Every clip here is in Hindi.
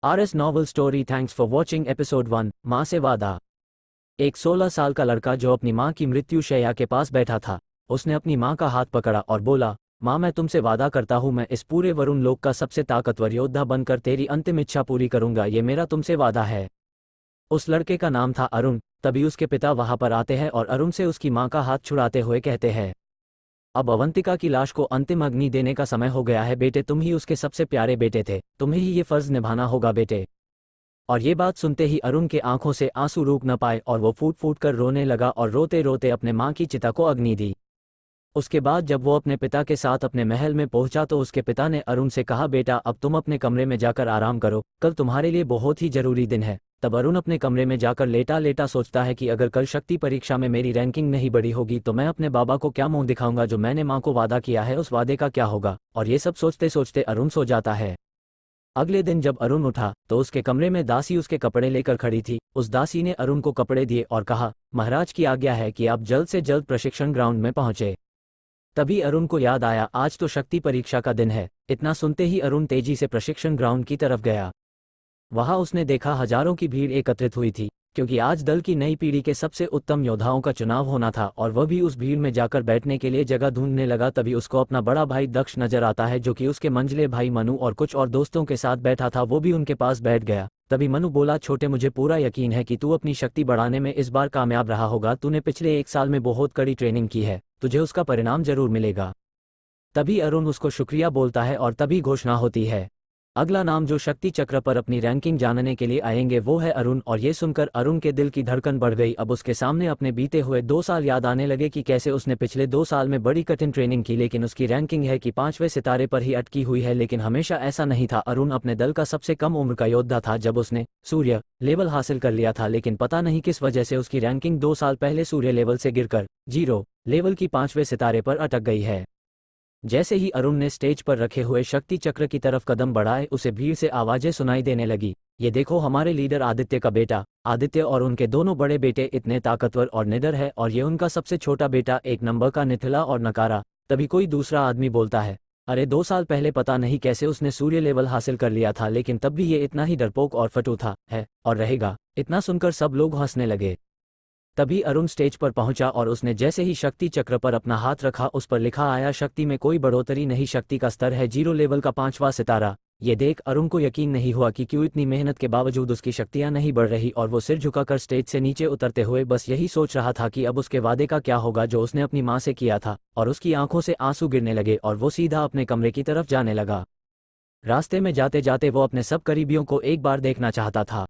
RS novel story. Thanks for watching episode 1। माँ से वादा। एक 16 साल का लड़का जो अपनी माँ की मृत्यु शैया के पास बैठा था, उसने अपनी माँ का हाथ पकड़ा और बोला, माँ मैं तुमसे वादा करता हूँ मैं इस पूरे वरुण लोक का सबसे ताकतवर योद्धा बनकर तेरी अंतिम इच्छा पूरी करूंगा, ये मेरा तुमसे वादा है। उस लड़के का नाम था अरुण। तभी उसके पिता वहां पर आते हैं और अरुण से उसकी माँ का हाथ छुड़ाते हुए कहते हैं, अब अवंतिका की लाश को अंतिम अग्नि देने का समय हो गया है बेटे, तुम ही उसके सबसे प्यारे बेटे थे, तुम्हें ही ये फर्ज निभाना होगा बेटे। और ये बात सुनते ही अरुण के आंखों से आंसू रुक न पाए और वो फूट फूट कर रोने लगा और रोते रोते अपने माँ की चिता को अग्नि दी। उसके बाद जब वो अपने पिता के साथ अपने महल में पहुंचा तो उसके पिता ने अरुण से कहा, बेटा अब तुम अपने कमरे में जाकर आराम करो, कल तुम्हारे लिए बहुत ही जरूरी दिन है। तब अरुण अपने कमरे में जाकर लेटा लेटा सोचता है कि अगर कल शक्ति परीक्षा में मेरी रैंकिंग नहीं बढ़ी होगी तो मैं अपने बाबा को क्या मुंह दिखाऊंगा, जो मैंने माँ को वादा किया है उस वादे का क्या होगा। और ये सब सोचते सोचते अरुण सो जाता है। अगले दिन जब अरुण उठा तो उसके कमरे में दासी उसके कपड़े लेकर खड़ी थी। उस दासी ने अरुण को कपड़े दिए और कहा, महाराज की आज्ञा है कि आप जल्द से जल्द प्रशिक्षण ग्राउंड में पहुंचे। तभी अरुण को याद आया, आज तो शक्ति परीक्षा का दिन है। इतना सुनते ही अरुण तेजी से प्रशिक्षण ग्राउंड की तरफ गया। वहां उसने देखा हजारों की भीड़ एकत्रित हुई थी, क्योंकि आज दल की नई पीढ़ी के सबसे उत्तम योद्धाओं का चुनाव होना था और वह भी उस भीड़ में जाकर बैठने के लिए जगह ढूंढने लगा। तभी उसको अपना बड़ा भाई दक्ष नजर आता है, जो कि उसके मंझले भाई मनु और कुछ और दोस्तों के साथ बैठा था, वो भी उनके पास बैठ गया। तभी मनु बोला, छोटे मुझे पूरा यकीन है कि तू अपनी शक्ति बढ़ाने में इस बार कामयाब रहा होगा, तूने पिछले 1 साल में बहुत कड़ी ट्रेनिंग की है, तुझे उसका परिणाम जरूर मिलेगा। तभी अरुण उसको शुक्रिया बोलता है और तभी घोषणा होती है, अगला नाम जो शक्ति चक्र पर अपनी रैंकिंग जानने के लिए आएंगे वो है अरुण। और ये सुनकर अरुण के दिल की धड़कन बढ़ गई। अब उसके सामने अपने बीते हुए 2 साल याद आने लगे कि कैसे उसने पिछले 2 साल में बड़ी कठिन ट्रेनिंग की, लेकिन उसकी रैंकिंग है कि 5वें सितारे पर ही अटकी हुई है। लेकिन हमेशा ऐसा नहीं था। अरुण अपने दल का सबसे कम उम्र का योद्धा था जब उसने सूर्य लेवल हासिल कर लिया था, लेकिन पता नहीं किस वजह से उसकी रैंकिंग 2 साल पहले सूर्य लेवल से गिरकर 0 लेवल की 5वें सितारे पर अटक गई है। जैसे ही अरुण ने स्टेज पर रखे हुए शक्ति चक्र की तरफ कदम बढ़ाए, उसे भीड़ से आवाजें सुनाई देने लगी, ये देखो हमारे लीडर आदित्य का बेटा आदित्य और उनके दोनों बड़े बेटे इतने ताकतवर और निडर है, और ये उनका सबसे छोटा बेटा 1 नंबर का निथिला और नकारा। तभी कोई दूसरा आदमी बोलता है, अरे 2 साल पहले पता नहीं कैसे उसने सूर्य लेवल हासिल कर लिया था, लेकिन तब भी ये इतना ही डरपोक और फटू था, है और रहेगा। इतना सुनकर सब लोग हंसने लगे। तभी अरुण स्टेज पर पहुंचा और उसने जैसे ही शक्ति चक्र पर अपना हाथ रखा, उस पर लिखा आया, शक्ति में कोई बढ़ोतरी नहीं, शक्ति का स्तर है 0 लेवल का 5वां सितारा। ये देख अरुण को यकीन नहीं हुआ कि क्यों इतनी मेहनत के बावजूद उसकी शक्तियां नहीं बढ़ रही, और वो सिर झुकाकर स्टेज से नीचे उतरते हुए बस यही सोच रहा था कि अब उसके वादे का क्या होगा जो उसने अपनी माँ से किया था। और उसकी आंखों से आंसू गिरने लगे और वो सीधा अपने कमरे की तरफ जाने लगा। रास्ते में जाते जाते वो अपने सब करीबियों को एक बार देखना चाहता था,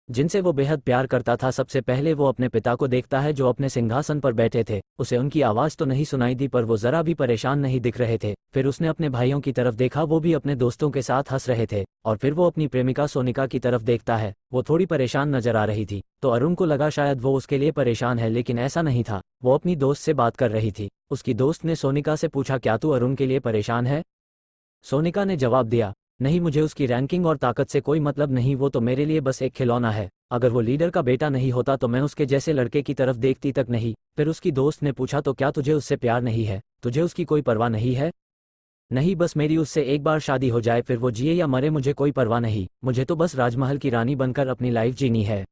जिनसे वो बेहद प्यार करता था। सबसे पहले वो अपने पिता को देखता है जो अपने सिंहासन पर बैठे थे। उसे उनकी आवाज़ तो नहीं सुनाई दी, पर वो जरा भी परेशान नहीं दिख रहे थे। फिर उसने अपने भाइयों की तरफ देखा, वो भी अपने दोस्तों के साथ हंस रहे थे। और फिर वो अपनी प्रेमिका सोनिका की तरफ देखता है, वो थोड़ी परेशान नजर आ रही थी। तो अरुण को लगा शायद वो उसके लिए परेशान है, लेकिन ऐसा नहीं था। वो अपनी दोस्त से बात कर रही थी। उसकी दोस्त ने सोनिका से पूछा, क्या तू अरुण के लिए परेशान है? सोनिका ने जवाब दिया, नहीं, मुझे उसकी रैंकिंग और ताकत से कोई मतलब नहीं, वो तो मेरे लिए बस एक खिलौना है। अगर वो लीडर का बेटा नहीं होता तो मैं उसके जैसे लड़के की तरफ देखती तक नहीं। फिर उसकी दोस्त ने पूछा, तो क्या तुझे उससे प्यार नहीं है? तुझे उसकी कोई परवाह नहीं है? नहीं, बस मेरी उससे एक बार शादी हो जाए, फिर वो जिए या मरे मुझे कोई परवाह नहीं, मुझे तो बस राजमहल की रानी बनकर अपनी लाइफ जीनी है।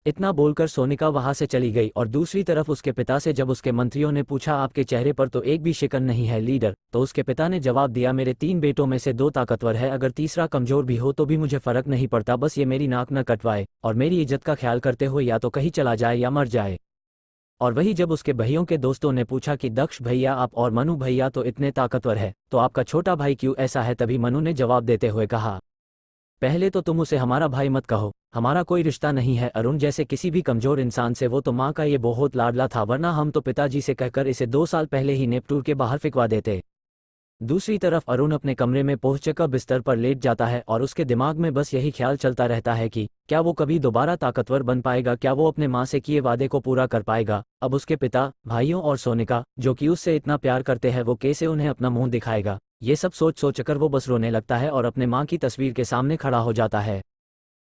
इतना बोलकर सोनिका वहां से चली गई। और दूसरी तरफ उसके पिता से जब उसके मंत्रियों ने पूछा, आपके चेहरे पर तो एक भी शिकन नहीं है लीडर, तो उसके पिता ने जवाब दिया, मेरे 3 बेटों में से 2 ताकतवर है, अगर तीसरा कमजोर भी हो तो भी मुझे फर्क नहीं पड़ता, बस ये मेरी नाक न कटवाए और मेरी इज्जत का ख्याल करते हुए या तो कहीं चला जाए या मर जाए। और वही जब उसके भाइयों के दोस्तों ने पूछा कि दक्ष भैया आप और मनु भैया तो इतने ताकतवर है, तो आपका छोटा भाई क्यों ऐसा है? तभी मनु ने जवाब देते हुए कहा, पहले तो तुम उसे हमारा भाई मत कहो, हमारा कोई रिश्ता नहीं है अरुण जैसे किसी भी कमजोर इंसान से। वो तो माँ का ये बहुत लाडला था, वरना हम तो पिताजी से कहकर इसे 2 साल पहले ही नेपटूर के बाहर फिकवा देते। दूसरी तरफ अरुण अपने कमरे में पहुंचकर बिस्तर पर लेट जाता है और उसके दिमाग में बस यही ख्याल चलता रहता है कि क्या वो कभी दोबारा ताकतवर बन पाएगा, क्या वो अपने माँ से किए वादे को पूरा कर पाएगा। अब उसके पिता, भाइयों और सोनिका जो कि उससे इतना प्यार करते हैं, वो कैसे उन्हें अपना मुंह दिखाएगा। ये सब सोच सोचकर वो बस रोने लगता है और अपने माँ की तस्वीर के सामने खड़ा हो जाता है।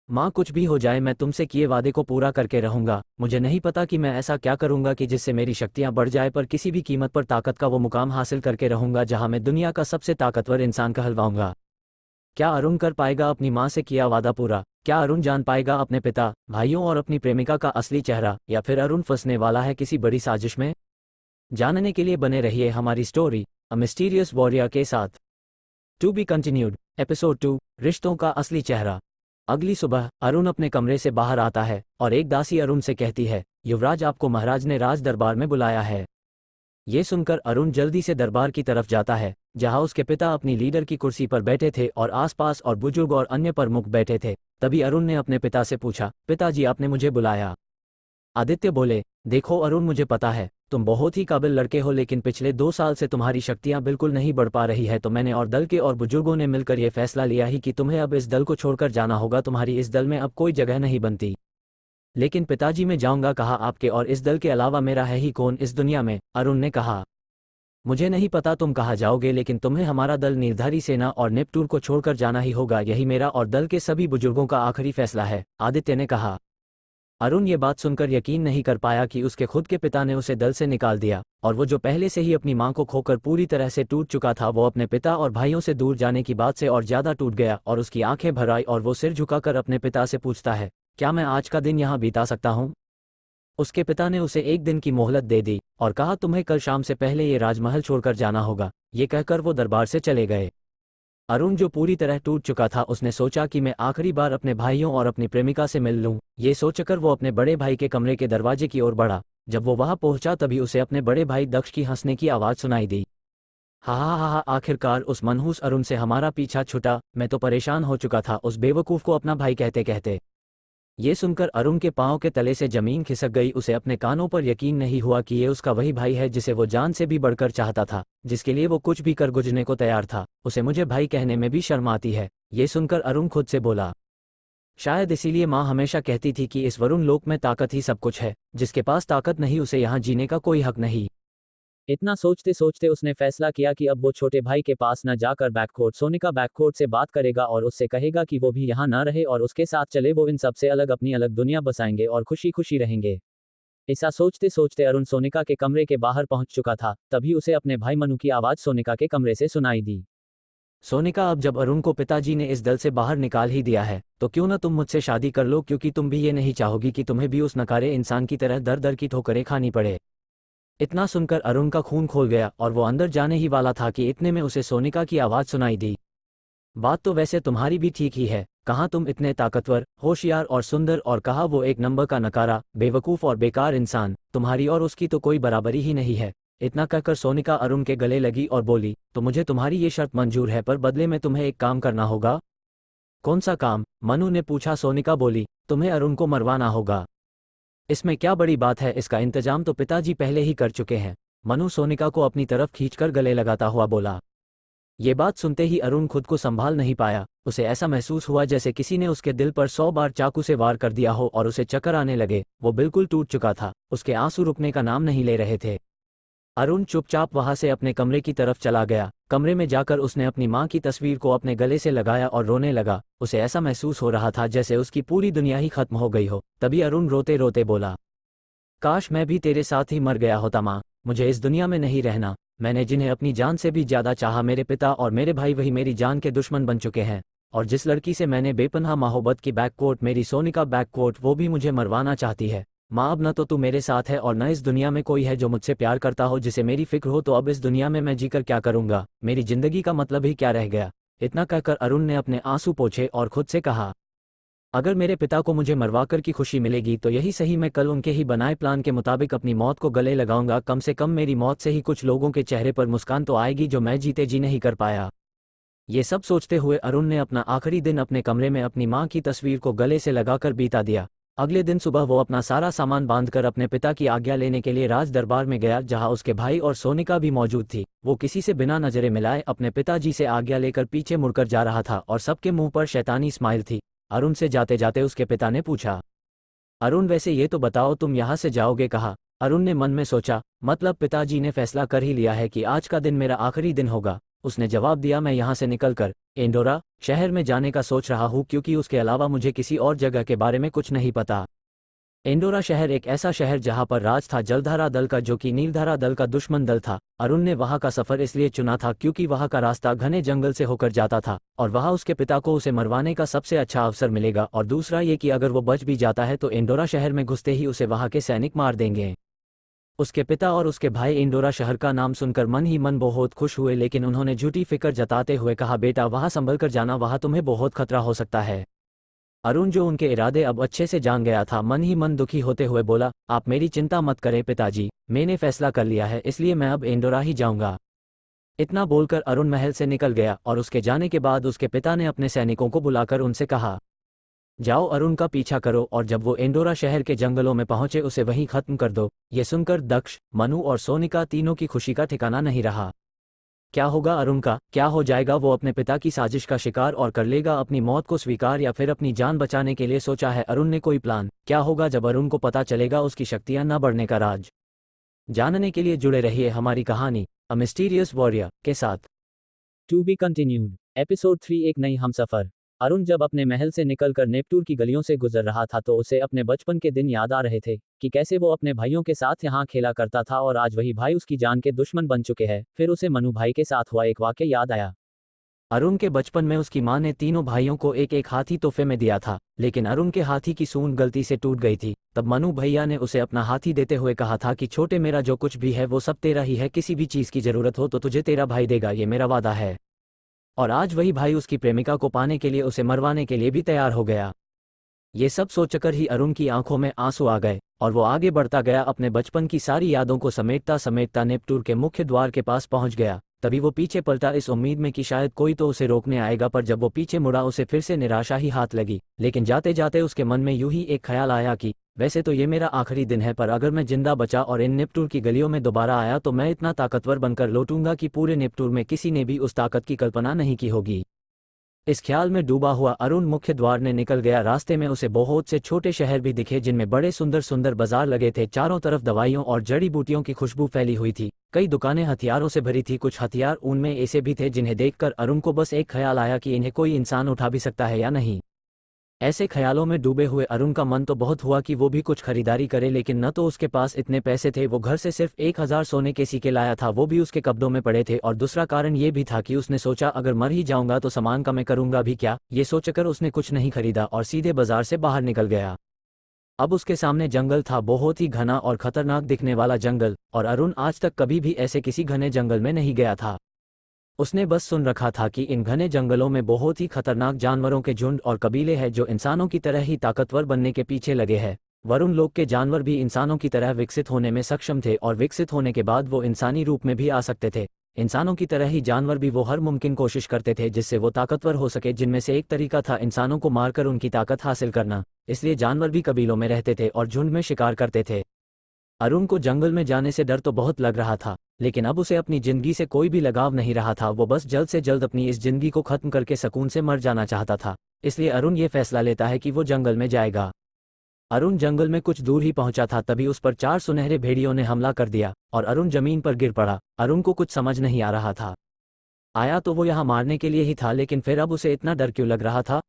माँ, कुछ भी हो जाए मैं तुमसे किए वादे को पूरा करके रहूंगा। मुझे नहीं पता कि मैं ऐसा क्या करूंगा कि जिससे मेरी शक्तियां बढ़ जाए, पर किसी भी कीमत पर ताकत का वो मुकाम हासिल करके रहूंगा जहां मैं दुनिया का सबसे ताकतवर इंसान कहलवाऊंगा। क्या अरुण कर पाएगा अपनी माँ से किया वादा पूरा? क्या अरुण जान पाएगा अपने पिता, भाइयों और अपनी प्रेमिका का असली चेहरा, या फिर अरुण फंसने वाला है किसी बड़ी साजिश में? जानने के लिए बने रहिए हमारी स्टोरी अ मिस्टीरियस वॉरियर के साथ। To be continued. एपिसोड 2, रिश्तों का असली चेहरा। अगली सुबह अरुण अपने कमरे से बाहर आता है और एक दासी अरुण से कहती है, युवराज, आपको महाराज ने राज दरबार में बुलाया है। ये सुनकर अरुण जल्दी से दरबार की तरफ जाता है, जहां उसके पिता अपनी लीडर की कुर्सी पर बैठे थे और आसपास और बुजुर्ग और अन्य प्रमुख बैठे थे। तभी अरुण ने अपने पिता से पूछा, पिताजी, आपने मुझे बुलाया? आदित्य बोले, देखो अरुण, मुझे पता है तुम बहुत ही काबिल लड़के हो, लेकिन पिछले 2 साल से तुम्हारी शक्तियां बिल्कुल नहीं बढ़ पा रही है, तो मैंने और दल के और बुजुर्गों ने मिलकर यह फैसला लिया ही कि तुम्हें अब इस दल को छोड़कर जाना होगा। तुम्हारी इस दल में अब कोई जगह नहीं बनती। लेकिन पिताजी, मैं जाऊंगा कहाँ? आपके और इस दल के अलावा मेरा है ही कौन इस दुनिया में? अरुण ने कहा, मुझे नहीं पता तुम कहाँ जाओगे, लेकिन तुम्हें हमारा दल निर्धारी सेना और नेपटून को छोड़कर जाना ही होगा। यही मेरा और दल के सभी बुजुर्गों का आखिरी फैसला है, आदित्य ने कहा। अरुण ये बात सुनकर यकीन नहीं कर पाया कि उसके खुद के पिता ने उसे दल से निकाल दिया, और वो जो पहले से ही अपनी मां को खोकर पूरी तरह से टूट चुका था, वो अपने पिता और भाइयों से दूर जाने की बात से और ज्यादा टूट गया और उसकी आंखें भर आई और वो सिर झुकाकर अपने पिता से पूछता है, क्या मैं आज का दिन यहाँ बिता सकता हूँ? उसके पिता ने उसे 1 दिन की मोहलत दे दी और कहा, तुम्हें कल शाम से पहले ये राजमहल छोड़कर जाना होगा। ये कहकर वो दरबार से चले गए। अरुण जो पूरी तरह टूट चुका था, उसने सोचा कि मैं आखिरी बार अपने भाइयों और अपनी प्रेमिका से मिल लूं। ये सोचकर वो अपने बड़े भाई के कमरे के दरवाजे की ओर बढ़ा। जब वो वहां पहुंचा तभी उसे अपने बड़े भाई दक्ष की हंसने की आवाज सुनाई दी। हा हा हा हा, आखिरकार उस मनहूस अरुण से हमारा पीछा छुटा। मैं तो परेशान हो चुका था उस बेवकूफ को अपना भाई कहते कहते। ये सुनकर अरुण के पांव के तले से जमीन खिसक गई। उसे अपने कानों पर यकीन नहीं हुआ कि ये उसका वही भाई है जिसे वो जान से भी बढ़कर चाहता था, जिसके लिए वो कुछ भी कर गुजरने को तैयार था। उसे मुझे भाई कहने में भी शर्म आती है। ये सुनकर अरुण खुद से बोला, शायद इसीलिए माँ हमेशा कहती थी कि इस वरुण लोक में ताकत ही सब कुछ है। जिसके पास ताकत नहीं, उसे यहाँ जीने का कोई हक नहीं। इतना सोचते सोचते उसने फैसला किया कि अब वो छोटे भाई के पास न जाकर बैककोट सोनिका बैककोट से बात करेगा और उससे कहेगा कि वो भी यहाँ न रहे और उसके साथ चले। वो इन सब से अलग अपनी अलग दुनिया बसाएंगे और खुशी खुशी रहेंगे। ऐसा सोचते सोचते अरुण सोनिका के कमरे के बाहर पहुंच चुका था। तभी उसे अपने भाई मनु की आवाज सोनिका के कमरे से सुनाई दी। सोनिका, अब जब अरुण को पिताजी ने इस दल से बाहर निकाल ही दिया है, तो क्यों न तुम मुझसे शादी कर लो, क्योंकि तुम भी ये नहीं चाहोगी कि तुम्हें भी उस नकारे इंसान की तरह दर दर की ठोकरें खानी पड़े। इतना सुनकर अरुण का खून खोल गया और वो अंदर जाने ही वाला था कि इतने में उसे सोनिका की आवाज सुनाई दी। बात तो वैसे तुम्हारी भी ठीक ही है। कहाँ तुम इतने ताकतवर, होशियार और सुंदर, और कहा वो एक नंबर का नकारा, बेवकूफ और बेकार इंसान। तुम्हारी और उसकी तो कोई बराबरी ही नहीं है। इतना कहकर सोनिका अरुण के गले लगी और बोली, तो मुझे तुम्हारी ये शर्त मंजूर है, पर बदले में तुम्हें एक काम करना होगा। कौन सा काम? मनु ने पूछा। सोनिका बोली, तुम्हें अरुण को मरवाना होगा। इसमें क्या बड़ी बात है, इसका इंतजाम तो पिताजी पहले ही कर चुके हैं। मनु सोनिका को अपनी तरफ खींचकर गले लगाता हुआ बोला। ये बात सुनते ही अरुण खुद को संभाल नहीं पाया। उसे ऐसा महसूस हुआ जैसे किसी ने उसके दिल पर 100 बार चाकू से वार कर दिया हो और उसे चक्कर आने लगे। वो बिल्कुल टूट चुका था। उसके आंसू रुकने का नाम नहीं ले रहे थे। अरुण चुपचाप वहां से अपने कमरे की तरफ चला गया। कमरे में जाकर उसने अपनी मां की तस्वीर को अपने गले से लगाया और रोने लगा। उसे ऐसा महसूस हो रहा था जैसे उसकी पूरी दुनिया ही खत्म हो गई हो। तभी अरुण रोते रोते बोला, काश मैं भी तेरे साथ ही मर गया होता मां। मुझे इस दुनिया में नहीं रहना। मैंने जिन्हें अपनी जान से भी ज्यादा चाहा, मेरे पिता और मेरे भाई, वही मेरी जान के दुश्मन बन चुके हैं। और जिस लड़की से मैंने बेपनाह मोहब्बत की, बैककोट, मेरी सोनिका बैककोट, वो भी मुझे मरवाना चाहती है। माँ, अब न तो तू मेरे साथ है और न इस दुनिया में कोई है जो मुझसे प्यार करता हो, जिसे मेरी फिक्र हो। तो अब इस दुनिया में मैं जीकर क्या करूंगा? मेरी जिंदगी का मतलब ही क्या रह गया? इतना कहकर अरुण ने अपने आंसू पोंछे और खुद से कहा, अगर मेरे पिता को मुझे मरवाकर की खुशी मिलेगी तो यही सही। मैं कल उनके ही बनाए प्लान के मुताबिक अपनी मौत को गले लगाऊंगा। कम से कम मेरी मौत से ही कुछ लोगों के चेहरे पर मुस्कान तो आएगी जो मैं जीते जी नहीं कर पाया। ये सब सोचते हुए अरुण ने अपना आखिरी दिन अपने कमरे में अपनी मां की तस्वीर को गले से लगाकर बीता दिया। अगले दिन सुबह वो अपना सारा सामान बांधकर अपने पिता की आज्ञा लेने के लिए राज दरबार में गया, जहां उसके भाई और सोनिका भी मौजूद थी। वो किसी से बिना नजरें मिलाए अपने पिताजी से आज्ञा लेकर पीछे मुड़कर जा रहा था और सबके मुंह पर शैतानी स्माइल थी। अरुण से जाते जाते उसके पिता ने पूछा, अरुण, वैसे ये तो बताओ तुम यहाँ से जाओगे कहाँ? अरुण ने मन में सोचा, मतलब पिताजी ने फैसला कर ही लिया है कि आज का दिन मेरा आखिरी दिन होगा। उसने जवाब दिया, मैं यहाँ से निकलकर एंडोरा शहर में जाने का सोच रहा हूँ, क्योंकि उसके अलावा मुझे किसी और जगह के बारे में कुछ नहीं पता। एंडोरा शहर एक ऐसा शहर जहां पर राज था जलधारा दल का, जो कि नीलधारा दल का दुश्मन दल था। अरुण ने वहां का सफर इसलिए चुना था क्योंकि वहां का रास्ता घने जंगल से होकर जाता था और वहां उसके पिता को उसे मरवाने का सबसे अच्छा अवसर मिलेगा, और दूसरा ये कि अगर वो बच भी जाता है तो एंडोरा शहर में घुसते ही उसे वहां के सैनिक मार देंगे। उसके पिता और उसके भाई एंडोरा शहर का नाम सुनकर मन ही मन बहुत खुश हुए, लेकिन उन्होंने झूठी फिक्र जताते हुए कहा, बेटा वहां संभल कर जाना, वहां तुम्हें बहुत खतरा हो सकता है। अरुण, जो उनके इरादे अब अच्छे से जान गया था, मन ही मन दुखी होते हुए बोला, आप मेरी चिंता मत करें पिताजी, मैंने फैसला कर लिया है, इसलिए मैं अब एंडोरा ही जाऊंगा। इतना बोलकर अरुण महल से निकल गया और उसके जाने के बाद उसके पिता ने अपने सैनिकों को बुलाकर उनसे कहा, जाओ अरुण का पीछा करो और जब वो एंडोरा शहर के जंगलों में पहुंचे उसे वहीं खत्म कर दो। ये सुनकर दक्ष, मनु और सोनिका तीनों की खुशी का ठिकाना नहीं रहा। क्या होगा अरुण का, क्या हो जाएगा वो अपने पिता की साजिश का शिकार और कर लेगा अपनी मौत को स्वीकार, या फिर अपनी जान बचाने के लिए सोचा है अरुण ने कोई प्लान? क्या होगा जब अरुण को पता चलेगा उसकी शक्तियां न बढ़ने का राज? जानने के लिए जुड़े रहिए हमारी कहानी अ मिस्टीरियस वॉरियर के साथ। To be continued. एपिसोड 3, एक नई हमसफर। अरुण जब अपने महल से निकलकर नेपटूर की गलियों से गुजर रहा था तो उसे अपने बचपन के दिन याद आ रहे थे कि कैसे वो अपने भाइयों के साथ यहाँ खेला करता था और आज वही भाई उसकी जान के दुश्मन बन चुके हैं। फिर उसे मनु भाई के साथ हुआ एक वाक़या याद आया। अरुण के बचपन में उसकी मां ने तीनों भाइयों को एक एक हाथी तोहफे में दिया था, लेकिन अरुण के हाथी की सूंड गलती से टूट गई थी। तब मनु भैया ने उसे अपना हाथी देते हुए कहा था कि छोटे, मेरा जो कुछ भी है वो सब तेरा ही है, किसी भी चीज़ की ज़रूरत हो तो तुझे तेरा भाई देगा, ये मेरा वादा है। और आज वही भाई उसकी प्रेमिका को पाने के लिए उसे मरवाने के लिए भी तैयार हो गया। ये सब सोचकर ही अरुण की आंखों में आंसू आ गए और वो आगे बढ़ता गया, अपने बचपन की सारी यादों को समेटता समेटता नेपटूर के मुख्य द्वार के पास पहुंच गया। तभी वो पीछे पलटा इस उम्मीद में कि शायद कोई तो उसे रोकने आएगा, पर जब वो पीछे मुड़ा उसे फिर से निराशा ही हाथ लगी। लेकिन जाते जाते उसके मन में यूं ही एक ख्याल आया कि वैसे तो ये मेरा आखिरी दिन है, पर अगर मैं जिंदा बचा और इन नेपटूर की गलियों में दोबारा आया तो मैं इतना ताकतवर बनकर लौटूंगा कि पूरे नेपटूर में किसी ने भी उस ताकत की कल्पना नहीं की होगी। इस ख्याल में डूबा हुआ अरुण मुख्य द्वार ने निकल गया। रास्ते में उसे बहुत से छोटे शहर भी दिखे जिनमें बड़े सुंदर सुंदर बाजार लगे थे। चारों तरफ दवाइयों और जड़ी बूटियों की खुशबू फैली हुई थी। कई दुकानें हथियारों से भरी थी, कुछ हथियार उनमें ऐसे भी थे जिन्हें देखकर अरुण को बस एक ख्याल आया कि इन्हें कोई इंसान उठा भी सकता है या नहीं। ऐसे ख्यालों में डूबे हुए अरुण का मन तो बहुत हुआ कि वो भी कुछ खरीदारी करे, लेकिन न तो उसके पास इतने पैसे थे। वो घर से सिर्फ 1000 सोने के सिक्के लाया था, वो भी उसके कब्जों में पड़े थे। और दूसरा कारण ये भी था कि उसने सोचा अगर मर ही जाऊंगा तो सामान का मैं करूंगा भी क्या। ये सोचकर उसने कुछ नहीं खरीदा और सीधे बाजार से बाहर निकल गया। अब उसके सामने जंगल था, बहुत ही घना और खतरनाक दिखने वाला जंगल, और अरुण आज तक कभी भी ऐसे किसी घने जंगल में नहीं गया था। उसने बस सुन रखा था कि इन घने जंगलों में बहुत ही खतरनाक जानवरों के झुंड और कबीले हैं जो इंसानों की तरह ही ताकतवर बनने के पीछे लगे हैं। वरुण लोक के जानवर भी इंसानों की तरह विकसित होने में सक्षम थे और विकसित होने के बाद वो इंसानी रूप में भी आ सकते थे। इंसानों की तरह ही जानवर भी वो हर मुमकिन कोशिश करते थे जिससे वो ताकतवर हो सके, जिनमें से एक तरीका था इंसानों को मारकर उनकी ताकत हासिल करना। इसलिए जानवर भी कबीलों में रहते थे और झुंड में शिकार करते थे। अरुण को जंगल में जाने से डर तो बहुत लग रहा था, लेकिन अब उसे अपनी जिंदगी से कोई भी लगाव नहीं रहा था। वो बस जल्द से जल्द अपनी इस जिंदगी को खत्म करके सुकून से मर जाना चाहता था। इसलिए अरुण ये फैसला लेता है कि वो जंगल में जाएगा। अरुण जंगल में कुछ दूर ही पहुंचा था, तभी उस पर 4 सुनहरे भेड़ियों ने हमला कर दिया और अरुण जमीन पर गिर पड़ा। अरुण को कुछ समझ नहीं आ रहा था। आया तो वो यहाँ मारने के लिए ही था, लेकिन फिर अब उसे इतना डर क्यों लग रहा था।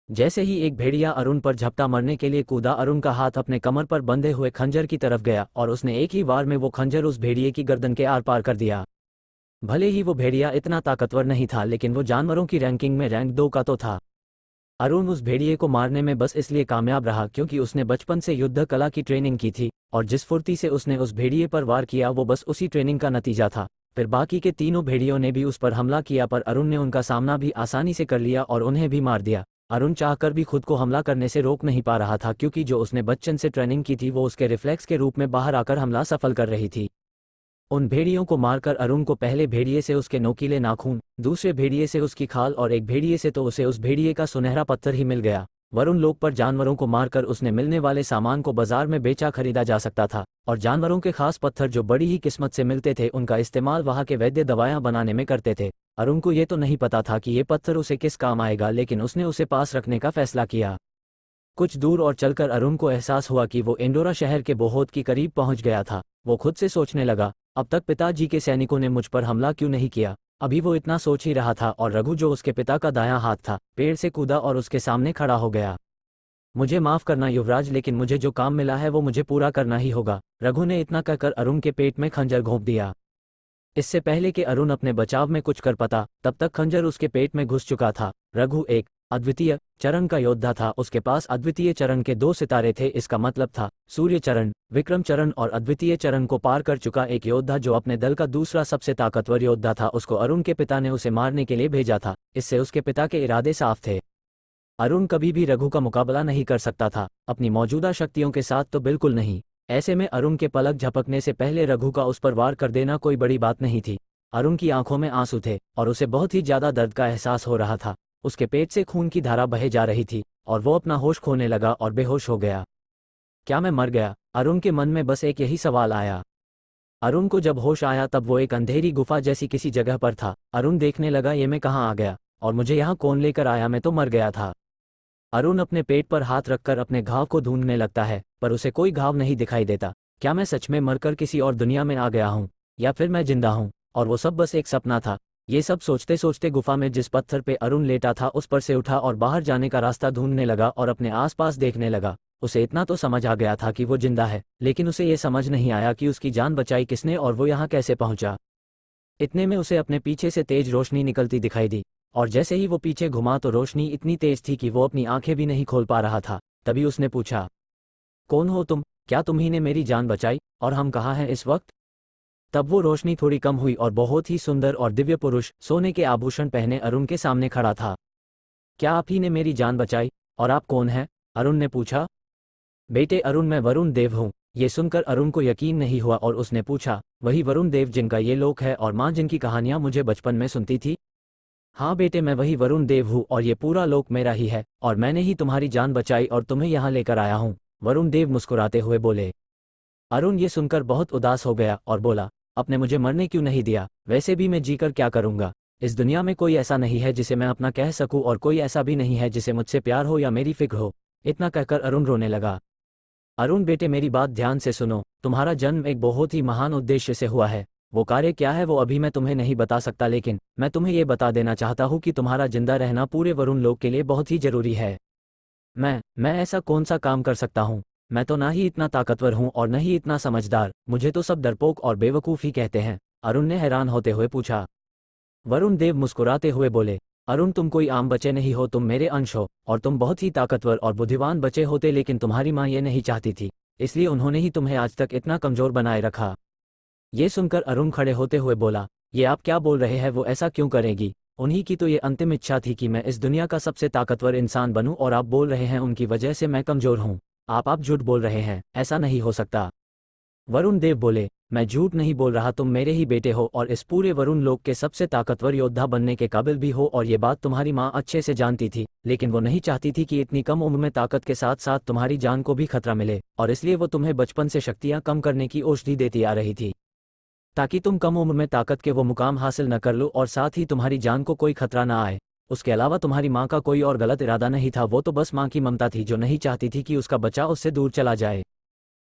जैसे ही एक भेड़िया अरुण पर झपटा मरने के लिए कूदा, अरुण का हाथ अपने कमर पर बंधे हुए खंजर की तरफ गया और उसने एक ही वार में वो खंजर उस भेड़िए की गर्दन के आर पार कर दिया। भले ही वो भेड़िया इतना ताकतवर नहीं था, लेकिन वो जानवरों की रैंकिंग में रैंक 2 का तो था। अरुण उस भेड़िए को मारने में बस इसलिए कामयाब रहा क्योंकि उसने बचपन से युद्ध कला की ट्रेनिंग की थी, और जिस फुर्ती से उसने उस भेड़िए पर वार किया वो बस उसी ट्रेनिंग का नतीजा था। फिर बाकी के तीनों भेड़ियों ने भी उस पर हमला किया, पर अरुण ने उनका सामना भी आसानी से कर लिया और उन्हें भी मार दिया। अरुण चाहकर भी खुद को हमला करने से रोक नहीं पा रहा था, क्योंकि जो उसने बचपन से ट्रेनिंग की थी वो उसके रिफ्लेक्स के रूप में बाहर आकर हमला सफल कर रही थी। उन भेड़ियों को मारकर अरुण को पहले भेड़िए से उसके नोकीले नाखून, दूसरे भेड़िए से उसकी खाल और एक भेड़िए से तो उसे उस भेड़िए का सुनहरा पत्थर ही मिल गया। वरुण लोक पर जानवरों को मारकर उसने मिलने वाले सामान को बाजार में बेचा खरीदा जा सकता था, और जानवरों के खास पत्थर जो बड़ी ही किस्मत से मिलते थे उनका इस्तेमाल वहां के वैद्य दवाएं बनाने में करते थे। अरुण को ये तो नहीं पता था कि ये पत्थर उसे किस काम आएगा, लेकिन उसने उसे पास रखने का फैसला किया। कुछ दूर और चलकर अरुण को एहसास हुआ कि वो एंडोरा शहर के बहुत की करीब पहुंच गया था। वो खुद से सोचने लगा, अब तक पिताजी के सैनिकों ने मुझ पर हमला क्यों नहीं किया। अभी वो इतना सोच ही रहा था और रघु, जो उसके पिता का दायां हाथ था, पेड़ से कूदा और उसके सामने खड़ा हो गया। मुझे माफ करना युवराज, लेकिन मुझे जो काम मिला है वो मुझे पूरा करना ही होगा। रघु ने इतना कहकर अरुण के पेट में खंजर घोंप दिया। इससे पहले कि अरुण अपने बचाव में कुछ कर पाता, तब तक खंजर उसके पेट में घुस चुका था। रघु एक अद्वितीय चरण का योद्धा था। उसके पास अद्वितीय चरण के 2 सितारे थे। इसका मतलब था सूर्य चरण, विक्रम चरण और अद्वितीय चरण को पार कर चुका एक योद्धा जो अपने दल का दूसरा सबसे ताकतवर योद्धा था। उसको अरुण के पिता ने उसे मारने के लिए भेजा था। इससे उसके पिता के इरादे साफ थे। अरुण कभी भी रघु का मुकाबला नहीं कर सकता था, अपनी मौजूदा शक्तियों के साथ तो बिल्कुल नहीं। ऐसे में अरुण के पलक झपकने से पहले रघु का उस पर वार कर देना कोई बड़ी बात नहीं थी। अरुण की आंखों में आंसू थे और उसे बहुत ही ज्यादा दर्द का एहसास हो रहा था। उसके पेट से खून की धारा बहे जा रही थी और वो अपना होश खोने लगा और बेहोश हो गया। क्या मैं मर गया? अरुण के मन में बस एक यही सवाल आया। अरुण को जब होश आया तब वो एक अंधेरी गुफा जैसी किसी जगह पर था। अरुण देखने लगा, ये मैं कहाँ आ गया और मुझे यहाँ कौन लेकर आया? मैं तो मर गया था। अरुण अपने पेट पर हाथ रखकर अपने घाव को ढूंढने लगता है, पर उसे कोई घाव नहीं दिखाई देता। क्या मैं सच में मरकर किसी और दुनिया में आ गया हूँ या फिर मैं जिंदा हूँ और वो सब बस एक सपना था? ये सब सोचते सोचते गुफा में जिस पत्थर पे अरुण लेटा था उस पर से उठा और बाहर जाने का रास्ता ढूंढने लगा और अपने आसपास देखने लगा। उसे इतना तो समझ आ गया था कि वो जिंदा है, लेकिन उसे ये समझ नहीं आया कि उसकी जान बचाई किसने और वो यहाँ कैसे पहुंचा। इतने में उसे अपने पीछे से तेज रोशनी निकलती दिखाई दी और जैसे ही वो पीछे घुमा तो रोशनी इतनी तेज थी कि वो अपनी आंखें भी नहीं खोल पा रहा था। तभी उसने पूछा, कौन हो तुम? क्या तुम ही ने मेरी जान बचाई और हम कहाँ हैं इस वक्त? तब वो रोशनी थोड़ी कम हुई और बहुत ही सुंदर और दिव्य पुरुष सोने के आभूषण पहने अरुण के सामने खड़ा था। क्या आप ही ने मेरी जान बचाई और आप कौन हैं? अरुण ने पूछा। बेटे अरुण, मैं वरुण देव हूँ। ये सुनकर अरुण को यकीन नहीं हुआ और उसने पूछा, वही वरुण देव जिनका ये लोक है और माँ जिनकी कहानियां मुझे बचपन में सुनती थी? हाँ बेटे, मैं वही वरुण देव हूँ और ये पूरा लोक मेरा ही है और मैंने ही तुम्हारी जान बचाई और तुम्हें यहाँ लेकर आया हूँ, वरुण देव मुस्कुराते हुए बोले। अरुण ये सुनकर बहुत उदास हो गया और बोला, आपने मुझे मरने क्यों नहीं दिया? वैसे भी मैं जीकर क्या करूँगा? इस दुनिया में कोई ऐसा नहीं है जिसे मैं अपना कह सकूँ और कोई ऐसा भी नहीं है जिसे मुझसे प्यार हो या मेरी फिक्र हो। इतना कहकर अरुण रोने लगा। अरुण बेटे, मेरी बात ध्यान से सुनो। तुम्हारा जन्म एक बहुत ही महान उद्देश्य से हुआ है। वो कार्य क्या है वो अभी मैं तुम्हें नहीं बता सकता, लेकिन मैं तुम्हें ये बता देना चाहता हूँ कि तुम्हारा जिंदा रहना पूरे वरुण लोक के लिए बहुत ही जरूरी है। मैं ऐसा कौन सा काम कर सकता हूँ? मैं तो ना ही इतना ताकतवर हूँ और न ही इतना समझदार। मुझे तो सब डरपोक और बेवकूफ़ ही कहते हैं। अरुण ने हैरान होते हुए पूछा। वरुण देव मुस्कुराते हुए बोले, अरुण तुम कोई आम बच्चे नहीं हो, तुम मेरे अंश हो और तुम बहुत ही ताकतवर और बुद्धिमान बच्चे होते, लेकिन तुम्हारी माँ ये नहीं चाहती थी, इसलिए उन्होंने ही तुम्हें आज तक इतना कमजोर बनाए रखा। ये सुनकर अरुण खड़े होते हुए बोला, ये आप क्या बोल रहे हैं? वो ऐसा क्यों करेगी? उन्हीं की तो ये अंतिम इच्छा थी कि मैं इस दुनिया का सबसे ताकतवर इंसान बनूं और आप बोल रहे हैं उनकी वजह से मैं कमजोर हूं। आप झूठ बोल रहे हैं, ऐसा नहीं हो सकता। वरुण देव बोले, मैं झूठ नहीं बोल रहा, तुम मेरे ही बेटे हो और इस पूरे वरुण लोक के सबसे ताकतवर योद्धा बनने के काबिल भी हो और ये बात तुम्हारी माँ अच्छे से जानती थी, लेकिन वो नहीं चाहती थी कि इतनी कम उम्र में ताकत के साथ साथ तुम्हारी जान को भी खतरा मिले और इसलिए वो तुम्हें बचपन से शक्तियाँ कम करने की औषधि देती आ रही थी, ताकि तुम कम उम्र में ताकत के वो मुकाम हासिल न कर लो और साथ ही तुम्हारी जान को कोई खतरा ना आए। उसके अलावा तुम्हारी माँ का कोई और गलत इरादा नहीं था, वो तो बस माँ की ममता थी जो नहीं चाहती थी कि उसका बच्चा उससे दूर चला जाए।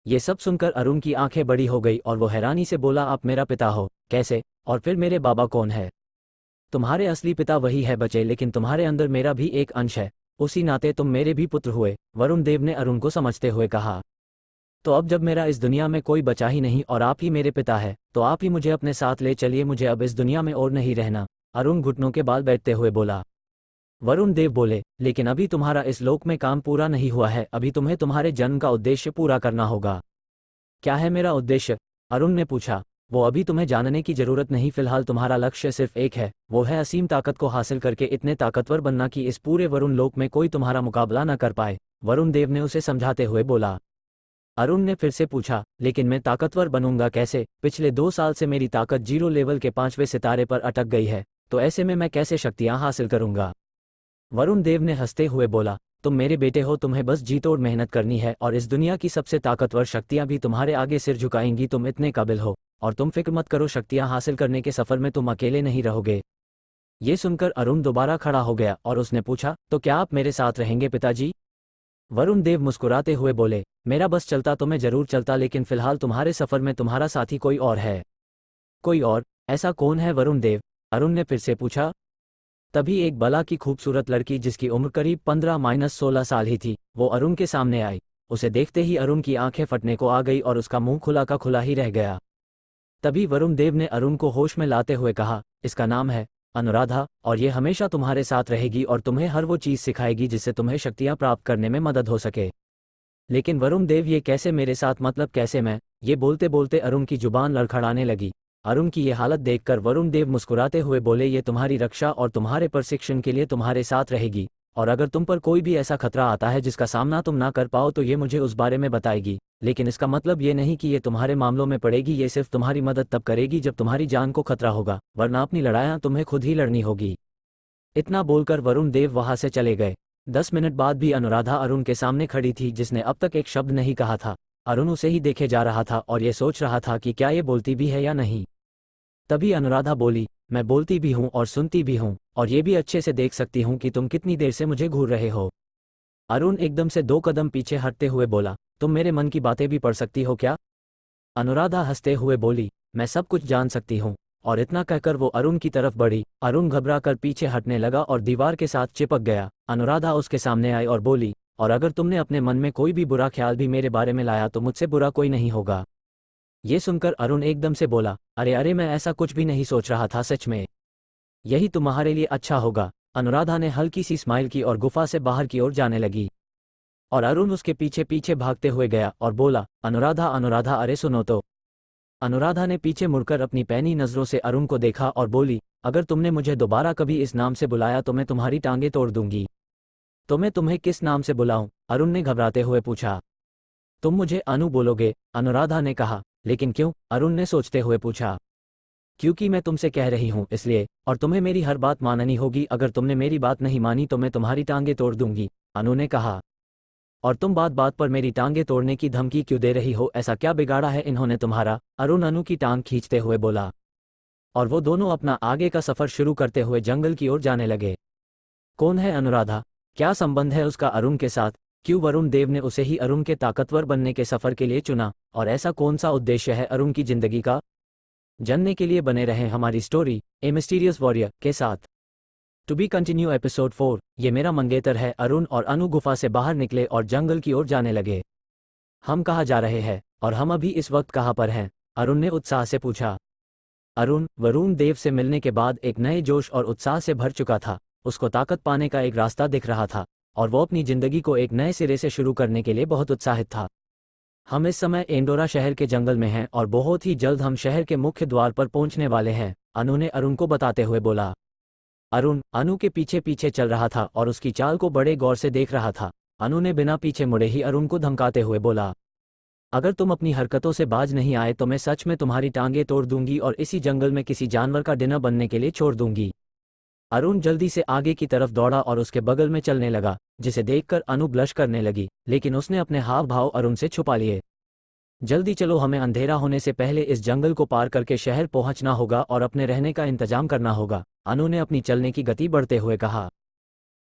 ये सब सुनकर अरुण की आंखें बड़ी हो गई और वो हैरानी से बोला, आप मेरा पिता हो? कैसे? और फिर मेरे बाबा कौन है? तुम्हारे असली पिता वही है बच्चे, लेकिन तुम्हारे अंदर मेरा भी एक अंश है, उसी नाते तुम मेरे भी पुत्र हुए, वरुण देव ने अरुण को समझते हुए कहा। तो अब जब मेरा इस दुनिया में कोई बचा ही नहीं और आप ही मेरे पिता है, तो आप ही मुझे अपने साथ ले चलिए, मुझे अब इस दुनिया में और नहीं रहना। अरुण घुटनों के बाल बैठते हुए बोला। वरुण देव बोले, लेकिन अभी तुम्हारा इस लोक में काम पूरा नहीं हुआ है, अभी तुम्हें तुम्हारे जन्म का उद्देश्य पूरा करना होगा। क्या है मेरा उद्देश्य? अरुण ने पूछा। वो अभी तुम्हें जानने की जरूरत नहीं, फिलहाल तुम्हारा लक्ष्य सिर्फ एक है, वो है असीम ताकत को हासिल करके इतने ताकतवर बनना कि इस पूरे वरुण लोक में कोई तुम्हारा मुकाबला न कर पाए, वरुण देव ने उसे समझाते हुए बोला। अरुण ने फिर से पूछा, लेकिन मैं ताकतवर बनूंगा कैसे? पिछले 2 साल से मेरी ताकत 0 लेवल के 5वें सितारे पर अटक गई है, तो ऐसे में मैं कैसे शक्तियां हासिल करूंगा? वरुण देव ने हंसते हुए बोला, तुम मेरे बेटे हो, तुम्हें बस जी तोड़ मेहनत करनी है और इस दुनिया की सबसे ताकतवर शक्तियां भी तुम्हारे आगे सिर झुकाएंगी, तुम इतने काबिल हो और तुम फिक्र मत करो, शक्तियां हासिल करने के सफर में तुम अकेले नहीं रहोगे। ये सुनकर अरुण दोबारा खड़ा हो गया और उसने पूछा, तो क्या आप मेरे साथ रहेंगे पिताजी? वरुण देव मुस्कुराते हुए बोले, मेरा बस चलता तो मैं जरूर चलता, लेकिन फिलहाल तुम्हारे सफर में तुम्हारा साथी कोई और है। कोई और? ऐसा कौन है वरुण देव? अरुण ने फिर से पूछा। तभी एक बला की खूबसूरत लड़की जिसकी उम्र करीब 15-16 साल ही थी, वो अरुण के सामने आई। उसे देखते ही अरुण की आंखें फटने को आ गई और उसका मुंह खुला का खुला ही रह गया। तभी वरुण देव ने अरुण को होश में लाते हुए कहा, इसका नाम है अनुराधा, और ये हमेशा तुम्हारे साथ रहेगी और तुम्हें हर वो चीज़ सिखाएगी जिससे तुम्हें शक्तियाँ प्राप्त करने में मदद हो सके। लेकिन वरुण देव, ये कैसे मेरे साथ, मतलब कैसे मैं? ये बोलते बोलते अरुण की जुबान लड़खड़ाने लगी। अरुण की ये हालत देखकर वरुण देव मुस्कुराते हुए बोले, ये तुम्हारी रक्षा और तुम्हारे प्रशिक्षण के लिए तुम्हारे साथ रहेगी, और अगर तुम पर कोई भी ऐसा खतरा आता है जिसका सामना तुम ना कर पाओ तो ये मुझे उस बारे में बताएगी। लेकिन इसका मतलब ये नहीं कि ये तुम्हारे मामलों में पड़ेगी, ये सिर्फ तुम्हारी मदद तब करेगी जब तुम्हारी जान को खतरा होगा, वरना अपनी लड़ाइयाँ तुम्हें खुद ही लड़नी होगी। इतना बोलकर वरुण देव वहां से चले गए। 10 मिनट बाद भी अनुराधा अरुण के सामने खड़ी थी, जिसने अब तक एक शब्द नहीं कहा था। अरुण उसे ही देखे जा रहा था और ये सोच रहा था कि क्या ये बोलती भी है या नहीं। तभी अनुराधा बोली, मैं बोलती भी हूँ और सुनती भी हूँ, और ये भी अच्छे से देख सकती हूँ कि तुम कितनी देर से मुझे घूर रहे हो। अरुण एकदम से 2 कदम पीछे हटते हुए बोला, तुम मेरे मन की बातें भी पढ़ सकती हो क्या? अनुराधा हंसते हुए बोली, मैं सब कुछ जान सकती हूँ। और इतना कहकर वो अरुण की तरफ बढ़ी। अरुण घबरा कर पीछे हटने लगा और दीवार के साथ चिपक गया। अनुराधा उसके सामने आई और बोली, और अगर तुमने अपने मन में कोई भी बुरा ख्याल भी मेरे बारे में लाया तो मुझसे बुरा कोई नहीं होगा। ये सुनकर अरुण एकदम से बोला, अरे अरे, मैं ऐसा कुछ भी नहीं सोच रहा था, सच में यही तुम्हारे लिए अच्छा होगा। अनुराधा ने हल्की सी स्माइल की और गुफा से बाहर की ओर जाने लगी, और अरुण उसके पीछे पीछे भागते हुए गया और बोला, अनुराधा अनुराधा, अरे सुनो तो। अनुराधा ने पीछे मुड़कर अपनी पैनी नज़रों से अरुण को देखा और बोली, अगर तुमने मुझे दोबारा कभी इस नाम से बुलाया तो मैं तुम्हारी टांगें तोड़ दूंगी। तो मैं तुम्हें किस नाम से बुलाऊं? अरुण ने घबराते हुए पूछा। तुम मुझे अनु बोलोगे, अनुराधा ने कहा। लेकिन क्यों? अरुण ने सोचते हुए पूछा। क्योंकि मैं तुमसे कह रही हूँ इसलिए, और तुम्हें मेरी हर बात माननी होगी। अगर तुमने मेरी बात नहीं मानी तो मैं तुम्हारी टांगें तोड़ दूंगी, अनु ने कहा। और तुम बात बात पर मेरी टांगें तोड़ने की धमकी क्यों दे रही हो? ऐसा क्या बिगाड़ा है इन्होंने तुम्हारा? अरुण अनु की टांग खींचते हुए बोला, और वो दोनों अपना आगे का सफर शुरू करते हुए जंगल की ओर जाने लगे। कौन है अनुराधा? क्या संबंध है उसका अरुण के साथ? क्यों वरुण देव ने उसे ही अरुण के ताकतवर बनने के सफर के लिए चुना? और ऐसा कौन सा उद्देश्य है अरुण की जिंदगी का? जानने के लिए बने रहें हमारी स्टोरी ए मिस्टीरियस वॉरियर के साथ। To be continue episode 4। ये मेरा मंगेतर है। अरुण और अनु गुफा से बाहर निकले और जंगल की ओर जाने लगे। हम कहाँ जा रहे हैं और हम अभी इस वक्त कहाँ पर हैं? अरुण ने उत्साह से पूछा। अरुण वरुण देव से मिलने के बाद एक नए जोश और उत्साह से भर चुका था। उसको ताकत पाने का एक रास्ता दिख रहा था और वो अपनी जिंदगी को एक नए सिरे से शुरू करने के लिए बहुत उत्साहित था। हम इस समय एंडोरा शहर के जंगल में हैं और बहुत ही जल्द हम शहर के मुख्य द्वार पर पहुंचने वाले हैं, अनु ने अरुण को बताते हुए बोला। अरुण अनु के पीछे पीछे चल रहा था और उसकी चाल को बड़े गौर से देख रहा था। अनु ने बिना पीछे मुड़े ही अरुण को धमकाते हुए बोला, अगर तुम अपनी हरकतों से बाज नहीं आए तो मैं सच में तुम्हारी टांगें तोड़ दूंगी और इसी जंगल में किसी जानवर का डिनर बनने के लिए छोड़ दूंगी। अरुण जल्दी से आगे की तरफ दौड़ा और उसके बगल में चलने लगा, जिसे देखकर अनु ब्लश करने लगी, लेकिन उसने अपने हाव भाव अरुण से छुपा लिए। जल्दी चलो, हमें अंधेरा होने से पहले इस जंगल को पार करके शहर पहुंचना होगा और अपने रहने का इंतजाम करना होगा, अनु ने अपनी चलने की गति बढ़ते हुए कहा।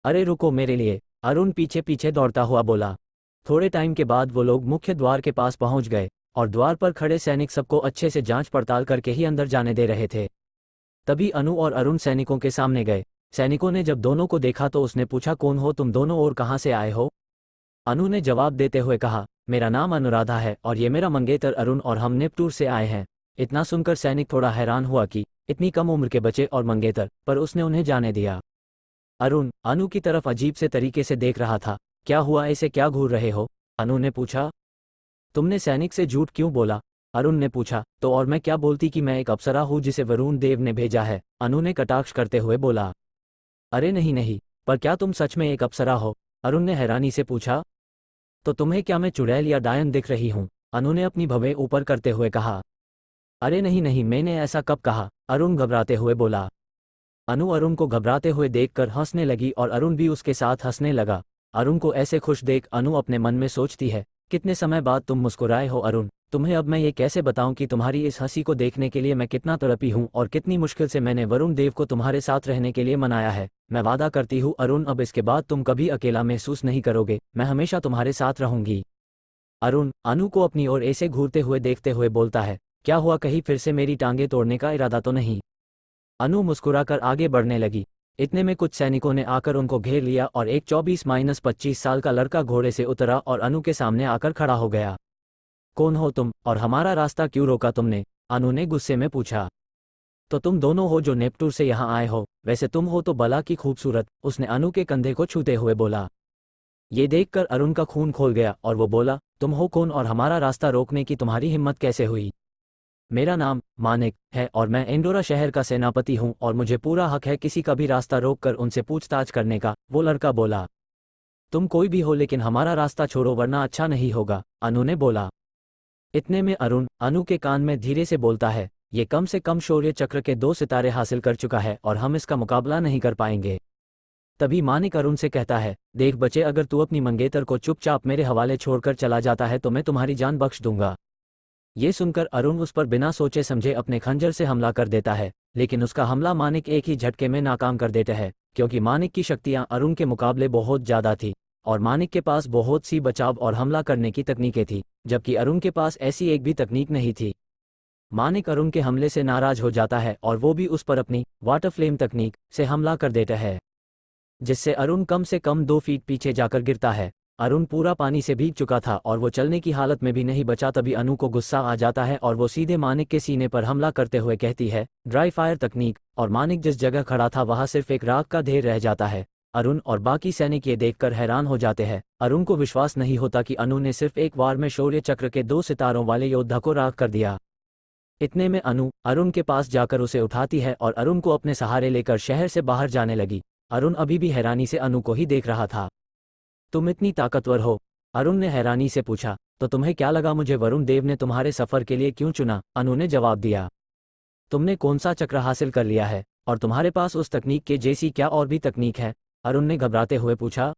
अरे रुको मेरे लिए, अरुण पीछे पीछे दौड़ता हुआ बोला। थोड़े टाइम के बाद वो लोग मुख्य द्वार के पास पहुंच गए और द्वार पर खड़े सैनिक सबको अच्छे से जांच पड़ताल करके ही अंदर जाने दे रहे थे। तभी अनु और अरुण सैनिकों के सामने गए। सैनिकों ने जब दोनों को देखा तो उसने पूछा, कौन हो तुम दोनों और कहाँ से आए हो? अनु ने जवाब देते हुए कहा, मेरा नाम अनुराधा है और ये मेरा मंगेतर अरुण और हम नेपटूर से आए हैं। इतना सुनकर सैनिक थोड़ा हैरान हुआ कि इतनी कम उम्र के बच्चे और मंगेतर, पर उसने उन्हें जाने दिया। अरुण अनु की तरफ अजीब से तरीके से देख रहा था। क्या हुआ, ऐसे क्या घूर रहे हो? अनु ने पूछा। तुमने सैनिक से झूठ क्यों बोला? अरुण ने पूछा। तो और मैं क्या बोलती कि मैं एक अप्सरा हूँ जिसे वरुण देव ने भेजा है, अनु ने कटाक्ष करते हुए बोला। अरे नहीं नहीं, पर क्या तुम सच में एक अप्सरा हो? अरुण ने हैरानी से पूछा। तो तुम्हें क्या मैं चुड़ैल या डायन दिख रही हूँ? अनु ने अपनी भवें ऊपर करते हुए कहा। अरे नहीं नहीं, मैंने ऐसा कब कहा? अरुण घबराते हुए बोला। अनु अरुण को घबराते हुए देखकर हंसने लगी और अरुण भी उसके साथ हंसने लगा। अरुण को ऐसे खुश देख अनु अपने मन में सोचती है, कितने समय बाद तुम मुस्कुराए हो अरुण। तुम्हें अब मैं ये कैसे बताऊं कि तुम्हारी इस हंसी को देखने के लिए मैं कितना तड़पी हूं और कितनी मुश्किल से मैंने वरुण देव को तुम्हारे साथ रहने के लिए मनाया है। मैं वादा करती हूं अरुण, अब इसके बाद तुम कभी अकेला महसूस नहीं करोगे, मैं हमेशा तुम्हारे साथ रहूंगी। अरुण अनु को अपनी ओर ऐसे घूरते हुए देखते हुए बोलता है, क्या हुआ, कहीं फिर से मेरी टांगें तोड़ने का इरादा तो नहीं? अनु मुस्कुराकर आगे बढ़ने लगी। इतने में कुछ सैनिकों ने आकर उनको घेर लिया और एक 24-25 साल का लड़का घोड़े से उतरा और अनु के सामने आकर खड़ा हो गया। कौन हो तुम और हमारा रास्ता क्यों रोका तुमने? अनु ने गुस्से में पूछा। तो तुम दोनों हो जो नेपटूर से यहाँ आए हो? वैसे तुम हो तो भला की खूबसूरत, उसने अनु के कंधे को छूते हुए बोला। ये देखकर अरुण का खून खोल गया और वो बोला, तुम हो कौन और हमारा रास्ता रोकने की तुम्हारी हिम्मत कैसे हुई? मेरा नाम मानिक है और मैं एंडोरा शहर का सेनापति हूँ और मुझे पूरा हक है किसी का भी रास्ता रोककर उनसे पूछताछ करने का, वो लड़का बोला। तुम कोई भी हो लेकिन हमारा रास्ता छोड़ो वरना अच्छा नहीं होगा, अनु ने बोला। इतने में अरुण अनु के कान में धीरे से बोलता है, ये कम से कम शौर्य चक्र के 2 सितारे हासिल कर चुका है और हम इसका मुकाबला नहीं कर पाएंगे। तभी मानिक अरुण से कहता है, देख बच्चे, अगर तू अपनी मंगेतर को चुपचाप मेरे हवाले छोड़कर चला जाता है तो मैं तुम्हारी जान बख्श दूंगा। ये सुनकर अरुण उस पर बिना सोचे समझे अपने खंजर से हमला कर देता है, लेकिन उसका हमला मानिक एक ही झटके में नाकाम कर देता है, क्योंकि मानिक की शक्तियां अरुण के मुकाबले बहुत ज़्यादा थी और मानिक के पास बहुत सी बचाव और हमला करने की तकनीकें थी, जबकि अरुण के पास ऐसी एक भी तकनीक नहीं थी। मानिक अरुण के हमले से नाराज हो जाता है और वो भी उस पर अपनी वाटर फ्लेम तकनीक से हमला कर देता है, जिससे अरुण कम से कम 2 फीट पीछे जाकर गिरता है। अरुण पूरा पानी से भीग चुका था और वो चलने की हालत में भी नहीं बचा। तभी अनु को गुस्सा आ जाता है और वो सीधे मानिक के सीने पर हमला करते हुए कहती है, ड्राई फायर तकनीक, और मानिक जिस जगह खड़ा था वहां सिर्फ एक राख का ढेर रह जाता है। अरुण और बाकी सैनिक ये देखकर हैरान हो जाते हैं। अरुण को विश्वास नहीं होता कि अनु ने सिर्फ एक वार में शौर्य चक्र के 2 सितारों वाले योद्धा को राख कर दिया। इतने में अनु अरुण के पास जाकर उसे उठाती है और अरुण को अपने सहारे लेकर शहर से बाहर जाने लगी। अरुण अभी भी हैरानी से अनु को ही देख रहा था। तुम इतनी ताकतवर हो? अरुण ने हैरानी से पूछा। तो तुम्हें क्या लगा मुझे वरुण देव ने तुम्हारे सफर के लिए क्यों चुना? अनु ने जवाब दिया। तुमने कौन सा चक्र हासिल कर लिया है और तुम्हारे पास उस तकनीक के जैसी क्या और भी तकनीक है? अरुण ने घबराते हुए पूछा।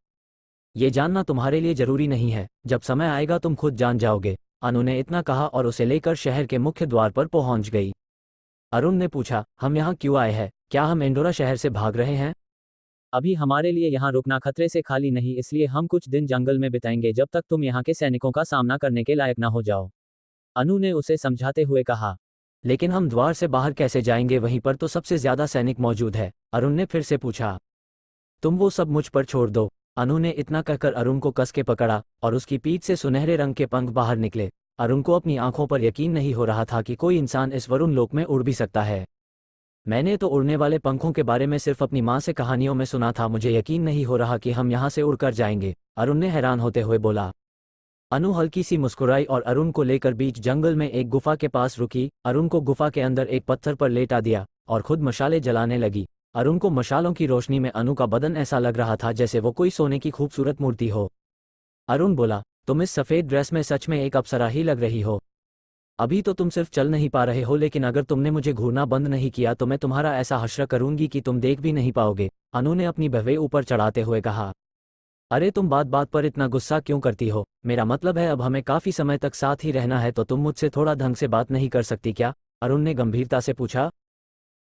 ये जानना तुम्हारे लिए जरूरी नहीं है, जब समय आएगा तुम खुद जान जाओगे, अनु ने इतना कहा और उसे लेकर शहर के मुख्य द्वार पर पहुंच गई। अरुण ने पूछा, हम यहाँ क्यों आए हैं? क्या हम एंडोरा शहर से भाग रहे हैं? अभी हमारे लिए यहाँ रुकना खतरे से खाली नहीं, इसलिए हम कुछ दिन जंगल में बिताएंगे जब तक तुम यहाँ के सैनिकों का सामना करने के लायक ना हो जाओ, अनु ने उसे समझाते हुए कहा। लेकिन हम द्वार से बाहर कैसे जाएंगे? वहीं पर तो सबसे ज्यादा सैनिक मौजूद है, अरुण ने फिर से पूछा। तुम वो सब मुझ पर छोड़ दो, अनु ने इतना कहकर अरुण को कस के पकड़ा और उसकी पीठ से सुनहरे रंग के पंख बाहर निकले। अरुण को अपनी आंखों पर यकीन नहीं हो रहा था कि कोई इंसान इस वरुण लोक में उड़ भी सकता है। मैंने तो उड़ने वाले पंखों के बारे में सिर्फ अपनी माँ से कहानियों में सुना था, मुझे यकीन नहीं हो रहा कि हम यहाँ से उड़कर जाएंगे, अरुण ने हैरान होते हुए बोला। अनु हल्की सी मुस्कुराई और अरुण को लेकर बीच जंगल में एक गुफा के पास रुकी। अरुण को गुफा के अंदर एक पत्थर पर लेटा दिया और खुद मशाले जलाने लगी। अरुण को मशालों की रोशनी में अनु का बदन ऐसा लग रहा था जैसे वो कोई सोने की खूबसूरत मूर्ति हो। अरुण बोला, तुम इस सफ़ेद ड्रेस में सच में एक अप्सरा ही लग रही हो। अभी तो तुम सिर्फ चल नहीं पा रहे हो, लेकिन अगर तुमने मुझे घूरना बंद नहीं किया तो मैं तुम्हारा ऐसा हश्र करूंगी कि तुम देख भी नहीं पाओगे, अनु ने अपनी भवें ऊपर चढ़ाते हुए कहा। अरे तुम बात बात पर इतना गुस्सा क्यों करती हो? मेरा मतलब है अब हमें काफ़ी समय तक साथ ही रहना है, तो तुम मुझसे थोड़ा ढंग से बात नहीं कर सकती क्या? अरुण ने गंभीरता से पूछा।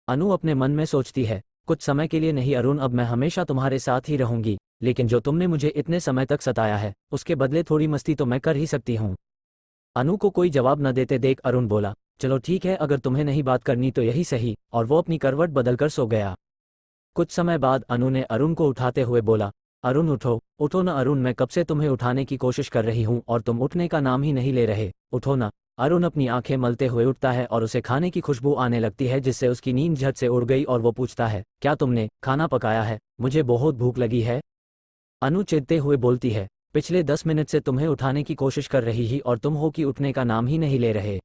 अनु अपने मन में सोचती है, कुछ समय के लिए नहीं अरुण, अब मैं हमेशा तुम्हारे साथ ही रहूंगी, लेकिन जो तुमने मुझे इतने समय तक सताया है उसके बदले थोड़ी मस्ती तो मैं कर ही सकती हूँ। अनु को कोई जवाब न देते देख अरुण बोला, चलो ठीक है, अगर तुम्हें नहीं बात करनी तो यही सही, और वो अपनी करवट बदलकर सो गया। कुछ समय बाद अनु ने अरुण को उठाते हुए बोला, अरुण उठो, उठो ना अरुण, मैं कब से तुम्हें उठाने की कोशिश कर रही हूँ और तुम उठने का नाम ही नहीं ले रहे, उठो ना। अरुण अपनी आंखें मलते हुए उठता है और उसे खाने की खुशबू आने लगती है जिससे उसकी नींद झट से उड़ गई और वो पूछता है, क्या तुमने खाना पकाया है? मुझे बहुत भूख लगी है। अनु चिढ़ते हुए बोलती है, पिछले 10 मिनट से तुम्हें उठाने की कोशिश कर रही ही और तुम हो कि उठने का नाम ही नहीं ले रहे।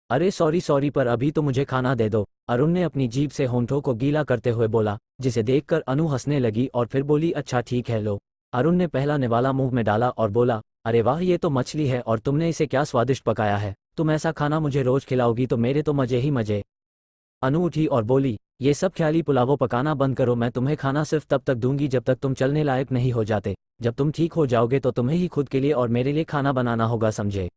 अरे सॉरी पर अभी तो मुझे खाना दे दो, अरुण ने अपनी जीभ से होंठों को गीला करते हुए बोला, जिसे देखकर अनु हंसने लगी और फिर बोली, अच्छा ठीक है लो। अरुण ने पहला निवाला मुंह में डाला और बोला, अरे वाह, ये तो मछली है और तुमने इसे क्या स्वादिष्ट पकाया है, तुम ऐसा खाना मुझे रोज खिलाओगी तो मेरे तो मजे ही मजे। अनु उठी और बोली, ये सब ख्याली पुलावों पकाना बंद करो, मैं तुम्हें खाना सिर्फ तब तक दूंगी जब तक तुम चलने लायक नहीं हो जाते, जब तुम ठीक हो जाओगे तो तुम्हें ही खुद के लिए और मेरे लिए खाना बनाना होगा, समझे?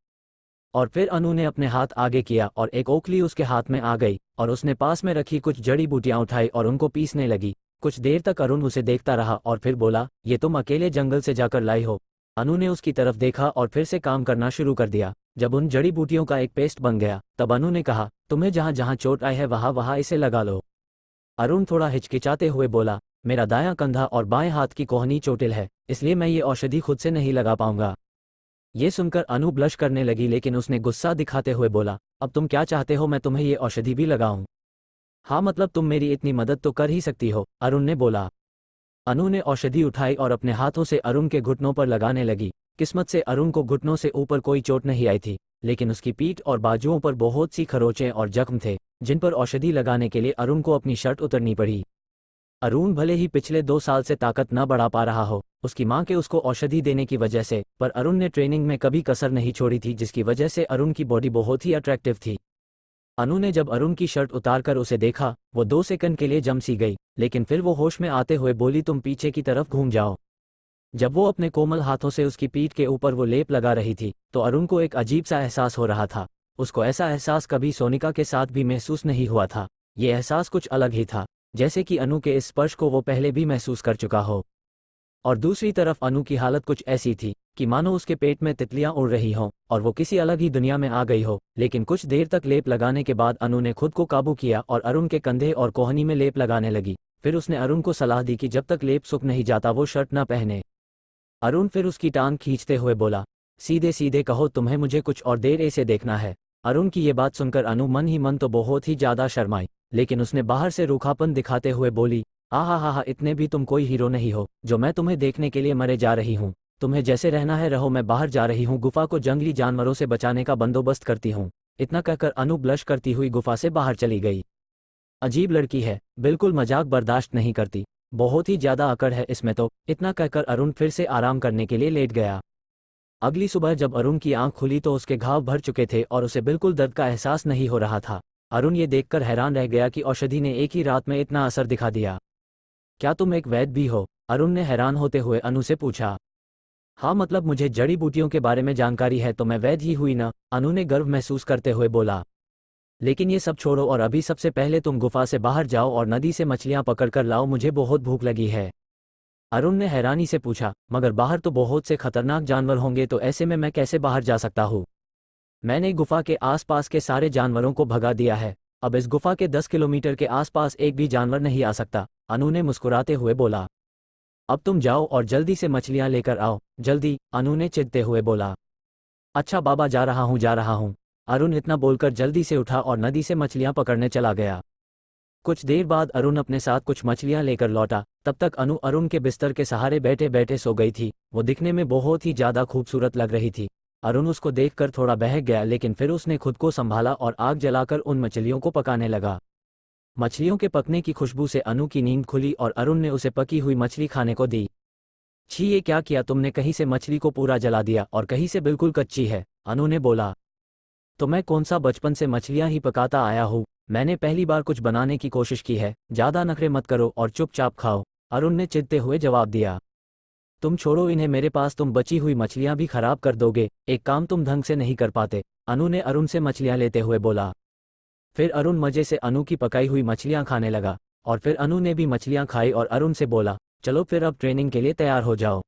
और फिर अनु ने अपने हाथ आगे किया और एक ओखली उसके हाथ में आ गई और उसने पास में रखी कुछ जड़ी बूटियां उठाई और उनको पीसने लगी। कुछ देर तक अरुण उसे देखता रहा और फिर बोला, ये तुम अकेले जंगल से जाकर लाई हो? अनु ने उसकी तरफ देखा और फिर से काम करना शुरू कर दिया। जब उन जड़ी बूटियों का एक पेस्ट बन गया तब अनु ने कहा, तुम्हें जहाँ जहाँ चोट आई है वहाँ वहाँ इसे लगा लो। अरुण थोड़ा हिचकिचाते हुए बोला, मेरा दायां कंधा और बाएं हाथ की कोहनी चोटिल है, इसलिए मैं ये औषधि खुद से नहीं लगा पाऊंगा। ये सुनकर अनु ब्लश करने लगी, लेकिन उसने गुस्सा दिखाते हुए बोला, अब तुम क्या चाहते हो मैं तुम्हें ये औषधि भी लगाऊं? हाँ मतलब तुम मेरी इतनी मदद तो कर ही सकती हो, अरुण ने बोला। अनु ने औषधि उठाई और अपने हाथों से अरुण के घुटनों पर लगाने लगी। किस्मत से अरुण को घुटनों से ऊपर कोई चोट नहीं आई थी, लेकिन उसकी पीठ और बाजुओं पर बहुत सी खरोंचें और जख्म थे, जिन पर औषधि लगाने के लिए अरुण को अपनी शर्ट उतरनी पड़ी। अरुण भले ही पिछले 2 साल से ताकत न बढ़ा पा रहा हो उसकी मां के उसको औषधि देने की वजह से, पर अरुण ने ट्रेनिंग में कभी कसर नहीं छोड़ी थी, जिसकी वजह से अरुण की बॉडी बहुत ही अट्रैक्टिव थी। अनु ने जब अरुण की शर्ट उतारकर उसे देखा, वो 2 सेकंड के लिए जम सी गई, लेकिन फिर वो होश में आते हुए बोली, तुम पीछे की तरफ घूम जाओ। जब वो अपने कोमल हाथों से उसकी पीठ के ऊपर वो लेप लगा रही थी, तो अरुण को एक अजीब सा एहसास हो रहा था। उसको ऐसा एहसास कभी सोनिका के साथ भी महसूस नहीं हुआ था। ये एहसास कुछ अलग ही था, जैसे कि अनु के इस स्पर्श को वो पहले भी महसूस कर चुका हो। और दूसरी तरफ अनु की हालत कुछ ऐसी थी कि मानो उसके पेट में तितलियां उड़ रही हों और वो किसी अलग ही दुनिया में आ गई हो। लेकिन कुछ देर तक लेप लगाने के बाद अनु ने खुद को काबू किया और अरुण के कंधे और कोहनी में लेप लगाने लगी। फिर उसने अरुण को सलाह दी कि जब तक लेप सूख नहीं जाता वो शर्ट न पहने। अरुण फिर उसकी टांग खींचते हुए बोला, सीधे सीधे कहो, तुम्हें मुझे कुछ और देर ऐसे देखना है। अरुण की ये बात सुनकर अनु मन ही मन तो बहुत ही ज्यादा शर्माई, लेकिन उसने बाहर से रूखापन दिखाते हुए बोली, आहा, इतने भी तुम कोई हीरो नहीं हो जो मैं तुम्हें देखने के लिए मरे जा रही हूँ। तुम्हें जैसे रहना है रहो, मैं बाहर जा रही हूँ, गुफा को जंगली जानवरों से बचाने का बंदोबस्त करती हूँ। इतना कहकर अनु ब्लश करती हुई गुफा से बाहर चली गई। अजीब लड़की है, बिल्कुल मजाक बर्दाश्त नहीं करती, बहुत ही ज्यादा अकड़ है इसमें तो। इतना कहकर अरुण फिर से आराम करने के लिए लेट गया। अगली सुबह जब अरुण की आंख खुली तो उसके घाव भर चुके थे और उसे बिल्कुल दर्द का एहसास नहीं हो रहा था। अरुण ये देखकर हैरान रह गया कि औषधि ने एक ही रात में इतना असर दिखा दिया। क्या तुम एक वैद्य भी हो? अरुण ने हैरान होते हुए अनु से पूछा। हाँ मतलब मुझे जड़ी बूटियों के बारे में जानकारी है तो मैं वैद्य ही हुई ना, अनु ने गर्व महसूस करते हुए बोला। लेकिन ये सब छोड़ो और अभी सबसे पहले तुम गुफा से बाहर जाओ और नदी से मछलियां पकड़कर लाओ, मुझे बहुत भूख लगी है। अरुण ने हैरानी से पूछा, मगर बाहर तो बहुत से खतरनाक जानवर होंगे, तो ऐसे में मैं कैसे बाहर जा सकता हूँ? मैंने गुफा के आसपास के सारे जानवरों को भगा दिया है, अब इस गुफा के 10 किलोमीटर के आसपास एक भी जानवर नहीं आ सकता, अनु ने मुस्कुराते हुए बोला। अब तुम जाओ और जल्दी से मछलियां लेकर आओ, जल्दी, अनु ने चिढ़ते हुए बोला। अच्छा बाबा, जा रहा हूँ। अरुण इतना बोलकर जल्दी से उठा और नदी से मछलियां पकड़ने चला गया। कुछ देर बाद अरुण अपने साथ कुछ मछलियां लेकर लौटा। तब तक अनु अरुण के बिस्तर के सहारे बैठे बैठे सो गई थी। वो दिखने में बहुत ही ज्यादा खूबसूरत लग रही थी। अरुण उसको देखकर थोड़ा बहक गया, लेकिन फिर उसने खुद को संभाला और आग जलाकर उन मछलियों को पकाने लगा। मछलियों के पकने की खुशबू से अनु की नींद खुली और अरुण ने उसे पकी हुई मछली खाने को दी। छी, ये क्या किया तुमने? कहीं से मछली को पूरा जला दिया और कहीं से बिल्कुल कच्ची है, अनु ने बोला। तो मैं कौन सा बचपन से मछलियां ही पकाता आया हूँ, मैंने पहली बार कुछ बनाने की कोशिश की है, ज्यादा नखरे मत करो और चुपचाप खाओ, अरुण ने चिढ़ते हुए जवाब दिया। तुम छोड़ो इन्हें मेरे पास, तुम बची हुई मछलियां भी खराब कर दोगे, एक काम तुम ढंग से नहीं कर पाते, अनु ने अरुण से मछलियां लेते हुए बोला। फिर अरुण मजे से अनु की पकाई हुई मछलियां खाने लगा और फिर अनु ने भी मछलियां खाई और अरुण से बोला, चलो फिर अब ट्रेनिंग के लिए तैयार हो जाओ।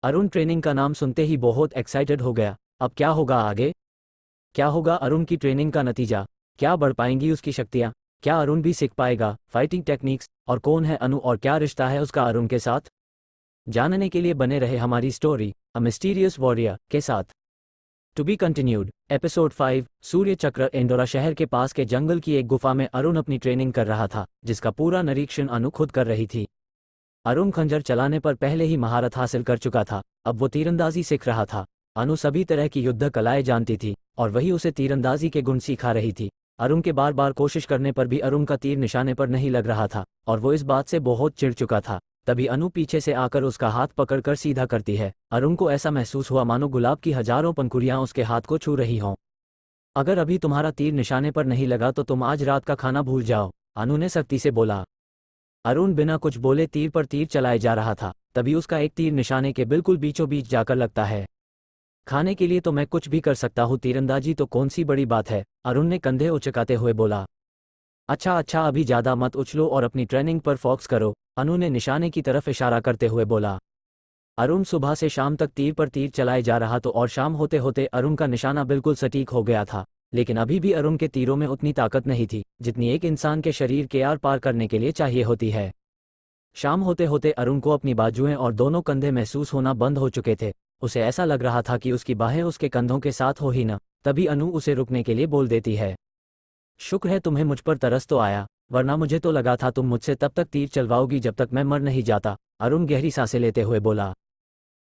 अरुण ट्रेनिंग का नाम सुनते ही बहुत एक्साइटेड हो गया। अब क्या होगा आगे? क्या होगा अरुण की ट्रेनिंग का नतीजा? क्या बढ़ पाएंगी उसकी शक्तियां? क्या अरुण भी सीख पाएगा फाइटिंग टेक्निक्स? और कौन है अनु और क्या रिश्ता है उसका अरुण के साथ? जानने के लिए बने रहे हमारी स्टोरी अ मिस्टीरियस वॉरियर के साथ। To be continued. एपिसोड 5। सूर्य चक्र। इंदौरा शहर के पास के जंगल की एक गुफा में अरुण अपनी ट्रेनिंग कर रहा था, जिसका पूरा निरीक्षण अनु खुद कर रही थी। अरुण खंजर चलाने पर पहले ही महारत हासिल कर चुका था, अब वो तीरंदाजी सीख रहा था। अनु सभी तरह की युद्ध कलाएं जानती थी और वही उसे तीरंदाजी के गुण सिखा रही थी। अरुण के बार बार कोशिश करने पर भी अरुण का तीर निशाने पर नहीं लग रहा था और वो इस बात से बहुत चिढ़ चुका था। तभी अनु पीछे से आकर उसका हाथ पकड़कर सीधा करती है। अरुण को ऐसा महसूस हुआ मानो गुलाब की हजारों पंखुड़ियां उसके हाथ को छू रही हों। अगर अभी तुम्हारा तीर निशाने पर नहीं लगा तो तुम आज रात का खाना भूल जाओ, अनु ने सख्ती से बोला। अरुण बिना कुछ बोले तीर पर तीर चलाए जा रहा था। तभी उसका एक तीर निशाने के बिल्कुल बीचों बीच जाकर लगता है। खाने के लिए तो मैं कुछ भी कर सकता हूँ, तीरंदाजी तो कौन सी बड़ी बात है, अरुण ने कंधे उचकाते हुए बोला। अच्छा अभी ज्यादा मत उछलो और अपनी ट्रेनिंग पर फोकस करो, अनु ने निशाने की तरफ इशारा करते हुए बोला। अरुण सुबह से शाम तक तीर पर तीर चलाए जा रहा तो और शाम होते होते अरुण का निशाना बिल्कुल सटीक हो गया था। लेकिन अभी भी अरुण के तीरों में उतनी ताकत नहीं थी जितनी एक इंसान के शरीर के आर पार करने के लिए चाहिए होती है। शाम होते होते अरुण को अपनी बाजुएं और दोनों कंधे महसूस होना बंद हो चुके थे। उसे ऐसा लग रहा था कि उसकी बाहें उसके कंधों के साथ हो ही न। तभी अनु उसे रुकने के लिए बोल देती है, शुक्र है तुम्हें मुझ पर तरस तो आया, वरना मुझे तो लगा था तुम मुझसे तब तक तीर चलवाओगी जब तक मैं मर नहीं जाता। अरुण गहरी सांसें लेते हुए बोला।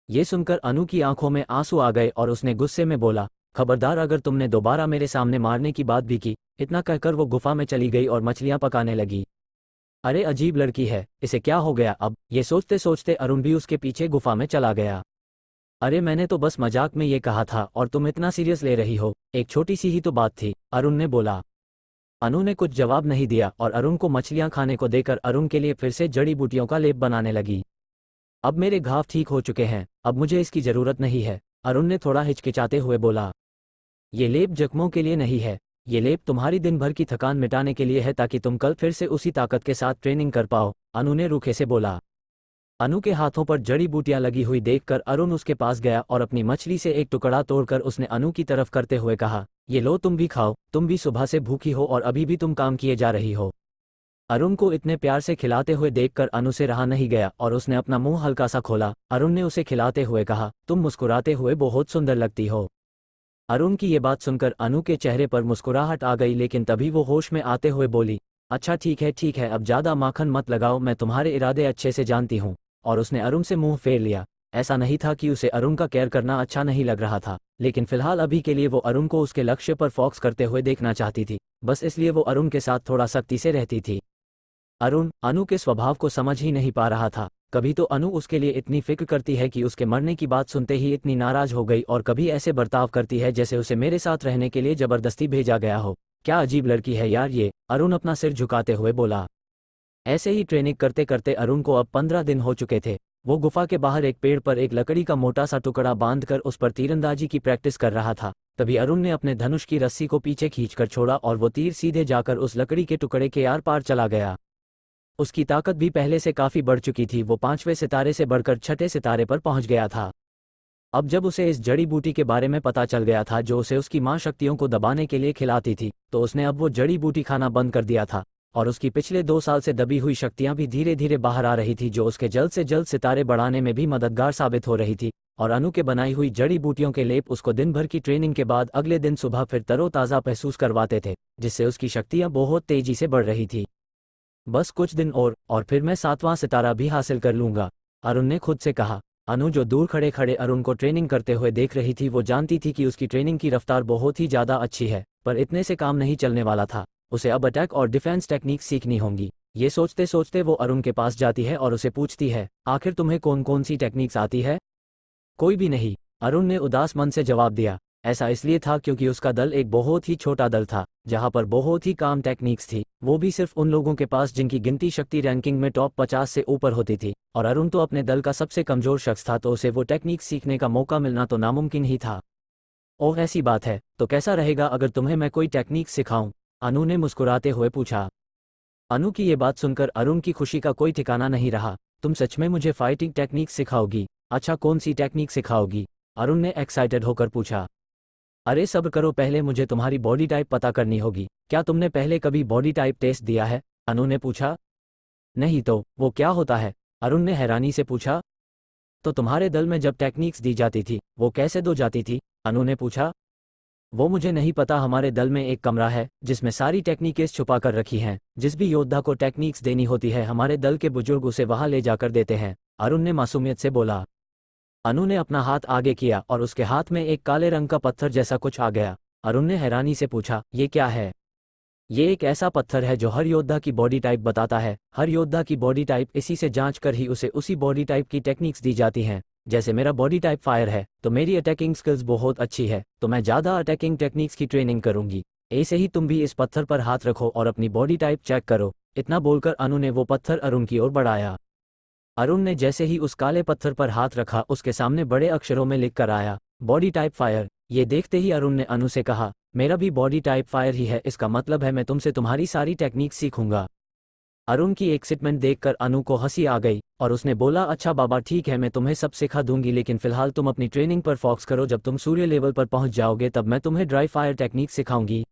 ये सुनकर अनु की आंखों में आंसू आ गए और उसने गुस्से में बोला, खबरदार अगर तुमने दोबारा मेरे सामने मारने की बात भी की। इतना कहकर वो गुफा में चली गई और मछलियां पकाने लगी। अरे अजीब लड़की है, इसे क्या हो गया अब, ये सोचते सोचते अरुण भी उसके पीछे गुफा में चला गया। अरे मैंने तो बस मजाक में ये कहा था और तुम इतना सीरियस ले रही हो, एक छोटी सी ही तो बात थी, अरुण ने बोला। अनु ने कुछ जवाब नहीं दिया और अरुण को मछलियां खाने को देकर अरुण के लिए फिर से जड़ी बूटियों का लेप बनाने लगी। अब मेरे घाव ठीक हो चुके हैं, अब मुझे इसकी जरूरत नहीं है, अरुण ने थोड़ा हिचकिचाते हुए बोला। ये लेप जख्मों के लिए नहीं है, ये लेप तुम्हारी दिन भर की थकान मिटाने के लिए है ताकि तुम कल फिर से उसी ताकत के साथ ट्रेनिंग कर पाओ, अनु ने रूखे से बोला। अनु के हाथों पर जड़ी बूटियां लगी हुई देखकर अरुण उसके पास गया और अपनी मछली से एक टुकड़ा तोड़कर उसने अनु की तरफ करते हुए कहा, ये लो तुम भी खाओ, तुम भी सुबह से भूखी हो और अभी भी तुम काम किए जा रही हो। अरुण को इतने प्यार से खिलाते हुए देखकर अनु से रहा नहीं गया और उसने अपना मुंह हल्का सा खोला। अरुण ने उसे खिलाते हुए कहा, तुम मुस्कुराते हुए बहुत सुंदर लगती हो। अरुण की ये बात सुनकर अनु के चेहरे पर मुस्कुराहट आ गई, लेकिन तभी वो होश में आते हुए बोली, अच्छा ठीक है, अब ज़्यादा माखन मत लगाओ, मैं तुम्हारे इरादे अच्छे से जानती हूँ। और उसने अरुण से मुंह फेर लिया। ऐसा नहीं था कि उसे अरुण का केयर करना अच्छा नहीं लग रहा था, लेकिन फिलहाल अभी के लिए वो अरुण को उसके लक्ष्य पर फोकस करते हुए देखना चाहती थी, बस इसलिए वो अरुण के साथ थोड़ा सख्ती से रहती थी। अरुण अनु के स्वभाव को समझ ही नहीं पा रहा था। कभी तो अनु उसके लिए इतनी फिक्र करती है कि उसके मरने की बात सुनते ही इतनी नाराज हो गई, और कभी ऐसे बर्ताव करती है जैसे उसे मेरे साथ रहने के लिए जबरदस्ती भेजा गया हो। क्या अजीब लड़की है यार ये, अरुण अपना सिर झुकाते हुए बोला। ऐसे ही ट्रेनिंग करते करते अरुण को अब 15 दिन हो चुके थे। वो गुफा के बाहर एक पेड़ पर एक लकड़ी का मोटा सा टुकड़ा बांधकर उस पर तीरंदाजी की प्रैक्टिस कर रहा था। तभी अरुण ने अपने धनुष की रस्सी को पीछे खींचकर छोड़ा और वो तीर सीधे जाकर उस लकड़ी के टुकड़े के आर पार चला गया। उसकी ताकत भी पहले से काफी बढ़ चुकी थी, वो 5वें सितारे से बढ़कर 6ठे सितारे पर पहुंच गया था। अब जब उसे इस जड़ी बूटी के बारे में पता चल गया था जो उसे उसकी मां शक्तियों को दबाने के लिए खिलाती थी, तो उसने अब वो जड़ी बूटी खाना बंद कर दिया था, और उसकी पिछले 2 साल से दबी हुई शक्तियां भी धीरे धीरे बाहर आ रही थी, जो उसके जल्द से जल्द सितारे बढ़ाने में भी मददगार साबित हो रही थी। और अनु के बनाई हुई जड़ी बूटियों के लेप उसको दिन भर की ट्रेनिंग के बाद अगले दिन सुबह फिर तरोताज़ा महसूस करवाते थे, जिससे उसकी शक्तियां बहुत तेजी से बढ़ रही थी। बस कुछ दिन और फिर मैं 7वां सितारा भी हासिल कर लूंगा, अरुण ने खुद से कहा। अनु जो दूर खड़े खड़े अरुण को ट्रेनिंग करते हुए देख रही थी, वो जानती थी कि उसकी ट्रेनिंग की रफ्तार बहुत ही ज़्यादा अच्छी है, पर इतने से काम नहीं चलने वाला था। उसे अब अटैक और डिफेंस टेक्निक सीखनी होंगी। ये सोचते सोचते वो अरुण के पास जाती है और उसे पूछती है, आखिर तुम्हें कौन कौन सी टेक्निक्स आती है? कोई भी नहीं, अरुण ने उदास मन से जवाब दिया। ऐसा इसलिए था क्योंकि उसका दल एक बहुत ही छोटा दल था, जहां पर बहुत ही कम टेक्निक्स थी, वो भी सिर्फ उन लोगों के पास जिनकी गिनती शक्ति रैंकिंग में टॉप 50 से ऊपर होती थी। और अरुण तो अपने दल का सबसे कमजोर शख्स था, तो उसे वो टेक्निक सीखने का मौका मिलना तो नामुमकिन ही था। ओह ऐसी बात है, तो कैसा रहेगा अगर तुम्हें मैं कोई टेक्निक सिखाऊं? अनु ने मुस्कुराते हुए पूछा। अनु की ये बात सुनकर अरुण की खुशी का कोई ठिकाना नहीं रहा। तुम सच में मुझे फाइटिंग टेक्निक सिखाओगी? अच्छा कौन सी टेक्निक सिखाओगी? अरुण ने एक्साइटेड होकर पूछा। अरे सब्र करो, पहले मुझे तुम्हारी बॉडी टाइप पता करनी होगी। क्या तुमने पहले कभी बॉडी टाइप टेस्ट दिया है? अनु ने पूछा। नहीं तो वो क्या होता है? अरुण ने हैरानी से पूछा। तो तुम्हारे दल में जब टेक्निक्स दी जाती थी वो कैसे दो जाती थी? अनु ने पूछा। वो मुझे नहीं पता, हमारे दल में एक कमरा है जिसमें सारी टेक्निकें छुपा कर रखी हैं। जिस भी योद्धा को टेक्निक्स देनी होती है हमारे दल के बुजुर्ग उसे वहां ले जाकर देते हैं, अरुण ने मासूमियत से बोला। अनु ने अपना हाथ आगे किया और उसके हाथ में एक काले रंग का पत्थर जैसा कुछ आ गया। अरुण ने हैरानी से पूछा, ये क्या है? ये एक ऐसा पत्थर है जो हर योद्धा की बॉडी टाइप बताता है। हर योद्धा की बॉडी टाइप इसी से जांच कर ही उसे उसी बॉडी टाइप की टेक्निक्स दी जाती हैं। जैसे मेरा बॉडी टाइप फायर है तो मेरी अटैकिंग स्किल्स बहुत अच्छी है, तो मैं ज़्यादा अटैकिंग टेक्निक्स की ट्रेनिंग करूंगी। ऐसे ही तुम भी इस पत्थर पर हाथ रखो और अपनी बॉडी टाइप चेक करो। इतना बोलकर अनु ने वो पत्थर अरुण की ओर बढ़ाया। अरुण ने जैसे ही उस काले पत्थर पर हाथ रखा उसके सामने बड़े अक्षरों में लिख कर आया, बॉडी टाइप फायर। ये देखते ही अरुण ने अनु से कहा, मेरा भी बॉडी टाइप फायर ही है, इसका मतलब है मैं तुमसे तुम्हारी सारी टेक्निक सीखूंगा। अरुण की एक्साइटमेंट देखकर अनु को हंसी आ गई और उसने बोला, अच्छा बाबा ठीक है, मैं तुम्हें सब सिखा दूंगी, लेकिन फिलहाल तुम अपनी ट्रेनिंग पर फोकस करो। जब तुम सूर्य लेवल पर पहुंच जाओगे तब मैं तुम्हें ड्राई फायर टेक्निक सिखाऊंगी।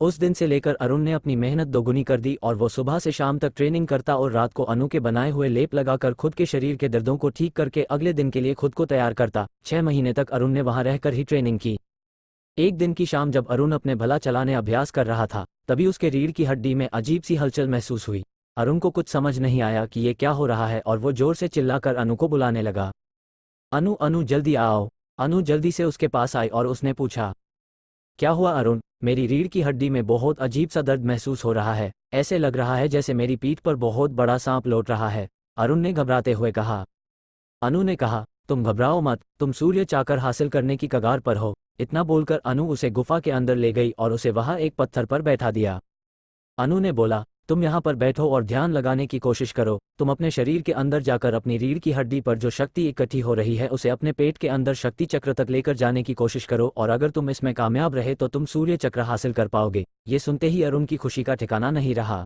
उस दिन से लेकर अरुण ने अपनी मेहनत दोगुनी कर दी और वो सुबह से शाम तक ट्रेनिंग करता और रात को अनु के बनाए हुए लेप लगाकर खुद के शरीर के दर्दों को ठीक करके अगले दिन के लिए खुद को तैयार करता। 6 महीने तक अरुण ने वहां रहकर ही ट्रेनिंग की। एक दिन की शाम जब अरुण अपने भला चलाने अभ्यास कर रहा था, तभी उसके रीढ़ की हड्डी में अजीब सी हलचल महसूस हुई। अरुण को कुछ समझ नहीं आया कि ये क्या हो रहा है और वो जोर से चिल्लाकर अनु को बुलाने लगा। अनु, अनु जल्दी आओ। अनु जल्दी से उसके पास आई और उसने पूछा, क्या हुआ अरुण? मेरी रीढ़ की हड्डी में बहुत अजीब सा दर्द महसूस हो रहा है, ऐसे लग रहा है जैसे मेरी पीठ पर बहुत बड़ा सांप लौट रहा है, अरुण ने घबराते हुए कहा। अनु ने कहा, तुम घबराओ मत, तुम सूर्य चाकर हासिल करने की कगार पर हो। इतना बोलकर अनु उसे गुफा के अंदर ले गई और उसे वहां एक पत्थर पर बैठा दिया। अनु ने बोला, तुम यहाँ पर बैठो और ध्यान लगाने की कोशिश करो। तुम अपने शरीर के अंदर जाकर अपनी रीढ़ की हड्डी पर जो शक्ति इकट्ठी हो रही है उसे अपने पेट के अंदर शक्ति चक्र तक लेकर जाने की कोशिश करो और अगर तुम इसमें कामयाब रहे तो तुम सूर्य चक्र हासिल कर पाओगे। ये सुनते ही अरुण की खुशी का ठिकाना नहीं रहा।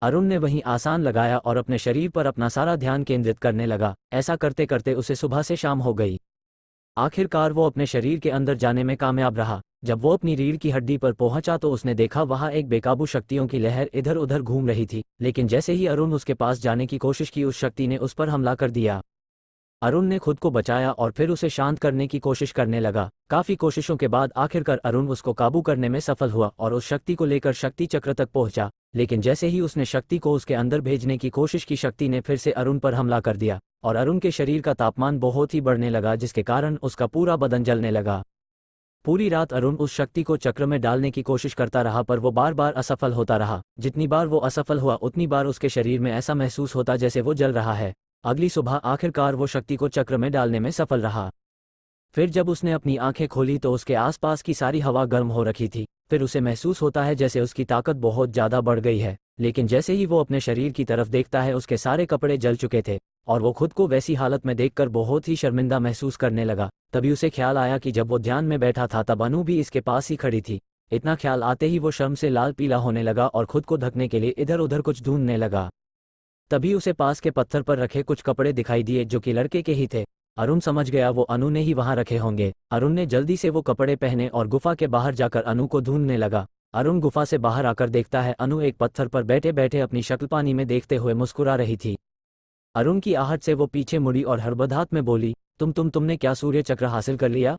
अरुण ने वहीं आसान लगाया और अपने शरीर पर अपना सारा ध्यान केंद्रित करने लगा। ऐसा करते करते उसे सुबह से शाम हो गई। आखिरकार वो अपने शरीर के अंदर जाने में कामयाब रहा। जब वो अपनी रीढ़ की हड्डी पर पहुंचा तो उसने देखा वहां एक बेकाबू शक्तियों की लहर इधर उधर घूम रही थी, लेकिन जैसे ही अरुण उसके पास जाने की कोशिश की उस शक्ति ने उस पर हमला कर दिया। अरुण ने खुद को बचाया और फिर उसे शांत करने की कोशिश करने लगा। काफी कोशिशों के बाद आखिरकार अरुण उसको काबू करने में सफल हुआ और उस शक्ति को लेकर शक्ति चक्र तक पहुंचा, लेकिन जैसे ही उसने शक्ति को उसके अंदर भेजने की कोशिश की, शक्ति ने फिर से अरुण पर हमला कर दिया और अरुण के शरीर का तापमान बहुत ही बढ़ने लगा, जिसके कारण उसका पूरा बदन जलने लगा। पूरी रात अरुण उस शक्ति को चक्र में डालने की कोशिश करता रहा पर वो बार बार असफल होता रहा। जितनी बार वो असफल हुआ उतनी बार उसके शरीर में ऐसा महसूस होता जैसे वो जल रहा है। अगली सुबह आखिरकार वो शक्ति को चक्र में डालने में सफल रहा। फिर जब उसने अपनी आंखें खोली तो उसके आसपास की सारी हवा गर्म हो रखी थी। फिर उसे महसूस होता है जैसे उसकी ताकत बहुत ज़्यादा बढ़ गई है, लेकिन जैसे ही वो अपने शरीर की तरफ देखता है उसके सारे कपड़े जल चुके थे और वो खुद को वैसी हालत में देखकर बहुत ही शर्मिंदा महसूस करने लगा। तभी उसे ख्याल आया कि जब वो ध्यान में बैठा था तब अनु भी इसके पास ही खड़ी थी। इतना ख्याल आते ही वो शर्म से लाल पीला होने लगा और खुद को ढकने के लिए इधर उधर कुछ ढूंढने लगा। तभी उसे पास के पत्थर पर रखे कुछ कपड़े दिखाई दिए जो कि लड़के के ही थे। अरुण समझ गया वो अनु ने ही वहां रखे होंगे। अरुण ने जल्दी से वो कपड़े पहने और गुफा के बाहर जाकर अनु को ढूंढने लगा। अरुण गुफा से बाहर आकर देखता है अनु एक पत्थर पर बैठे बैठे अपनी शक्ल पानी में देखते हुए मुस्कुरा रही थी। अरुण की आहट से वो पीछे मुड़ी और हड़बड़ाहट में बोली, तुमने क्या सूर्य चक्र हासिल कर लिया?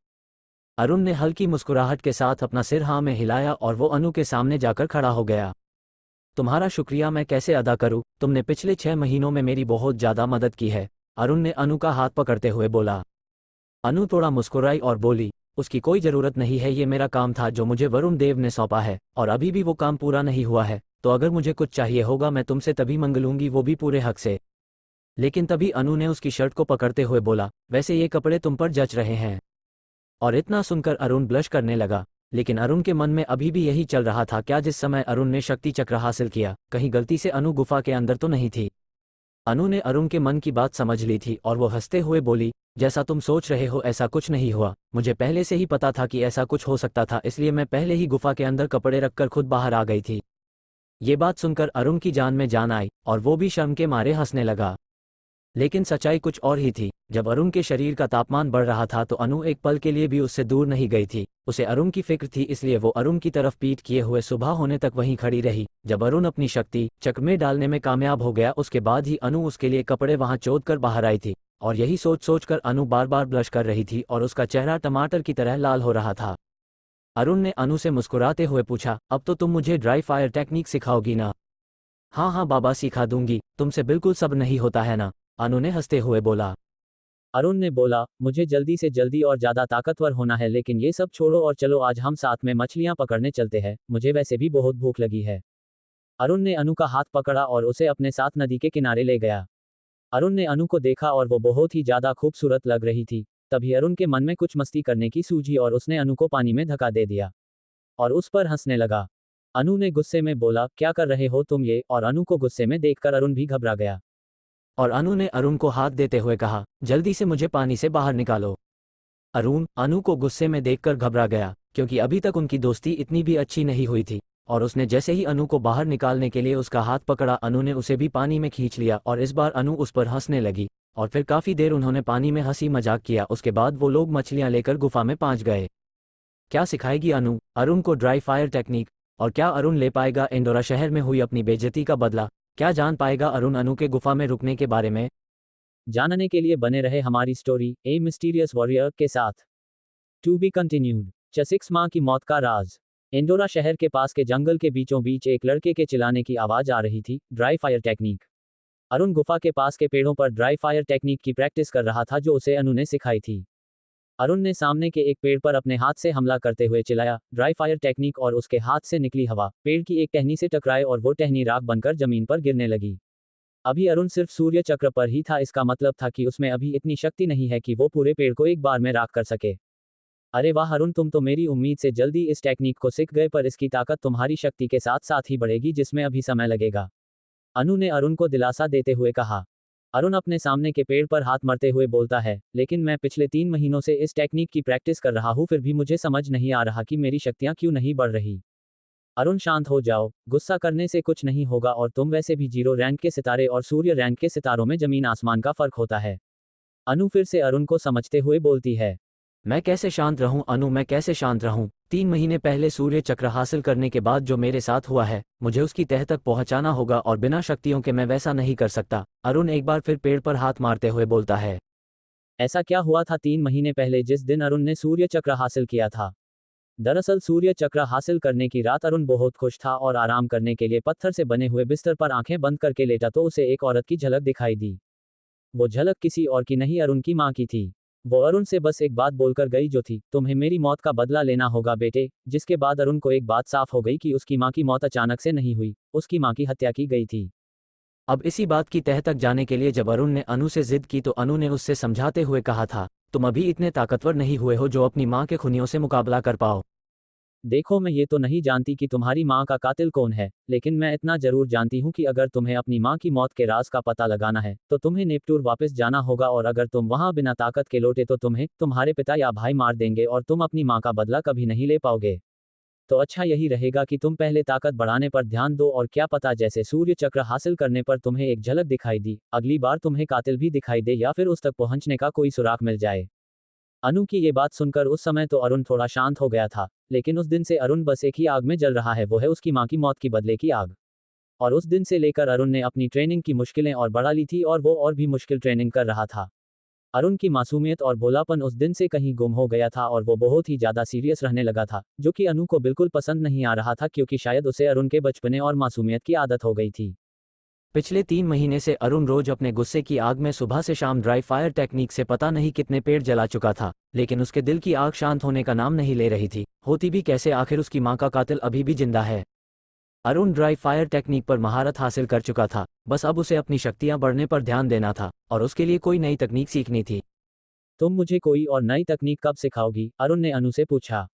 अरुण ने हल्की मुस्कुराहट के साथ अपना सिर हाँ में हिलाया और वो अनु के सामने जाकर खड़ा हो गया। तुम्हारा शुक्रिया मैं कैसे अदा करूं? तुमने पिछले 6 महीनों में मेरी बहुत ज़्यादा मदद की है, अरुण ने अनु का हाथ पकड़ते हुए बोला। अनु थोड़ा मुस्कुराई और बोली, उसकी कोई ज़रूरत नहीं है, ये मेरा काम था जो मुझे वरुण देव ने सौंपा है और अभी भी वो काम पूरा नहीं हुआ है, तो अगर मुझे कुछ चाहिए होगा मैं तुमसे तभी मांग लूंगी, वो भी पूरे हक से। लेकिन तभी अनु ने उसकी शर्ट को पकड़ते हुए बोला, वैसे ये कपड़े तुम पर जच रहे हैं। और इतना सुनकर अरुण ब्लश करने लगा, लेकिन अरुण के मन में अभी भी यही चल रहा था, क्या जिस समय अरुण ने शक्ति चक्र हासिल किया कहीं गलती से अनु गुफा के अंदर तो नहीं थी। अनु ने अरुण के मन की बात समझ ली थी और वो हंसते हुए बोली, जैसा तुम सोच रहे हो ऐसा कुछ नहीं हुआ, मुझे पहले से ही पता था कि ऐसा कुछ हो सकता था, इसलिए मैं पहले ही गुफा के अंदर कपड़े रखकर खुद बाहर आ गई थी। ये बात सुनकर अरुण की जान में जान आई और वो भी शर्म के मारे हंसने लगा। लेकिन सच्चाई कुछ और ही थी। जब अरुण के शरीर का तापमान बढ़ रहा था तो अनु एक पल के लिए भी उससे दूर नहीं गई थी। उसे अरुण की फिक्र थी, इसलिए वो अरुण की तरफ पीठ किए हुए सुबह होने तक वहीं खड़ी रही। जब अरुण अपनी शक्ति चक्र में डालने में कामयाब हो गया उसके बाद ही अनु उसके लिए कपड़े वहां चोद कर बाहर आई थी और यही सोच सोच कर अनु बार बार ब्लश कर रही थी और उसका चेहरा टमाटर की तरह लाल हो रहा था। अरुण ने अनु से मुस्कुराते हुए पूछा, अब तो तुम मुझे ड्राई फायर टेक्निक सिखाओगी ना? हाँ हाँ बाबा सिखा दूंगी, तुमसे बिल्कुल सब नहीं होता है ना, अनु ने हंसते हुए बोला। अरुण ने बोला, मुझे जल्दी से जल्दी और ज़्यादा ताकतवर होना है, लेकिन ये सब छोड़ो और चलो आज हम साथ में मछलियाँ पकड़ने चलते हैं, मुझे वैसे भी बहुत भूख लगी है। अरुण ने अनु का हाथ पकड़ा और उसे अपने साथ नदी के किनारे ले गया। अरुण ने अनु को देखा और वो बहुत ही ज़्यादा खूबसूरत लग रही थी। तभी अरुण के मन में कुछ मस्ती करने की सूझी और उसने अनु को पानी में धक्का दे दिया और उस पर हंसने लगा। अनु ने गुस्से में बोला, क्या कर रहे हो तुम ये? और अनु को गुस्से में देखकर अरुण भी घबरा गया और अनु ने अरुण को हाथ देते हुए कहा, जल्दी से मुझे पानी से बाहर निकालो। अरुण अनु को गुस्से में देखकर घबरा गया क्योंकि अभी तक उनकी दोस्ती इतनी भी अच्छी नहीं हुई थी और उसने जैसे ही अनु को बाहर निकालने के लिए उसका हाथ पकड़ा, अनु ने उसे भी पानी में खींच लिया और इस बार अनु उस पर हंसने लगी और फिर काफ़ी देर उन्होंने पानी में हंसी मजाक किया। उसके बाद वो लोग मछलियाँ लेकर गुफा में पहुंच गए। क्या सिखाएगी अनु अरुण को ड्राई फायर टेक्निक? और क्या अरुण ले पाएगा एंडोरा शहर में हुई अपनी बेइज्जती का बदला? क्या जान पाएगा अरुण अनु के गुफा में रुकने के बारे में? जानने के लिए बने रहे हमारी स्टोरी ए मिस्टीरियस वॉरियर के साथ। To be continued. 6 माह की मौत का राज। एंडोरा शहर के पास के जंगल के बीचों बीच एक लड़के के चिल्लाने की आवाज आ रही थी, ड्राई फायर टेक्निक। अरुण गुफा के पास के पेड़ों पर ड्राई फायर टेक्निक की प्रैक्टिस कर रहा था जो उसे अनु ने सिखाई थी। अरुण ने सामने के एक पेड़ पर अपने हाथ से हमला करते हुए चिल्लाया, ड्राई फायर टेक्निक, और उसके हाथ से निकली हवा पेड़ की एक टहनी से टकराए और वो टहनी राख बनकर जमीन पर गिरने लगी। अभी अरुण सिर्फ सूर्य चक्र पर ही था, इसका मतलब था कि उसमें अभी इतनी शक्ति नहीं है कि वो पूरे पेड़ को एक बार में राख कर सके। अरे वाह अरुण, तुम तो मेरी उम्मीद से जल्दी इस टेक्निक को सीख गए, पर इसकी ताकत तुम्हारी शक्ति के साथ साथ ही बढ़ेगी जिसमें अभी समय लगेगा। अनु ने अरुण को दिलासा देते हुए कहा। अरुण अपने सामने के पेड़ पर हाथ मारते हुए बोलता है, लेकिन मैं पिछले 3 महीनों से इस टेक्निक की प्रैक्टिस कर रहा हूँ, फिर भी मुझे समझ नहीं आ रहा कि मेरी शक्तियाँ क्यों नहीं बढ़ रही। अरुण शांत हो जाओ, गुस्सा करने से कुछ नहीं होगा, और तुम वैसे भी 0 रैंक के सितारे और सूर्य रैंक के सितारों में जमीन आसमान का फर्क होता है। अनु फिर से अरुण को समझते हुए बोलती है। मैं कैसे शांत रहूं अनु, मैं कैसे शांत रहूं? 3 महीने पहले सूर्य चक्र हासिल करने के बाद जो मेरे साथ हुआ है, मुझे उसकी तह तक पहुंचाना होगा और बिना शक्तियों के मैं वैसा नहीं कर सकता। अरुण एक बार फिर पेड़ पर हाथ मारते हुए बोलता है। ऐसा क्या हुआ था 3 महीने पहले जिस दिन अरुण ने सूर्य चक्र हासिल किया था? दरअसल सूर्य चक्र हासिल करने की रात अरुण बहुत खुश था और आराम करने के लिए पत्थर से बने हुए बिस्तर पर आंखें बंद करके लेटा तो उसे एक औरत की झलक दिखाई दी। वो झलक किसी और की नहीं, अरुण की माँ की थी। वो अरुण से बस एक बात बोलकर गई जो थी, तुम्हें मेरी मौत का बदला लेना होगा बेटे। जिसके बाद अरुण को एक बात साफ हो गई कि उसकी माँ की मौत अचानक से नहीं हुई, उसकी माँ की हत्या की गई थी। अब इसी बात की तह तक जाने के लिए जब अरुण ने अनु से जिद की तो अनु ने उससे समझाते हुए कहा था, तुम अभी इतने ताकतवर नहीं हुए हो जो अपनी माँ के खूनियों से मुकाबला कर पाओ। देखो मैं ये तो नहीं जानती कि तुम्हारी माँ का कातिल कौन है, लेकिन मैं इतना जरूर जानती हूँ कि अगर तुम्हें अपनी माँ की मौत के राज का पता लगाना है तो तुम्हें नेपटूर वापस जाना होगा, और अगर तुम वहां बिना ताकत के लौटे तो तुम्हें तुम्हारे पिता या भाई मार देंगे और तुम अपनी माँ का बदला कभी नहीं ले पाओगे। तो अच्छा यही रहेगा कि तुम पहले ताकत बढ़ाने पर ध्यान दो, और क्या पता जैसे सूर्य चक्र हासिल करने पर तुम्हें एक झलक दिखाई दी, अगली बार तुम्हें कातिल भी दिखाई दे या फिर उस तक पहुंचने का कोई सुराग मिल जाए। अनु की ये बात सुनकर उस समय तो अरुण थोड़ा शांत हो गया था, लेकिन उस दिन से अरुण बस एक ही आग में जल रहा है, वो है उसकी माँ की मौत की बदले की आग। और उस दिन से लेकर अरुण ने अपनी ट्रेनिंग की मुश्किलें और बढ़ा ली थी और वो और भी मुश्किल ट्रेनिंग कर रहा था। अरुण की मासूमियत और भोलापन उस दिन से कहीं गुम हो गया था और वो बहुत ही ज्यादा सीरियस रहने लगा था, जो कि अनु को बिल्कुल पसंद नहीं आ रहा था क्योंकि शायद उसे अरुण के बचपने और मासूमियत की आदत हो गई थी। पिछले 3 महीने से अरुण रोज अपने गुस्से की आग में सुबह से शाम ड्राई फायर टेक्निक से पता नहीं कितने पेड़ जला चुका था, लेकिन उसके दिल की आग शांत होने का नाम नहीं ले रही थी। होती भी कैसे, आखिर उसकी माँ का कातिल अभी भी जिंदा है। अरुण ड्राई फायर टेक्निक पर महारत हासिल कर चुका था, बस अब उसे अपनी शक्तियां बढ़ने पर ध्यान देना था और उसके लिए कोई नई तकनीक सीखनी थी। तुम मुझे कोई और नई तकनीक कब सिखाओगी? अरुण ने अनु से पूछा।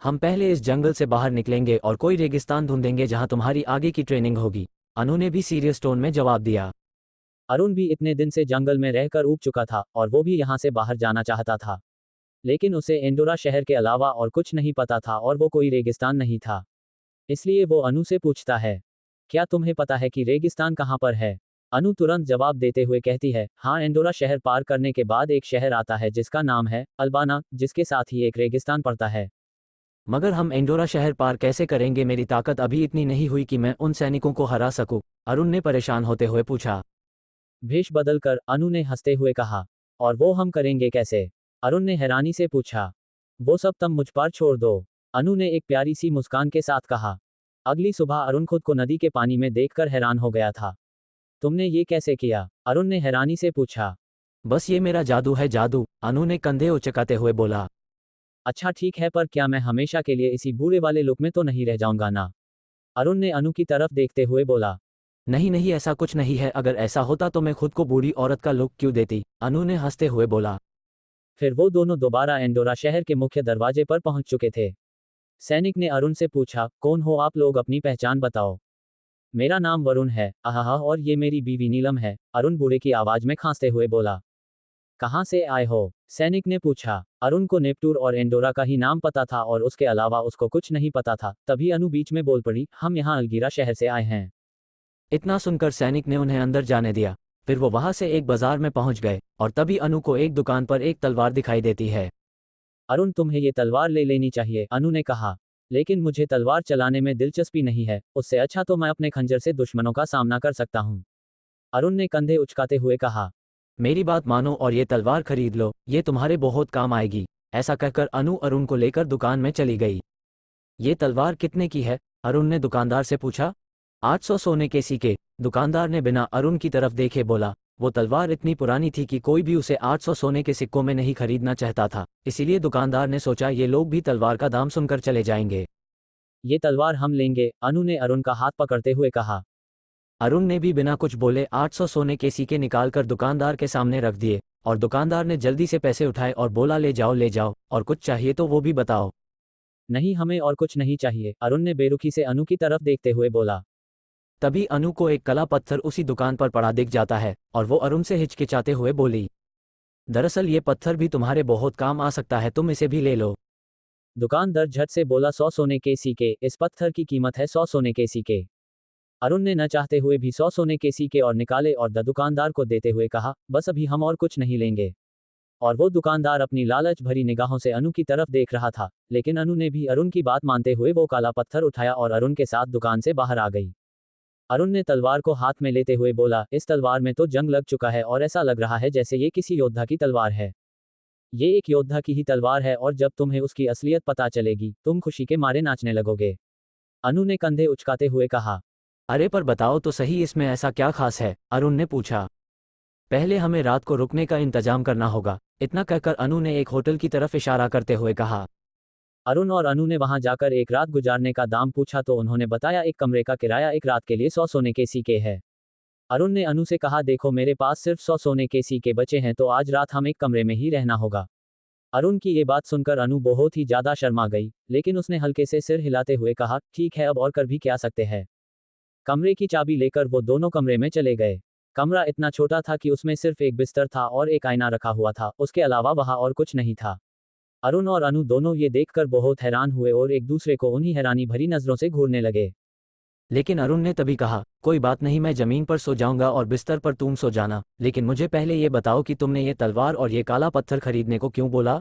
हम पहले इस जंगल से बाहर निकलेंगे और कोई रेगिस्तान ढूंढेंगे जहां तुम्हारी आगे की ट्रेनिंग होगी, अनु ने भी सीरियस टोन में जवाब दिया। अरुण भी इतने दिन से जंगल में रहकर ऊब चुका था और वो भी यहाँ से बाहर जाना चाहता था, लेकिन उसे एंडोरा शहर के अलावा और कुछ नहीं पता था और वो कोई रेगिस्तान नहीं था। इसलिए वो अनु से पूछता है, क्या तुम्हें पता है कि रेगिस्तान कहाँ पर है? अनु तुरंत जवाब देते हुए कहती है, हाँ, एंडोरा शहर पार करने के बाद एक शहर आता है जिसका नाम है अल्बाना, जिसके साथ ही एक रेगिस्तान पड़ता है। मगर हम एंडोरा शहर पार कैसे करेंगे? मेरी ताकत अभी इतनी नहीं हुई कि मैं उन सैनिकों को हरा सकूं, अरुण ने परेशान होते हुए पूछा। भेष बदलकर अनु ने हंसते हुए कहा, और वो हम करेंगे कैसे? अरुण ने हैरानी से पूछा। वो सब तुम मुझ पर छोड़ दो, अनु ने एक प्यारी सी मुस्कान के साथ कहा। अगली सुबह अरुण खुद को नदी के पानी में देखकर हैरान हो गया था। तुमने ये कैसे किया? अरुण ने हैरानी से पूछा। बस ये मेरा जादू है, जादू, अनु ने कंधे उचकाते हुए बोला। अच्छा ठीक है, पर क्या मैं हमेशा के लिए इसी बूढ़े वाले लुक में तो नहीं रह जाऊंगा ना? अरुण ने अनु की तरफ देखते हुए बोला। नहीं नहीं, ऐसा कुछ नहीं है, अगर ऐसा होता तो मैं खुद को बूढ़ी औरत का लुक क्यों देती, अनु ने हंसते हुए बोला। फिर वो दोनों दोबारा एंडोरा शहर के मुख्य दरवाजे पर पहुंच चुके थे। सैनिक ने अरुण से पूछा, कौन हो आप लोग, अपनी पहचान बताओ। मेरा नाम वरुण है, आहा, और ये मेरी बीवी नीलम है, अरुण बूढ़े की आवाज में खांसते हुए बोला। कहाँ से आए हो? सैनिक ने पूछा। अरुण को नेपटूर और एंडोरा का ही नाम पता था और उसके अलावा उसको कुछ नहीं पता था। तभी अनु बीच में बोल पड़ी, हम यहाँ अलगीरा शहर से आए हैं। इतना सुनकर सैनिक ने उन्हें अंदर जाने दिया। फिर वो वहां से एक बाजार में पहुंच गए और तभी अनु को एक दुकान पर एक तलवार दिखाई देती है। अरुण, तुम्हें ये तलवार ले लेनी चाहिए, अनु ने कहा। लेकिन मुझे तलवार चलाने में दिलचस्पी नहीं है, उससे अच्छा तो मैं अपने खंजर से दुश्मनों का सामना कर सकता हूँ। अरुण ने कंधे उचकाते हुए कहा। मेरी बात मानो और ये तलवार खरीद लो, ये तुम्हारे बहुत काम आएगी। ऐसा कहकर अनु अरुण को लेकर दुकान में चली गई। ये तलवार कितने की है? अरुण ने दुकानदार से पूछा। 800 सोने के सिक्के, दुकानदार ने बिना अरुण की तरफ देखे बोला। वो तलवार इतनी पुरानी थी कि कोई भी उसे 800 सोने के सिक्कों में नहीं खरीदना चाहता था, इसीलिए दुकानदार ने सोचा ये लोग भी तलवार का दाम सुनकर चले जाएंगे। ये तलवार हम लेंगे, अनु ने अरुण का हाथ पकड़ते हुए कहा। अरुण ने भी बिना कुछ बोले 800 सोने के सिक्के निकालकर दुकानदार के सामने रख दिए, और दुकानदार ने जल्दी से पैसे उठाए और बोला ले जाओ, और कुछ चाहिए तो वो भी बताओ। नहीं, हमें और कुछ नहीं चाहिए, अरुण ने बेरुखी से अनु की तरफ देखते हुए बोला। तभी अनु को एक कला पत्थर उसी दुकान पर पड़ा दिख जाता है, और वो अरुण से हिचकिचाते हुए बोली, दरअसल ये पत्थर भी तुम्हारे बहुत काम आ सकता है, तुम इसे भी ले लो। दुकानदार झट से बोला, 100 सोने के सिक्के, इस पत्थर की कीमत है 100 सोने के सिक्के। अरुण ने न चाहते हुए भी 100 सोने के सिक्के और निकाले और दुकानदार को देते हुए कहा, बस अभी हम और कुछ नहीं लेंगे। और वो दुकानदार अपनी लालच भरी निगाहों से अनु की तरफ देख रहा था, लेकिन अनु ने भी अरुण की बात मानते हुए वो काला पत्थर उठाया और अरुण के साथ दुकान से बाहर आ गई। अरुण ने तलवार को हाथ में लेते हुए बोला, इस तलवार में तो जंग लग चुका है और ऐसा लग रहा है जैसे ये किसी योद्धा की तलवार है। ये एक योद्धा की ही तलवार है और जब तुम्हें उसकी असलियत पता चलेगी, तुम खुशी के मारे नाचने लगोगे। अनु ने कंधे उचकाते हुए कहा। अरे पर बताओ तो सही, इसमें ऐसा क्या खास है? अरुण ने पूछा। पहले हमें रात को रुकने का इंतजाम करना होगा, इतना कहकर अनु ने एक होटल की तरफ इशारा करते हुए कहा। अरुण और अनु ने वहां जाकर एक रात गुजारने का दाम पूछा तो उन्होंने बताया एक कमरे का किराया एक रात के लिए 100 सोने के सिक्के है। अरुण ने अनु से कहा, देखो मेरे पास सिर्फ 100 सोने के सिक्के बचे हैं तो आज रात हम एक कमरे में ही रहना होगा। अरुण की ये बात सुनकर अनु बहुत ही ज्यादा शर्मा गई, लेकिन उसने हल्के से सिर हिलाते हुए कहा, ठीक है, अब और कर भी क्या सकते हैं। कमरे की चाबी लेकर वो दोनों कमरे में चले गए। कमरा इतना छोटा था कि उसमें सिर्फ एक बिस्तर था और एक आईना रखा हुआ था, उसके अलावा वहां और कुछ नहीं था। अरुण और अनु दोनों ये देखकर बहुत हैरान हुए और एक दूसरे को उन्हीं हैरानी भरी नजरों से घूरने लगे। लेकिन अरुण ने तभी कहा, कोई बात नहीं, मैं जमीन पर सो जाऊंगा और बिस्तर पर तुम सो जाना, लेकिन मुझे पहले ये बताओ कि तुमने ये तलवार और ये काला पत्थर खरीदने को क्यों बोला?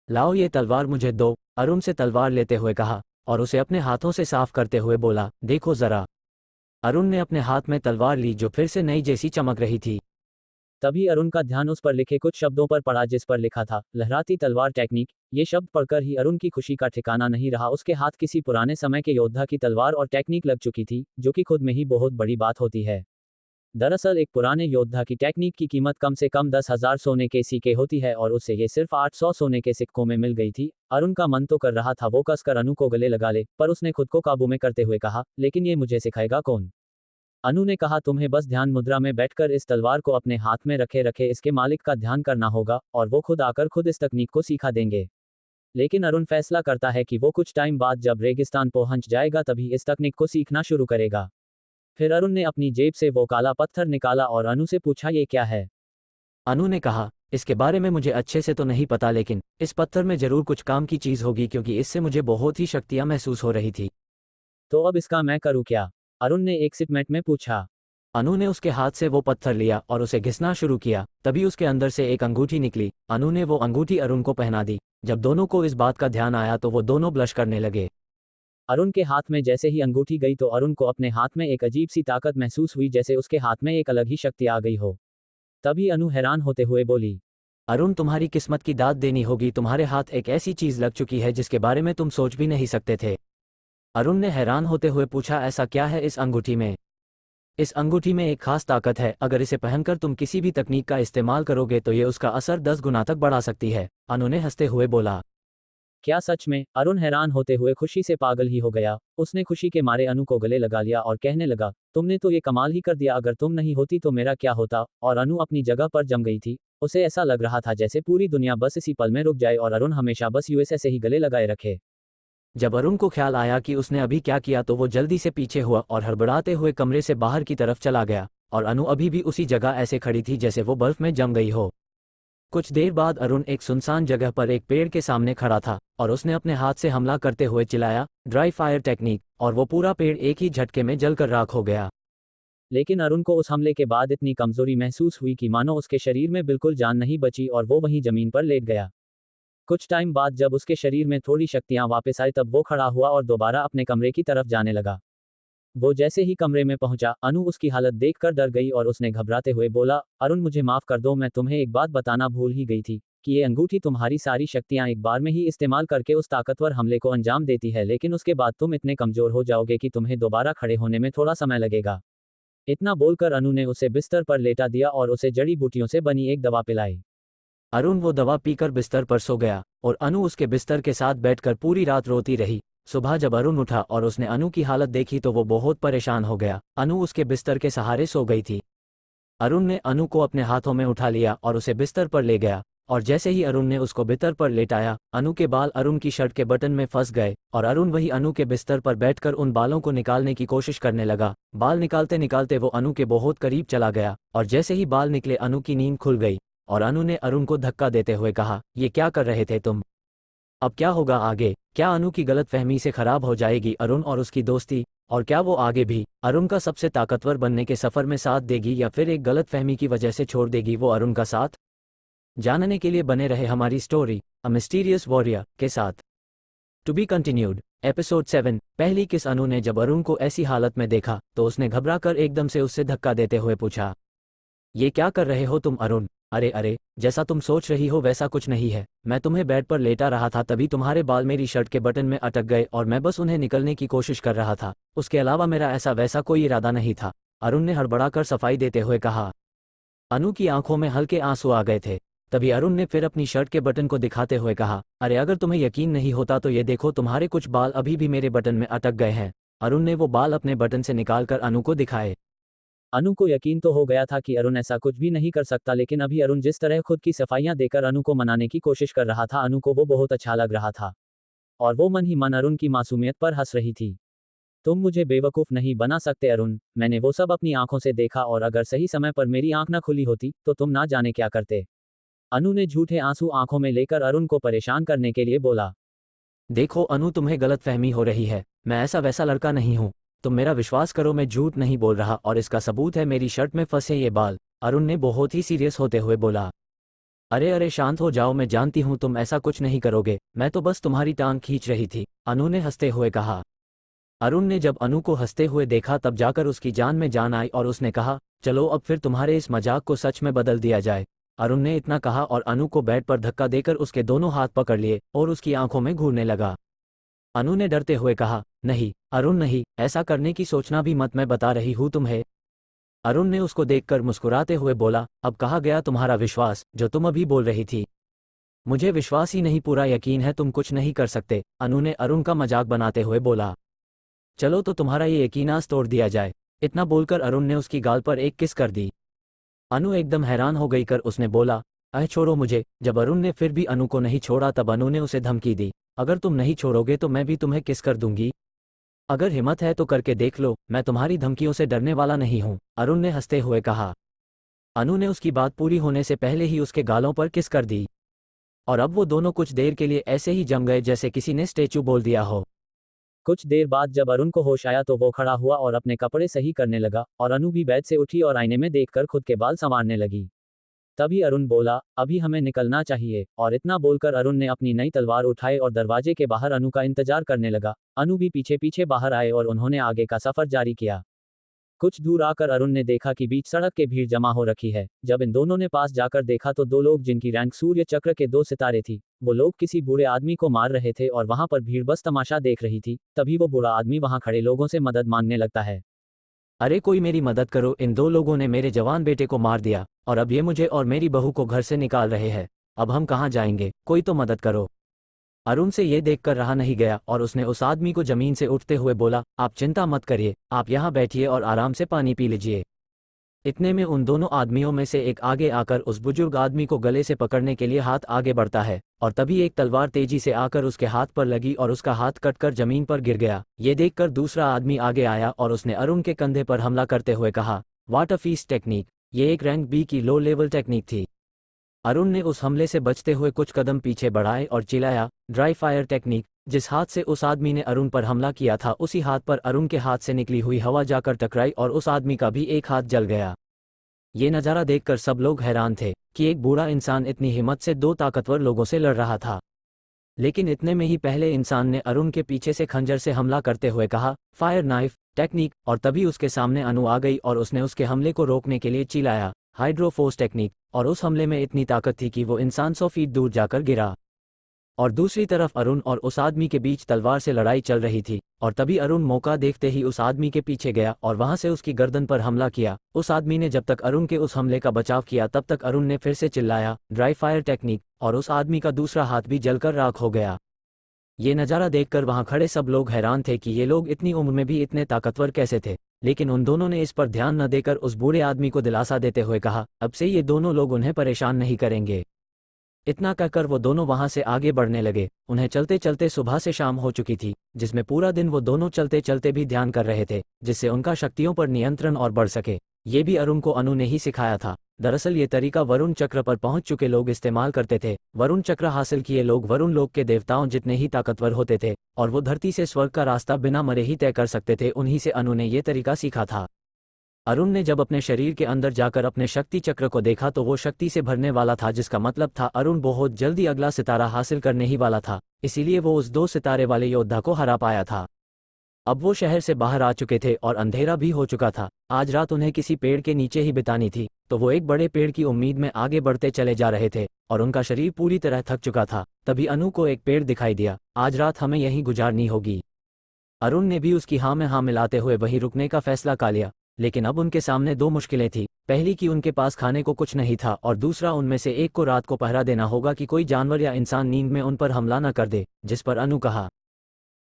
लाओ ये तलवार मुझे दो, अरुण से तलवार लेते हुए कहा, और उसे अपने हाथों से साफ करते हुए बोला, देखो जरा। अरुण ने अपने हाथ में तलवार ली जो फिर से नई जैसी चमक रही थी। तभी अरुण का ध्यान उस पर लिखे कुछ शब्दों पर पड़ा जिस पर लिखा था, लहराती तलवार टेक्निक। ये शब्द पढ़कर ही अरुण की खुशी का ठिकाना नहीं रहा। उसके हाथ किसी पुराने समय के योद्धा की तलवार और टेक्निक लग चुकी थी, जो कि खुद में ही बहुत बड़ी बात होती है। दरअसल एक पुराने योद्धा की टेक्निक की कीमत कम से कम 10,000 सोने के सिक्के होती है और उसे ये सिर्फ 800 सोने के सिक्कों में मिल गई थी। अरुण का मन तो कर रहा था वो कसकर अनु को गले लगा ले, पर उसने खुद को काबू में करते हुए कहा, लेकिन ये मुझे सिखाएगा कौन? अनु ने कहा, तुम्हें बस ध्यान मुद्रा में बैठकर इस तलवार को अपने हाथ में रखे रखे इसके मालिक का ध्यान करना होगा और वो खुद आकर खुद इस तकनीक को सिखा देंगे। लेकिन अरुण फैसला करता है कि वो कुछ टाइम बाद जब रेगिस्तान पहुंच जाएगा तभी इस तकनीक को सीखना शुरू करेगा। फिर अरुण ने अपनी जेब से वो काला पत्थर निकाला और अनु से पूछा, ये क्या है? अनु ने कहा, इसके बारे में मुझे अच्छे से तो नहीं पता, लेकिन इस पत्थर में जरूर कुछ काम की चीज होगी क्योंकि इससे मुझे बहुत ही शक्तियां महसूस हो रही थी। तो अब इसका मैं करूँ क्या? अरुण ने एक सिटमेट में पूछा। अनु ने उसके हाथ से वो पत्थर लिया और उसे घिसना शुरू किया। तभी उसके अंदर से एक अंगूठी निकली। अनु ने वो अंगूठी अरुण को पहना दी। जब दोनों को इस बात का ध्यान आया तो वो दोनों ब्लश करने लगे। अरुण के हाथ में जैसे ही अंगूठी गई तो अरुण को अपने हाथ में एक अजीब सी ताकत महसूस हुई, जैसे उसके हाथ में एक अलग ही शक्ति आ गई हो। तभी अनु हैरान होते हुए बोली, अरुण, तुम्हारी किस्मत की दाद देनी होगी, तुम्हारे हाथ एक ऐसी चीज लग चुकी है जिसके बारे में तुम सोच भी नहीं सकते थे। अरुण ने हैरान होते हुए पूछा, ऐसा क्या है इस अंगूठी में? इस अंगूठी में एक खास ताकत है, अगर इसे पहनकर तुम किसी भी तकनीक का इस्तेमाल करोगे तो ये उसका असर 10 गुना तक बढ़ा सकती है, अनु ने हंसते हुए बोला। क्या सच में? अरुण हैरान होते हुए खुशी से पागल ही हो गया। उसने खुशी के मारे अनु को गले लगा लिया और कहने लगा, तुमने तो ये कमाल ही कर दिया, अगर तुम नहीं होती तो मेरा क्या होता? और अनु अपनी जगह पर जम गई थी। उसे ऐसा लग रहा था जैसे पूरी दुनिया बस इसी पल में रुक जाए और अरुण हमेशा बस यूएसए से ही गले लगाए रखे। जब अरुण को ख्याल आया कि उसने अभी क्या किया तो वो जल्दी से पीछे हुआ और हड़बड़ाते हुए कमरे से बाहर की तरफ चला गया, और अनु अभी भी उसी जगह ऐसे खड़ी थी जैसे वो बर्फ में जम गई हो। कुछ देर बाद अरुण एक सुनसान जगह पर एक पेड़ के सामने खड़ा था और उसने अपने हाथ से हमला करते हुए चिल्लाया, ड्राई फायर टेक्निक, और वो पूरा पेड़ एक ही झटके में जलकर राख हो गया। लेकिन अरुण को उस हमले के बाद इतनी कमजोरी महसूस हुई कि मानो उसके शरीर में बिल्कुल जान नहीं बची और वो वहीं जमीन पर लेट गया। कुछ टाइम बाद जब उसके शरीर में थोड़ी शक्तियां वापस आई तब वो खड़ा हुआ और दोबारा अपने कमरे की तरफ जाने लगा। वो जैसे ही कमरे में पहुंचा, अनु उसकी हालत देखकर डर गई और उसने घबराते हुए बोला, अरुण मुझे माफ कर दो, मैं तुम्हें एक बात बताना भूल ही गई थी कि ये अंगूठी तुम्हारी सारी शक्तियां एक बार में ही इस्तेमाल करके उस ताकतवर हमले को अंजाम देती है, लेकिन उसके बाद तुम इतने कमजोर हो जाओगे कि तुम्हें दोबारा खड़े होने में थोड़ा समय लगेगा। इतना बोलकर अनु ने उसे बिस्तर पर लेटा दिया और उसे जड़ी बूटियों से बनी एक दवा पिलाई। अरुण वो दवा पीकर बिस्तर पर सो गया और अनु उसके बिस्तर के साथ बैठकर पूरी रात रोती रही। सुबह जब अरुण उठा और उसने अनु की हालत देखी तो वो बहुत परेशान हो गया। अनु उसके बिस्तर के सहारे सो गई थी। अरुण ने अनु को अपने हाथों में उठा लिया और उसे बिस्तर पर ले गया, और जैसे ही अरुण ने उसको बिस्तर पर लेटाया, अनु के बाल अरुण की शर्ट के बटन में फंस गए और अरुण वही अनु के बिस्तर पर बैठकर उन बालों को निकालने की कोशिश करने लगा। बाल निकालते निकालते वो अनु के बहुत करीब चला गया और जैसे ही बाल निकले अनु की नींद खुल गई और अनु ने अरुण को धक्का देते हुए कहा, ये क्या कर रहे थे तुम? अब क्या होगा आगे? क्या अनु की गलतफहमी से खराब हो जाएगी अरुण और उसकी दोस्ती? और क्या वो आगे भी अरुण का सबसे ताकतवर बनने के सफर में साथ देगी या फिर एक गलतफहमी की वजह से छोड़ देगी वो अरुण का साथ? जानने के लिए बने रहे हमारी स्टोरी अ मिस्टीरियस वॉरियर के साथ। To be continued. एपिसोड 7। पहली किस। अनु ने जब अरुण को ऐसी हालत में देखा तो उसने घबराकर एकदम से उससे धक्का देते हुए पूछा, ये क्या कर रहे हो तुम अरुण? अरे अरे, जैसा तुम सोच रही हो वैसा कुछ नहीं है। मैं तुम्हें बेड पर लेटा रहा था तभी तुम्हारे बाल मेरी शर्ट के बटन में अटक गए और मैं बस उन्हें निकलने की कोशिश कर रहा था। उसके अलावा मेरा ऐसा वैसा कोई इरादा नहीं था, अरुण ने हड़बड़ाकर सफाई देते हुए कहा। अनु की आंखों में हल्के आंसू आ गए थे। तभी अरुण ने फिर अपनी शर्ट के बटन को दिखाते हुए कहा, अरे अगर तुम्हें यकीन नहीं होता तो ये देखो, तुम्हारे कुछ बाल अभी भी मेरे बटन में अटक गए हैं। अरुण ने वो बाल अपने बटन से निकालकर अनु को दिखाए। अनु को यकीन तो हो गया था कि अरुण ऐसा कुछ भी नहीं कर सकता, लेकिन अभी अरुण जिस तरह खुद की सफाइयां देकर अनु को मनाने की कोशिश कर रहा था, अनु को वो बहुत अच्छा लग रहा था और वो मन ही मन अरुण की मासूमियत पर हंस रही थी। तुम मुझे बेवकूफ नहीं बना सकते अरुण, मैंने वो सब अपनी आंखों से देखा और अगर सही समय पर मेरी आंख न खुली होती तो तुम ना जाने क्या करते। अनु ने झूठे आंसू आंखों में लेकर अरुण को परेशान करने के लिए बोला। देखो अनु, तुम्हें गलतफहमी हो रही है, मैं ऐसा वैसा लड़का नहीं हूँ। तुम मेरा विश्वास करो, मैं झूठ नहीं बोल रहा और इसका सबूत है मेरी शर्ट में फंसे ये बाल। अरुण ने बहुत ही सीरियस होते हुए बोला। अरे अरे शांत हो जाओ, मैं जानती हूँ तुम ऐसा कुछ नहीं करोगे, मैं तो बस तुम्हारी टांग खींच रही थी, अनु ने हंसते हुए कहा। अरुण ने जब अनु को हंसते हुए देखा तब जाकर उसकी जान में जान आई और उसने कहा, चलो अब फिर तुम्हारे इस मजाक को सच में बदल दिया जाए। अरुण ने इतना कहा और अनु को बेड पर धक्का देकर उसके दोनों हाथ पकड़ लिए और उसकी आंखों में घूरने लगा। अनु ने डरते हुए कहा, नहीं अरुण नहीं, ऐसा करने की सोचना भी मत, मैं बता रही हूँ तुम्हें। अरुण ने उसको देखकर मुस्कुराते हुए बोला, अब कहा गया तुम्हारा विश्वास जो तुम अभी बोल रही थी? मुझे विश्वास ही नहीं, पूरा यकीन है तुम कुछ नहीं कर सकते, अनु ने अरुण का मजाक बनाते हुए बोला। चलो तो तुम्हारा ये यकीन आज तोड़ दिया जाए। इतना बोलकर अरुण ने उसकी गाल पर एक किस कर दी। अनु एकदम हैरान हो गई कर उसने बोला, छोड़ो मुझे। जब अरुण ने फिर भी अनु को नहीं छोड़ा तब अनु ने उसे धमकी दी, अगर तुम नहीं छोड़ोगे तो मैं भी तुम्हें किस कर दूंगी। अगर हिम्मत है तो करके देख लो, मैं तुम्हारी धमकियों से डरने वाला नहीं हूँ, अरुण ने हंसते हुए कहा। अनु ने उसकी बात पूरी होने से पहले ही उसके गालों पर किस कर दी और अब वो दोनों कुछ देर के लिए ऐसे ही जम गए जैसे किसी ने स्टैचू बोल दिया हो। कुछ देर बाद जब अरुण को होश आया तो वो खड़ा हुआ और अपने कपड़े सही करने लगा और अनु भी बेड से उठी और आईने में देखकर खुद के बाल संवारने लगी। तभी अरुण बोला, अभी हमें निकलना चाहिए, और इतना बोलकर अरुण ने अपनी नई तलवार उठाई और दरवाजे के बाहर अनु का इंतजार करने लगा। अनु भी पीछे पीछे बाहर आए और उन्होंने आगे का सफर जारी किया। कुछ दूर आकर अरुण ने देखा कि बीच सड़क के भीड़ जमा हो रखी है। जब इन दोनों ने पास जाकर देखा तो दो लोग जिनकी रैंक सूर्य चक्र के 2 सितारे थी, वो लोग किसी बूढ़े आदमी को मार रहे थे और वहां पर भीड़ बस तमाशा देख रही थी। तभी वो बूढ़ा आदमी वहां खड़े लोगों से मदद मांगने लगता है। अरे कोई मेरी मदद करो, इन दो लोगों ने मेरे जवान बेटे को मार दिया और अब ये मुझे और मेरी बहू को घर से निकाल रहे हैं। अब हम कहाँ जाएंगे, कोई तो मदद करो। अरुण से ये देखकर रहा नहीं गया और उसने उस आदमी को जमीन से उठते हुए बोला, आप चिंता मत करिए, आप यहाँ बैठिए और आराम से पानी पी लीजिए। इतने में उन दोनों आदमियों में से एक आगे आकर उस बुजुर्ग आदमी को गले से पकड़ने के लिए हाथ आगे बढ़ता है और तभी एक तलवार तेजी से आकर उसके हाथ पर लगी और उसका हाथ कटकर जमीन पर गिर गया। ये देखकर दूसरा आदमी आगे आया और उसने अरुण के कंधे पर हमला करते हुए कहा, वाटर फीस्ट टेक्निक। ये एक रैंक बी की लो लेवल टेक्निक थी। अरुण ने उस हमले से बचते हुए कुछ कदम पीछे बढ़ाए और चिल्लाया, ड्राई फायर टेक्निक। जिस हाथ से उस आदमी ने अरुण पर हमला किया था उसी हाथ पर अरुण के हाथ से निकली हुई हवा जाकर टकराई और उस आदमी का भी एक हाथ जल गया। ये नज़ारा देखकर सब लोग हैरान थे कि एक बूढ़ा इंसान इतनी हिम्मत से दो ताकतवर लोगों से लड़ रहा था। लेकिन इतने में ही पहले इंसान ने अरुण के पीछे से खंजर से हमला करते हुए कहा, फायर नाइफ टेक्निक, और तभी उसके सामने अनु आ गई और उसने उसके हमले को रोकने के लिए चिल्लाया, हाइड्रोफोर्स टेक्निक, और उस हमले में इतनी ताकत थी कि वो इंसान 100 फीट दूर जाकर गिरा। और दूसरी तरफ अरुण और उस आदमी के बीच तलवार से लड़ाई चल रही थी, और तभी अरुण मौका देखते ही उस आदमी के पीछे गया और वहां से उसकी गर्दन पर हमला किया। उस आदमी ने जब तक अरुण के उस हमले का बचाव किया तब तक अरुण ने फिर से चिल्लाया, ड्राई फायर टेक्निक, और उस आदमी का दूसरा हाथ भी जलकर राख हो गया। ये नज़ारा देखकर वहां खड़े सब लोग हैरान थे कि ये लोग इतनी उम्र में भी इतने ताकतवर कैसे थे, लेकिन उन दोनों ने इस पर ध्यान न देकर उस बूढ़े आदमी को दिलासा देते हुए कहा, अब से ये दोनों लोग उन्हें परेशान नहीं करेंगे। इतना कहकर वो दोनों वहां से आगे बढ़ने लगे। उन्हें चलते चलते सुबह से शाम हो चुकी थी, जिसमें पूरा दिन वो दोनों चलते चलते भी ध्यान कर रहे थे, जिससे उनका शक्तियों पर नियंत्रण और बढ़ सके। ये भी अरुण को अनु ने ही सिखाया था। दरअसल ये तरीका वरुण चक्र पर पहुंच चुके लोग इस्तेमाल करते थे। वरुण चक्र हासिल किए लोग वरुण लोक के देवताओं जितने ही ताकतवर होते थे, और वो धरती से स्वर्ग का रास्ता बिना मरे ही तय कर सकते थे। उन्हीं से अनु ने ये तरीका सीखा था। अरुण ने जब अपने शरीर के अंदर जाकर अपने शक्ति चक्र को देखा तो वो शक्ति से भरने वाला था, जिसका मतलब था अरुण बहुत जल्दी अगला सितारा हासिल करने ही वाला था। इसीलिए वो उस 2 सितारे वाले योद्धा को हरा पाया था। अब वो शहर से बाहर आ चुके थे और अंधेरा भी हो चुका था। आज रात उन्हें किसी पेड़ के नीचे ही बितानी थी, तो वो एक बड़े पेड़ की उम्मीद में आगे बढ़ते चले जा रहे थे और उनका शरीर पूरी तरह थक चुका था। तभी अनु को एक पेड़ दिखाई दिया। आज रात हमें यहीं गुजारनी होगी। अरुण ने भी उसकी हाँ में हाँ मिलाते हुए वहीं रुकने का फैसला कर लिया। लेकिन अब उनके सामने 2 मुश्किलें थी। पहली कि उनके पास खाने को कुछ नहीं था, और दूसरा उनमें से एक को रात को पहरा देना होगा कि कोई जानवर या इंसान नींद में उन पर हमला न कर दे। जिस पर अनु कहा,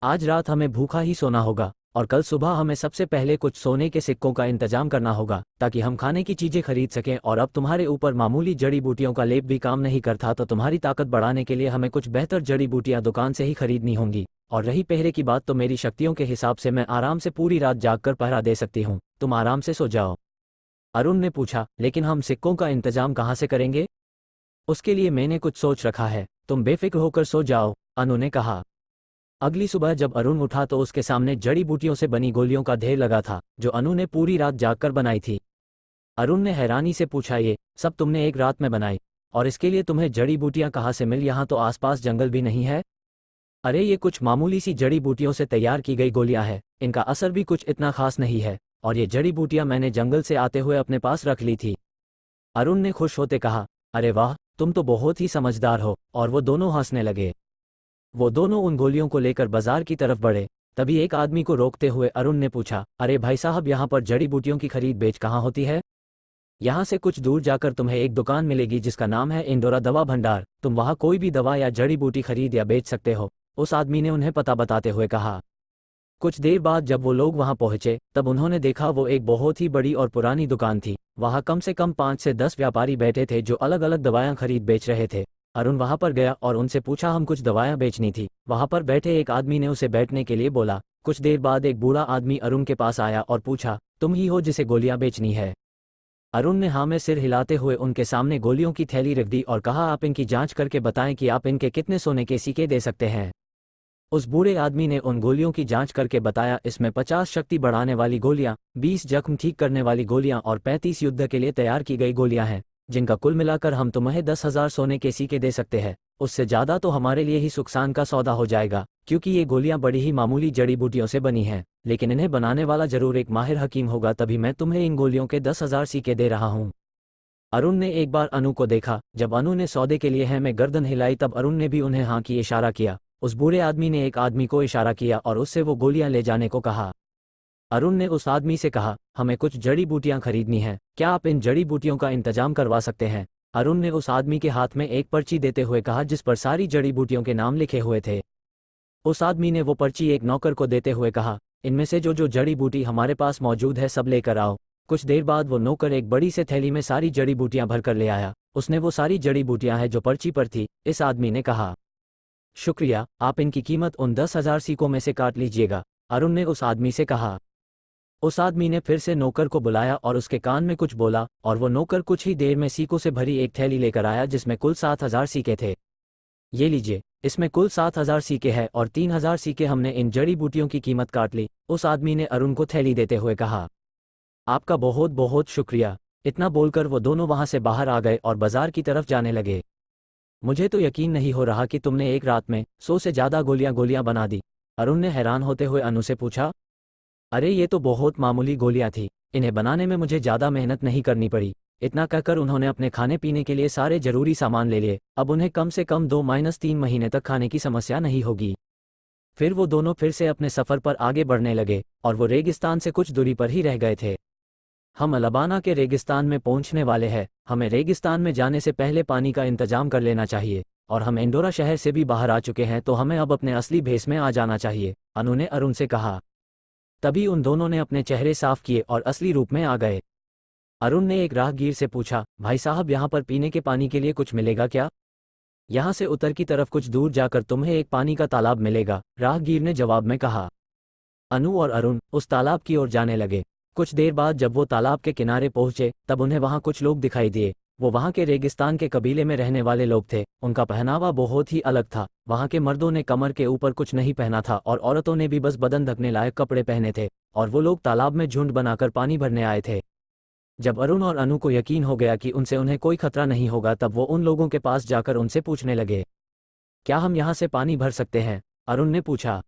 आज रात हमें भूखा ही सोना होगा और कल सुबह हमें सबसे पहले कुछ सोने के सिक्कों का इंतजाम करना होगा ताकि हम खाने की चीजें खरीद सकें। और अब तुम्हारे ऊपर मामूली जड़ी बूटियों का लेप भी काम नहीं करता, तो तुम्हारी ताकत बढ़ाने के लिए हमें कुछ बेहतर जड़ी बूटियां दुकान से ही खरीदनी होंगी। और रही पहरे की बात, तो मेरी शक्तियों के हिसाब से मैं आराम से पूरी रात जागकर पहरा दे सकती हूँ। तुम आराम से सो जाओ। अरुण ने पूछा, लेकिन हम सिक्कों का इंतजाम कहाँ से करेंगे? उसके लिए मैंने कुछ सोच रखा है, तुम बेफिक्र होकर सो जाओ, अनु ने कहा। अगली सुबह जब अरुण उठा तो उसके सामने जड़ी बूटियों से बनी गोलियों का ढेर लगा था, जो अनु ने पूरी रात जागकर बनाई थी। अरुण ने हैरानी से पूछा, ये सब तुमने एक रात में बनाई? और इसके लिए तुम्हें जड़ी बूटियां कहाँ से मिल? यहाँ तो आसपास जंगल भी नहीं है। अरे ये कुछ मामूली सी जड़ी बूटियों से तैयार की गई गोलियां हैं, इनका असर भी कुछ इतना खास नहीं है, और ये जड़ी बूटियां मैंने जंगल से आते हुए अपने पास रख ली थी। अरुण ने खुश होते कहा, अरे वाह, तुम तो बहुत ही समझदार हो। और वो दोनों हंसने लगे। वो दोनों उन गोलियों को लेकर बाजार की तरफ बढ़े। तभी एक आदमी को रोकते हुए अरुण ने पूछा, अरे भाई साहब, यहाँ पर जड़ी बूटियों की खरीद बेच कहाँ होती है? यहाँ से कुछ दूर जाकर तुम्हें एक दुकान मिलेगी जिसका नाम है इंडोरा दवा भंडार। तुम वहाँ कोई भी दवा या जड़ी बूटी खरीद या बेच सकते हो, उस आदमी ने उन्हें पता बताते हुए कहा। कुछ देर बाद जब वो लोग वहां पहुंचे तब उन्होंने देखा वो एक बहुत ही बड़ी और पुरानी दुकान थी। वहां कम से कम 5 से 10 व्यापारी बैठे थे जो अलग अलग दवाएं खरीद बेच रहे थे। अरुण वहां पर गया और उनसे पूछा, हम कुछ दवाएं बेचनी थी। वहां पर बैठे एक आदमी ने उसे बैठने के लिए बोला। कुछ देर बाद एक बूढ़ा आदमी अरुण के पास आया और पूछा, तुम ही हो जिसे गोलियां बेचनी है? अरुण ने हाँ में सिर हिलाते हुए उनके सामने गोलियों की थैली रख दी और कहा, आप इनकी जांच करके बताएं कि आप इनके कितने सोने के सिक्के दे सकते हैं। उस बूढ़े आदमी ने उन गोलियों की जांच करके बताया, इसमें 50 शक्ति बढ़ाने वाली गोलियां, 20 जख्म ठीक करने वाली गोलियां और 35 युद्ध के लिए तैयार की गई गोलियां हैं, जिनका कुल मिलाकर हम तुम्हें 10,000 सोने के सिक्के दे सकते हैं। उससे ज़्यादा तो हमारे लिए ही सुकसान का सौदा हो जाएगा, क्योंकि ये गोलियां बड़ी ही मामूली जड़ी बूटियों से बनी हैं, लेकिन इन्हें बनाने वाला जरूर एक माहिर हकीम होगा, तभी मैं तुम्हें इन गोलियों के 10,000 सिक्के दे रहा हूँ। अरुण ने एक बार अनु को देखा। जब अनु ने सौदे के लिए है में गर्दन हिलाई तब अरुण ने भी उन्हें हाँ की इशारा किया। उस बूढ़े आदमी ने एक आदमी को इशारा किया और उससे वो गोलियां ले जाने को कहा। अरुण ने उस आदमी से कहा, हमें कुछ जड़ी बूटियां खरीदनी हैं, क्या आप इन जड़ी बूटियों का इंतजाम करवा सकते हैं? अरुण ने उस आदमी के हाथ में एक पर्ची देते हुए कहा जिस पर सारी जड़ी बूटियों के नाम लिखे हुए थे। उस आदमी ने वो पर्ची एक नौकर को देते हुए कहा, इनमें से जो जो जड़ी बूटी हमारे पास मौजूद है सब लेकर आओ। कुछ देर बाद वो नौकर एक बड़ी से थैली में सारी जड़ी बूटियां भरकर ले आया। उसने वो सारी जड़ी बूटियां हैं जो पर्ची पर थी। इस आदमी ने कहा, शुक्रिया, आप इनकी कीमत उन 10,000 सिक्कों में से काट लीजिएगा, अरुण ने उस आदमी से कहा। उस आदमी ने फिर से नौकर को बुलाया और उसके कान में कुछ बोला, और वो नौकर कुछ ही देर में सिक्कों से भरी एक थैली लेकर आया जिसमें कुल 7,000 सिक्के थे। ये लीजिए, इसमें कुल 7,000 सिक्के हैं और 3,000 सिक्के हमने इन जड़ी बूटियों की कीमत काट ली, उस आदमी ने अरुण को थैली देते हुए कहा। आपका बहुत बहुत शुक्रिया। इतना बोलकर वो दोनों वहां से बाहर आ गए और बाजार की तरफ जाने लगे। मुझे तो यकीन नहीं हो रहा कि तुमने एक रात में 100 से ज़्यादा गोलियां बना दी। अरुण ने हैरान होते हुए अनु से पूछा। अरे ये तो बहुत मामूली गोलियां थी, इन्हें बनाने में मुझे ज़्यादा मेहनत नहीं करनी पड़ी। इतना कहकर उन्होंने अपने खाने पीने के लिए सारे जरूरी सामान ले लिए। अब उन्हें कम से कम 2-3 महीने तक खाने की समस्या नहीं होगी। फिर वो दोनों फिर से अपने सफ़र पर आगे बढ़ने लगे और वो रेगिस्तान से कुछ दूरी पर ही रह गए थे। हम अलबाना के रेगिस्तान में पहुंचने वाले हैं। हमें रेगिस्तान में जाने से पहले पानी का इंतजाम कर लेना चाहिए और हम एंडोरा शहर से भी बाहर आ चुके हैं, तो हमें अब अपने असली भेष में आ जाना चाहिए, अनु ने अरुण से कहा। तभी उन दोनों ने अपने चेहरे साफ किए और असली रूप में आ गए। अरुण ने एक राहगीर से पूछा, भाई साहब यहाँ पर पीने के पानी के लिए कुछ मिलेगा क्या? यहाँ से उत्तर की तरफ कुछ दूर जाकर तुम्हें एक पानी का तालाब मिलेगा, राहगीर ने जवाब में कहा। अनु और अरुण उस तालाब की ओर जाने लगे। कुछ देर बाद जब वो तालाब के किनारे पहुंचे तब उन्हें वहां कुछ लोग दिखाई दिए। वो वहां के रेगिस्तान के कबीले में रहने वाले लोग थे। उनका पहनावा बहुत ही अलग था। वहां के मर्दों ने कमर के ऊपर कुछ नहीं पहना था और औरतों ने भी बस बदन ढकने लायक कपड़े पहने थे, और वो लोग तालाब में झुंड बनाकर पानी भरने आए थे। जब अरुण और अनु को यकीन हो गया कि उनसे उन्हें कोई खतरा नहीं होगा, तब वो उन लोगों के पास जाकर उनसे पूछने लगे, क्या हम यहाँ से पानी भर सकते हैं? अरुण ने पूछा।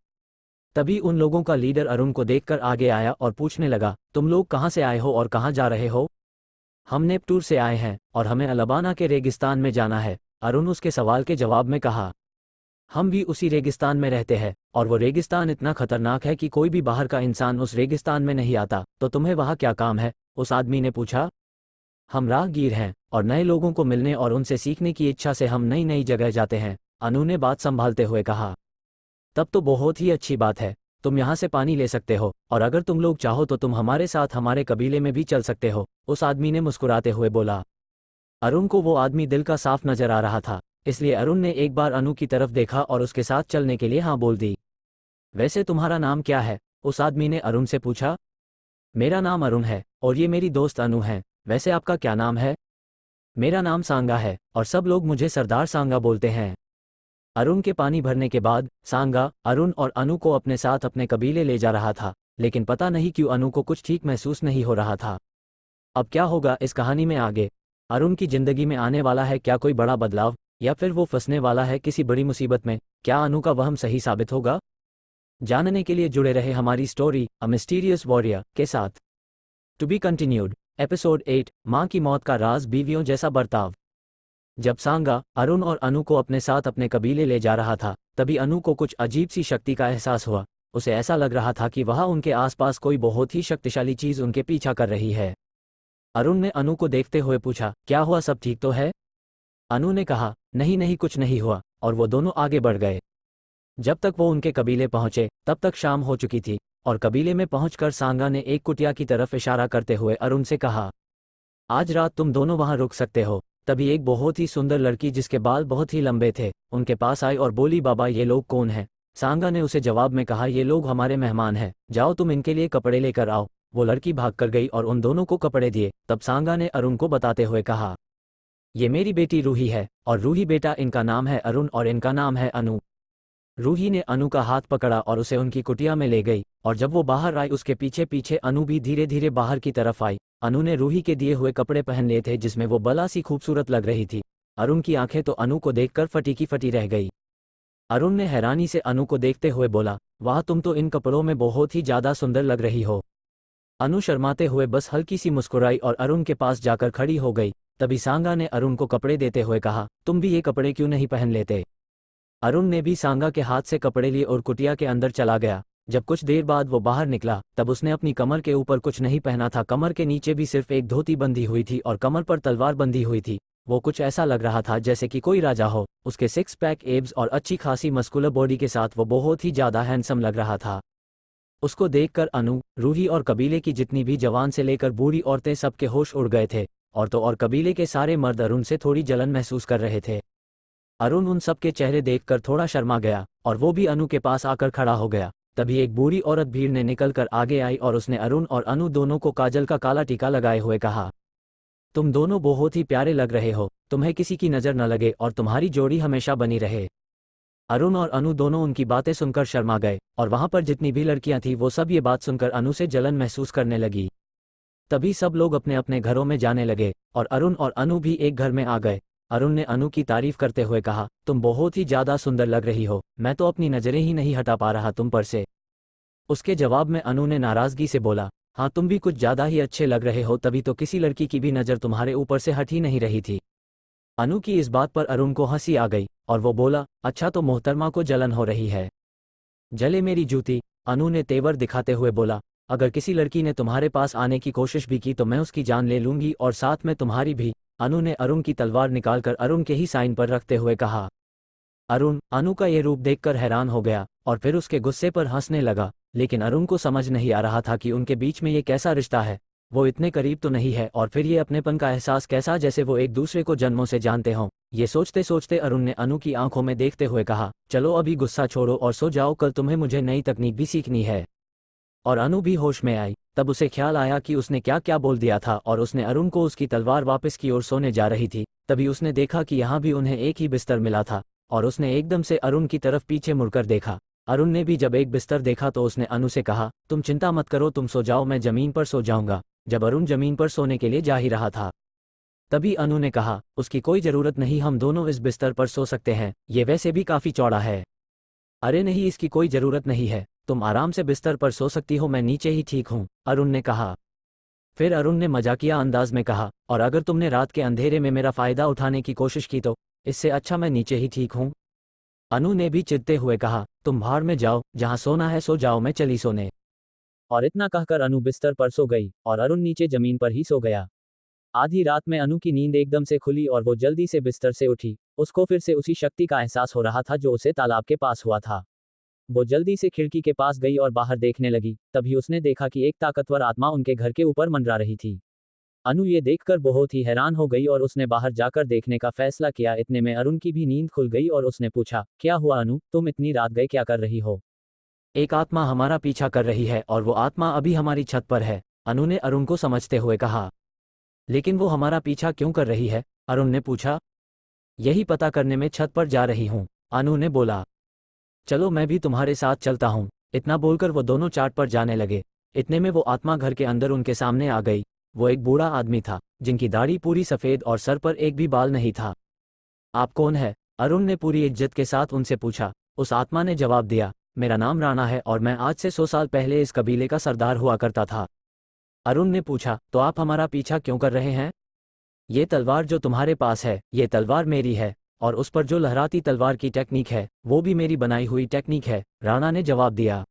तभी उन लोगों का लीडर अरुण को देखकर आगे आया और पूछने लगा, तुम लोग कहाँ से आए हो और कहाँ जा रहे हो? हम नेपटूर से आए हैं और हमें अलबाना के रेगिस्तान में जाना है, अरुण उसके सवाल के जवाब में कहा। हम भी उसी रेगिस्तान में रहते हैं और वो रेगिस्तान इतना खतरनाक है कि कोई भी बाहर का इंसान उस रेगिस्तान में नहीं आता, तो तुम्हें वहाँ क्या काम है? उस आदमी ने पूछा। हम राहगीर हैं और नए लोगों को मिलने और उनसे सीखने की इच्छा से हम नई नई जगह जाते हैं, अनु ने बात संभालते हुए कहा। तब तो बहुत ही अच्छी बात है, तुम यहाँ से पानी ले सकते हो और अगर तुम लोग चाहो तो तुम हमारे साथ हमारे कबीले में भी चल सकते हो, उस आदमी ने मुस्कुराते हुए बोला। अरुण को वो आदमी दिल का साफ नजर आ रहा था, इसलिए अरुण ने एक बार अनु की तरफ देखा और उसके साथ चलने के लिए हाँ बोल दी। वैसे तुम्हारा नाम क्या है? उस आदमी ने अरुण से पूछा। मेरा नाम अरुण है और ये मेरी दोस्त अनु है। वैसे आपका क्या नाम है? मेरा नाम सांगा है और सब लोग मुझे सरदार सांगा बोलते हैं। अरुण के पानी भरने के बाद सांगा अरुण और अनु को अपने साथ अपने कबीले ले जा रहा था, लेकिन पता नहीं क्यों अनु को कुछ ठीक महसूस नहीं हो रहा था। अब क्या होगा इस कहानी में आगे? अरुण की जिंदगी में आने वाला है क्या कोई बड़ा बदलाव, या फिर वो फंसने वाला है किसी बड़ी मुसीबत में? क्या अनु का वहम सही साबित होगा? जानने के लिए जुड़े रहे हमारी स्टोरी अ मिस्टीरियस वॉरियर के साथ। To be continued. एपिसोड 8, मां की मौत का राज, बीवियों जैसा बर्ताव। जब सांगा अरुण और अनु को अपने साथ अपने कबीले ले जा रहा था, तभी अनु को कुछ अजीब सी शक्ति का एहसास हुआ। उसे ऐसा लग रहा था कि वहां उनके आसपास कोई बहुत ही शक्तिशाली चीज उनके पीछा कर रही है। अरुण ने अनु को देखते हुए पूछा, क्या हुआ, सब ठीक तो है? अनु ने कहा, नहीं नहीं कुछ नहीं हुआ, और वो दोनों आगे बढ़ गए। जब तक वो उनके कबीले पहुंचे तब तक शाम हो चुकी थी, और कबीले में पहुंचकर सांगा ने एक कुटिया की तरफ इशारा करते हुए अरुण से कहा, आज रात तुम दोनों वहां रुक सकते हो। तभी एक बहुत ही सुंदर लड़की जिसके बाल बहुत ही लंबे थे उनके पास आई और बोली, बाबा ये लोग कौन हैं? सांगा ने उसे जवाब में कहा, ये लोग हमारे मेहमान हैं, जाओ तुम इनके लिए कपड़े लेकर आओ। वो लड़की भागकर गई और उन दोनों को कपड़े दिए। तब सांगा ने अरुण को बताते हुए कहा, ये मेरी बेटी रूही है और रूही बेटा इनका नाम है अरुण और इनका नाम है अनु। रूही ने अनु का हाथ पकड़ा और उसे उनकी कुटिया में ले गई, और जब वो बाहर आई उसके पीछे पीछे अनु भी धीरे धीरे बाहर की तरफ आई। अनु ने रूही के दिए हुए कपड़े पहन लिए थे जिसमें वो बला सी खूबसूरत लग रही थी। अरुण की आंखें तो अनु को देखकर फटी की फटी रह गई। अरुण ने हैरानी से अनु को देखते हुए बोला, वाह तुम तो इन कपड़ों में बहुत ही ज्यादा सुंदर लग रही हो। अनु शर्माते हुए बस हल्की सी मुस्कुराई और अरुण के पास जाकर खड़ी हो गई। तभी सांगा ने अरुण को कपड़े देते हुए कहा, तुम भी ये कपड़े क्यों नहीं पहन लेते? अरुण ने भी सांगा के हाथ से कपड़े लिए और कुटिया के अंदर चला गया। जब कुछ देर बाद वो बाहर निकला तब उसने अपनी कमर के ऊपर कुछ नहीं पहना था, कमर के नीचे भी सिर्फ एक धोती बंधी हुई थी और कमर पर तलवार बंधी हुई थी। वो कुछ ऐसा लग रहा था जैसे कि कोई राजा हो। उसके 6 पैक एब्स और अच्छी खासी मस्कुलर बॉडी के साथ वो बहुत ही ज्यादा हैंडसम लग रहा था। उसको देखकर अनु, रूही और कबीले की जितनी भी जवान से लेकर बूढ़ी औरतें सबके होश उड़ गए थे। औरतों और कबीले के सारे मर्द अरुण से थोड़ी जलन महसूस कर रहे थे। अरुण उन सबके चेहरे देखकर थोड़ा शर्मा गया और वो भी अनु के पास आकर खड़ा हो गया। तभी एक बूढ़ी औरत भीड़ ने निकलकर आगे आई और उसने अरुण और अनु दोनों को काजल का काला टीका लगाए हुए कहा, तुम दोनों बहुत ही प्यारे लग रहे हो, तुम्हें किसी की नजर न लगे और तुम्हारी जोड़ी हमेशा बनी रहे। अरुण और अनु दोनों उनकी बातें सुनकर शर्मा गए और वहां पर जितनी भी लड़कियां थी वो सब ये बात सुनकर अनु से जलन महसूस करने लगी। तभी सब लोग अपने अपने घरों में जाने लगे और अरुण और अनु भी एक घर में आ गए। अरुण ने अनु की तारीफ करते हुए कहा, तुम बहुत ही ज्यादा सुंदर लग रही हो, मैं तो अपनी नजरें ही नहीं हटा पा रहा तुम पर से। उसके जवाब में अनु ने नाराजगी से बोला, हाँ तुम भी कुछ ज्यादा ही अच्छे लग रहे हो, तभी तो किसी लड़की की भी नजर तुम्हारे ऊपर से हट ही नहीं रही थी। अनु की इस बात पर अरुण को हंसी आ गई और वो बोला, अच्छा तो मोहतरमा को जलन हो रही है। जले मेरी जूती, अनु ने तेवर दिखाते हुए बोला, अगर किसी लड़की ने तुम्हारे पास आने की कोशिश भी की तो मैं उसकी जान ले लूंगी और साथ में तुम्हारी भी। अनु ने अरुण की तलवार निकालकर अरुण के ही साइन पर रखते हुए कहा। अरुण अनु का ये रूप देखकर हैरान हो गया और फिर उसके गुस्से पर हंसने लगा, लेकिन अरुण को समझ नहीं आ रहा था कि उनके बीच में ये कैसा रिश्ता है। वो इतने करीब तो नहीं है और फिर ये अपनेपन का एहसास कैसा, जैसे वो एक दूसरे को जन्मों से जानते हों। ये सोचते सोचते अरुण ने अनु की आंखों में देखते हुए कहा, चलो अभी गुस्सा छोड़ो और सो जाओ, कल तुम्हें मुझे नई तकनीक भी सीखनी है। और अनु भी होश में आई, तब उसे ख्याल आया कि उसने क्या क्या बोल दिया था और उसने अरुण को उसकी तलवार वापस की ओर सोने जा रही थी। तभी उसने देखा कि यहाँ भी उन्हें एक ही बिस्तर मिला था और उसने एकदम से अरुण की तरफ पीछे मुड़कर देखा। अरुण ने भी जब एक बिस्तर देखा तो उसने अनु से कहा, तुम चिंता मत करो, तुम सो जाओ, मैं जमीन पर सो जाऊंगा। जब अरुण जमीन पर सोने के लिए जा ही रहा था तभी अनु ने कहा, उसकी कोई जरूरत नहीं, हम दोनों इस बिस्तर पर सो सकते हैं, ये वैसे भी काफी चौड़ा है। अरे नहीं, इसकी कोई जरूरत नहीं है, तुम आराम से बिस्तर पर सो सकती हो, मैं नीचे ही ठीक हूँ, अरुण ने कहा। फिर अरुण ने मजाकिया अंदाज में कहा, और अगर तुमने रात के अंधेरे में मेरा फायदा उठाने की कोशिश की तो इससे अच्छा मैं नीचे ही ठीक हूँ। अनु ने भी चिढ़ते हुए कहा, तुम भाड़ में जाओ, जहाँ सोना है सो जाओ, मैं चली सोने। और इतना कहकर अनु बिस्तर पर सो गई और अरुण नीचे जमीन पर ही सो गया। आधी रात में अनु की नींद एकदम से खुली और वो जल्दी से बिस्तर से उठी। उसको फिर से उसी शक्ति का एहसास हो रहा था जो उसे तालाब के पास हुआ था। वो जल्दी से खिड़की के पास गई और बाहर देखने लगी। तभी उसने देखा कि एक ताकतवर आत्मा उनके घर के ऊपर मंडरा रही थी। अनु ये देखकर बहुत ही हैरान हो गई और उसने बाहर जाकर देखने का फैसला किया। इतने में अरुण की भी नींद खुल गई और उसने पूछा, क्या हुआ अनु, तुम इतनी रात गए क्या कर रही हो? एक आत्मा हमारा पीछा कर रही है और वो आत्मा अभी हमारी छत पर है, अनु ने अरुण को समझते हुए कहा। लेकिन वो हमारा पीछा क्यों कर रही है? अरुण ने पूछा। यही पता करने में छत पर जा रही हूँ, अनु ने बोला। चलो मैं भी तुम्हारे साथ चलता हूँ। इतना बोलकर वो दोनों चाट पर जाने लगे। इतने में वो आत्मा घर के अंदर उनके सामने आ गई। वो एक बूढ़ा आदमी था जिनकी दाढ़ी पूरी सफेद और सर पर एक भी बाल नहीं था। आप कौन है? अरुण ने पूरी इज्जत के साथ उनसे पूछा। उस आत्मा ने जवाब दिया, मेरा नाम राणा है और मैं आज से 100 साल पहले इस कबीले का सरदार हुआ करता था। अरुण ने पूछा, तो आप हमारा पीछा क्यों कर रहे हैं? ये तलवार जो तुम्हारे पास है, ये तलवार मेरी है और उस पर जो लहराती तलवार की टेक्निक है वो भी मेरी बनाई हुई टेक्निक है, राणा ने जवाब दिया।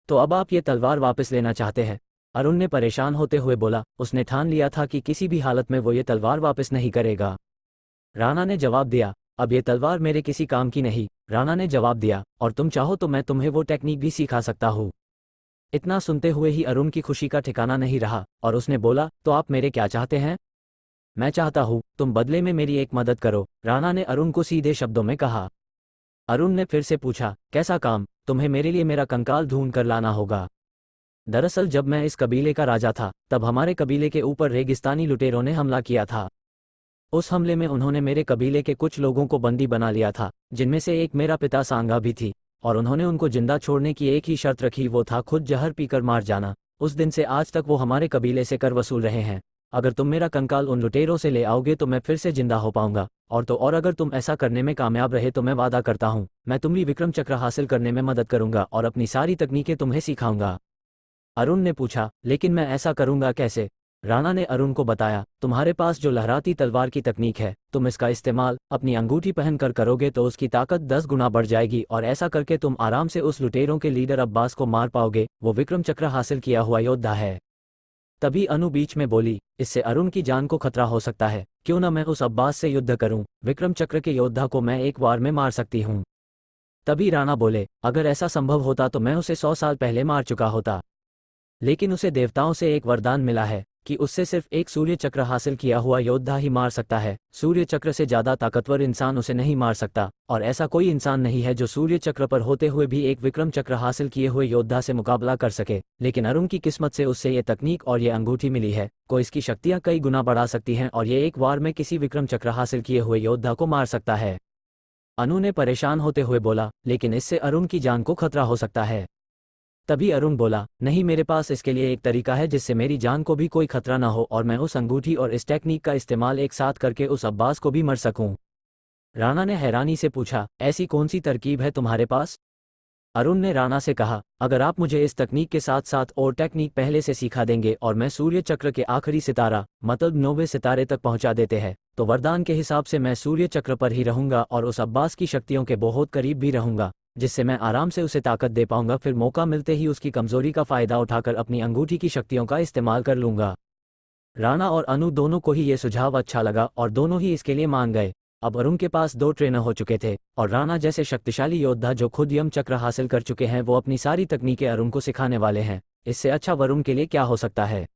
तो अब आप ये तलवार वापस लेना चाहते हैं? अरुण ने परेशान होते हुए बोला। उसने ठान लिया था कि किसी भी हालत में वो ये तलवार वापस नहीं करेगा। राणा ने जवाब दिया, अब ये तलवार मेरे किसी काम की नहीं, राणा ने जवाब दिया, और तुम चाहो तो मैं तुम्हें वो टेक्निक भी सिखा सकता हूँ। इतना सुनते हुए ही अरुण की खुशी का ठिकाना नहीं रहा और उसने बोला, तो आप मेरे क्या चाहते हैं? मैं चाहता हूँ तुम बदले में मेरी एक मदद करो, राणा ने अरुण को सीधे शब्दों में कहा। अरुण ने फिर से पूछा, कैसा काम? तुम्हें मेरे लिए मेरा कंकाल ढूंढ कर लाना होगा। दरअसल जब मैं इस कबीले का राजा था तब हमारे कबीले के ऊपर रेगिस्तानी लुटेरों ने हमला किया था। उस हमले में उन्होंने मेरे कबीले के कुछ लोगों को बंदी बना लिया था, जिनमें से एक मेरा पिता सांगा भी थी, और उन्होंने उनको जिंदा छोड़ने की एक ही शर्त रखी, वो था खुद जहर पीकर मार जाना। उस दिन से आज तक वो हमारे कबीले से कर वसूल रहे हैं। अगर तुम मेरा कंकाल उन लुटेरों से ले आओगे तो मैं फिर से जिंदा हो पाऊंगा, और अगर तुम ऐसा करने में कामयाब रहे तो मैं वादा करता हूँ मैं तुम्हें विक्रम चक्र हासिल करने में मदद करूंगा और अपनी सारी तकनीकें तुम्हें सिखाऊंगा। अरुण ने पूछा, लेकिन मैं ऐसा करूंगा कैसे? राणा ने अरुण को बताया, तुम्हारे पास जो लहराती तलवार की तकनीक है, तुम इसका इस्तेमाल अपनी अंगूठी पहनकर करोगे तो उसकी ताकत 10 गुना बढ़ जाएगी और ऐसा करके तुम आराम से उस लुटेरों के लीडर अब्बास को मार पाओगे। वो विक्रम चक्र हासिल किया हुआ योद्धा है। तभी अनु बीच में बोली, इससे अरुण की जान को खतरा हो सकता है, क्यों न मैं उस अब्बास से युद्ध करूं? विक्रम चक्र के योद्धा को मैं एक बार में मार सकती हूं। तभी राणा बोले, अगर ऐसा संभव होता तो मैं उसे 100 साल पहले मार चुका होता, लेकिन उसे देवताओं से एक वरदान मिला है कि उससे सिर्फ एक सूर्य चक्र हासिल किया हुआ योद्धा ही मार सकता है। सूर्य चक्र से ज्यादा ताकतवर इंसान उसे नहीं मार सकता, और ऐसा कोई इंसान नहीं है जो सूर्य चक्र पर होते हुए भी एक विक्रम चक्र हासिल किए हुए योद्धा से मुकाबला कर सके। लेकिन अरुण की किस्मत से उससे ये तकनीक और ये अंगूठी मिली है, को इसकी शक्तियां कई गुना बढ़ा सकती हैं और ये एक बार में किसी विक्रम चक्र हासिल किए हुए योद्धा को मार सकता है। अनु ने परेशान होते हुए बोला, लेकिन इससे अरुण की जान को खतरा हो सकता है। तभी अरुण बोला, नहीं, मेरे पास इसके लिए एक तरीका है जिससे मेरी जान को भी कोई खतरा ना हो और मैं उस अंगूठी और इस टेक्निक का इस्तेमाल एक साथ करके उस अब्बास को भी मर सकूं। राणा ने हैरानी से पूछा, ऐसी कौन सी तरकीब है तुम्हारे पास? अरुण ने राणा से कहा, अगर आप मुझे इस तकनीक के साथ साथ और टेक्निक पहले से सिखा देंगे और मैं सूर्य चक्र के आखिरी सितारा मतलब 9वें सितारे तक पहुंचा देते हैं तो वरदान के हिसाब से मैं सूर्य चक्र पर ही रहूंगा और उस अब्बास की शक्तियों के बहुत करीब भी रहूंगा, जिससे मैं आराम से उसे ताकत दे पाऊंगा, फिर मौका मिलते ही उसकी कमजोरी का फायदा उठाकर अपनी अंगूठी की शक्तियों का इस्तेमाल कर लूंगा। राणा और अनु दोनों को ही ये सुझाव अच्छा लगा और दोनों ही इसके लिए मान गए। अब अरुण के पास 2 ट्रेनर हो चुके थे और राणा जैसे शक्तिशाली योद्धा जो खुद यम चक्र हासिल कर चुके हैं वो अपनी सारी तकनीकें अरुण को सिखाने वाले हैं। इससे अच्छा वरुण के लिए क्या हो सकता है।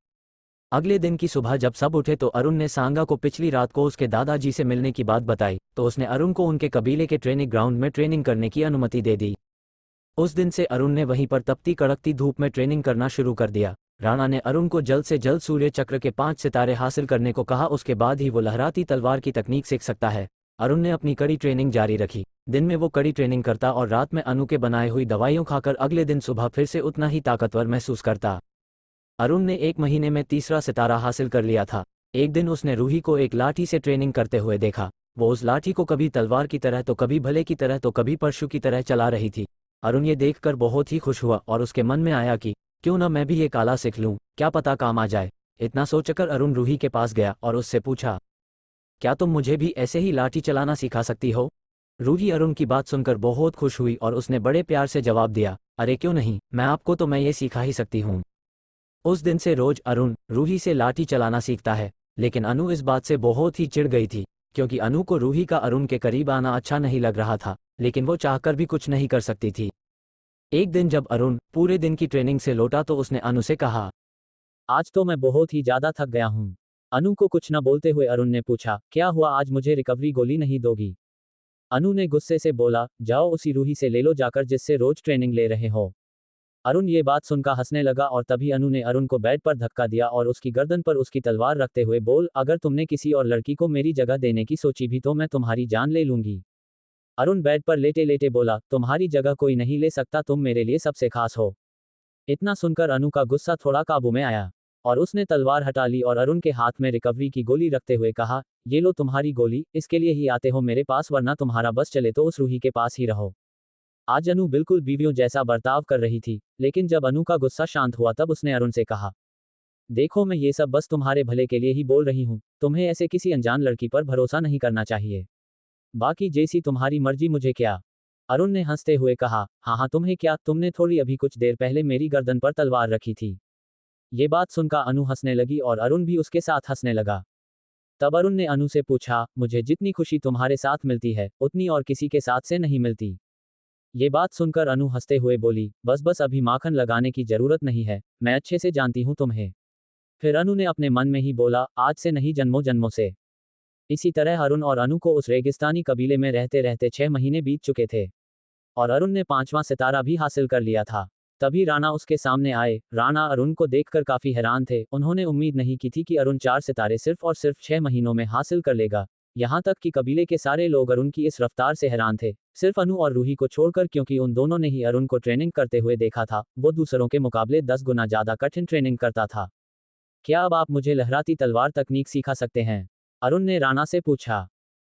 अगले दिन की सुबह जब सब उठे तो अरुण ने सांगा को पिछली रात को उसके दादाजी से मिलने की बात बताई तो उसने अरुण को उनके कबीले के ट्रेनिंग ग्राउंड में ट्रेनिंग करने की अनुमति दे दी। उस दिन से अरुण ने वहीं पर तपती कड़कती धूप में ट्रेनिंग करना शुरू कर दिया। राणा ने अरुण को जल्द से जल्द सूर्य चक्र के 5 सितारे हासिल करने को कहा, उसके बाद ही वो लहराती तलवार की तकनीक सीख सकता है। अरुण ने अपनी कड़ी ट्रेनिंग जारी रखी। दिन में वो कड़ी ट्रेनिंग करता और रात में अनु के बनाए हुई दवाइयों खाकर अगले दिन सुबह फिर से उतना ही ताकतवर महसूस करता। अरुण ने 1 महीने में तीसरा सितारा हासिल कर लिया था। एक दिन उसने रूही को एक लाठी से ट्रेनिंग करते हुए देखा। वो उस लाठी को कभी तलवार की तरह तो कभी भले की तरह तो कभी परशु की तरह चला रही थी। अरुण ये देखकर बहुत ही खुश हुआ और उसके मन में आया कि क्यों न मैं भी ये काला सीख लूं, क्या पता काम आ जाए। इतना सोचकर अरुण रूही के पास गया और उससे पूछा, क्या तुम मुझे भी ऐसे ही लाठी चलाना सिखा सकती हो? रूही अरुण की बात सुनकर बहुत खुश हुई और उसने बड़े प्यार से जवाब दिया, अरे क्यों नहीं, मैं ये सिखा ही सकती हूँ। उस दिन से रोज अरुण रूही से लाठी चलाना सीखता है। लेकिन अनु इस बात से बहुत ही चिढ़ गई थी क्योंकि अनु को रूही का अरुण के करीब आना अच्छा नहीं लग रहा था, लेकिन वो चाहकर भी कुछ नहीं कर सकती थी। एक दिन जब अरुण पूरे दिन की ट्रेनिंग से लौटा तो उसने अनु से कहा, आज तो मैं बहुत ही ज्यादा थक गया हूँ। अनु को कुछ न बोलते हुए अरुण ने पूछा, क्या हुआ, आज मुझे रिकवरी गोली नहीं दोगी? अनु ने गुस्से से बोला, जाओ उसी रूही से ले लो जाकर जिससे रोज ट्रेनिंग ले रहे हो। अरुण ये बात सुनकर हंसने लगा और तभी अनु ने अरुण को बेड पर धक्का दिया और उसकी गर्दन पर उसकी तलवार रखते हुए बोल, अगर तुमने किसी और लड़की को मेरी जगह देने की सोची भी तो मैं तुम्हारी जान ले लूंगी। अरुण बेड पर लेटे लेटे बोला, तुम्हारी जगह कोई नहीं ले सकता, तुम मेरे लिए सबसे खास हो। इतना सुनकर अनु का गुस्सा थोड़ा काबू में आया और उसने तलवार हटा ली और अरुण के हाथ में रिकवरी की गोली रखते हुए कहा, ये लो तुम्हारी गोली, इसके लिए ही आते हो मेरे पास, वरना तुम्हारा बस चले तो उस रूही के पास ही रहो। आज अनु बिल्कुल बीवियों जैसा बर्ताव कर रही थी, लेकिन जब अनु का गुस्सा शांत हुआ तब उसने अरुण से कहा, देखो मैं ये सब बस तुम्हारे भले के लिए ही बोल रही हूँ, तुम्हें ऐसे किसी अनजान लड़की पर भरोसा नहीं करना चाहिए। बाकी जैसी तुम्हारी मर्जी, मुझे क्या। अरुण ने हंसते हुए कहा, हाँ हाँ तुम्हें क्या, तुमने थोड़ी अभी कुछ देर पहले मेरी गर्दन पर तलवार रखी थी। ये बात सुनकर अनु हंसने लगी और अरुण भी उसके साथ हंसने लगा। तब अरुण ने अनु से पूछा, मुझे जितनी खुशी तुम्हारे साथ मिलती है उतनी और किसी के साथ से नहीं मिलती। ये बात सुनकर अनु हंसते हुए बोली, बस बस अभी माखन लगाने की जरूरत नहीं है, मैं अच्छे से जानती हूँ तुम्हें। फिर अनु ने अपने मन में ही बोला, आज से नहीं जन्मों जन्मों से। इसी तरह अरुण और अनु को उस रेगिस्तानी कबीले में रहते रहते 6 महीने बीत चुके थे और अरुण ने 5वां सितारा भी हासिल कर लिया था। तभी राणा उसके सामने आए। राणा अरुण को देखकर काफी हैरान थे, उन्होंने उम्मीद नहीं की थी कि अरुण 4 सितारे सिर्फ और सिर्फ 6 महीनों में हासिल कर लेगा। यहाँ तक कि कबीले के सारे लोग अरुण की इस रफ्तार से हैरान थे, सिर्फ अनु और रूही को छोड़कर, क्योंकि उन दोनों ने ही अरुण को ट्रेनिंग करते हुए देखा था। वो दूसरों के मुकाबले 10 गुना ज्यादा कठिन ट्रेनिंग करता था। क्या अब आप मुझे लहराती तलवार तकनीक सिखा सकते हैं? अरुण ने राणा से पूछा।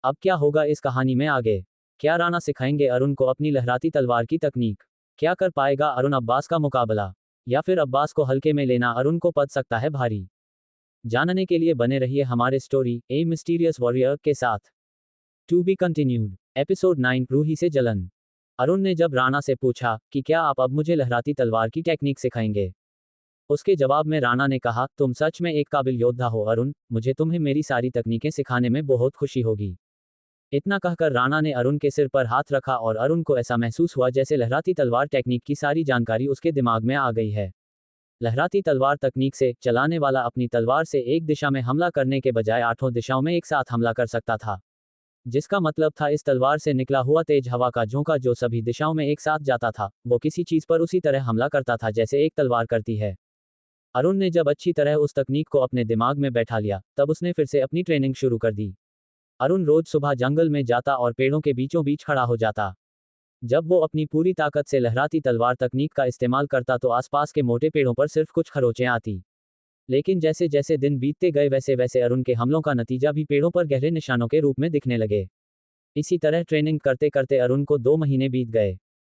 अब क्या होगा इस कहानी में आगे? क्या राणा सिखाएंगे अरुण को अपनी लहराती तलवार की तकनीक? क्या कर पाएगा अरुण अब्बास का मुकाबला, या फिर अब्बास को हल्के में लेना अरुण को पड़ सकता है भारी? जानने के लिए बने रहिए हमारे स्टोरी ए मिस्टीरियस वॉरियर के साथ। To be continued. Episode 9, Ruhi से जलन। अरुण ने जब राणा से पूछा कि क्या आप अब मुझे लहराती तलवार की टेक्निक सिखाएंगे, उसके जवाब में राणा ने कहा, तुम सच में एक काबिल योद्धा हो अरुण, मुझे तुम्हें मेरी सारी तकनीकें सिखाने में बहुत खुशी होगी। इतना कहकर राणा ने अरुण के सिर पर हाथ रखा और अरुण को ऐसा महसूस हुआ जैसे लहराती तलवार टेक्निक की सारी जानकारी उसके दिमाग में आ गई है। लहराती तलवार तकनीक से चलाने वाला अपनी तलवार से एक दिशा में हमला करने के बजाय 8 दिशाओं में एक साथ हमला कर सकता था, जिसका मतलब था इस तलवार से निकला हुआ तेज हवा का झोंका जो सभी दिशाओं में एक साथ जाता था, वो किसी चीज पर उसी तरह हमला करता था जैसे एक तलवार करती है। अरुण ने जब अच्छी तरह उस तकनीक को अपने दिमाग में बैठा लिया, तब उसने फिर से अपनी ट्रेनिंग शुरू कर दी। अरुण रोज सुबह जंगल में जाता और पेड़ों के बीचों बीच खड़ा हो जाता। जब वो अपनी पूरी ताकत से लहराती तलवार तकनीक का इस्तेमाल करता तो आसपास के मोटे पेड़ों पर सिर्फ कुछ खरोंचें आती। लेकिन जैसे जैसे दिन बीतते गए वैसे वैसे अरुण के हमलों का नतीजा भी पेड़ों पर गहरे निशानों के रूप में दिखने लगे। इसी तरह ट्रेनिंग करते करते अरुण को 2 महीने बीत गए।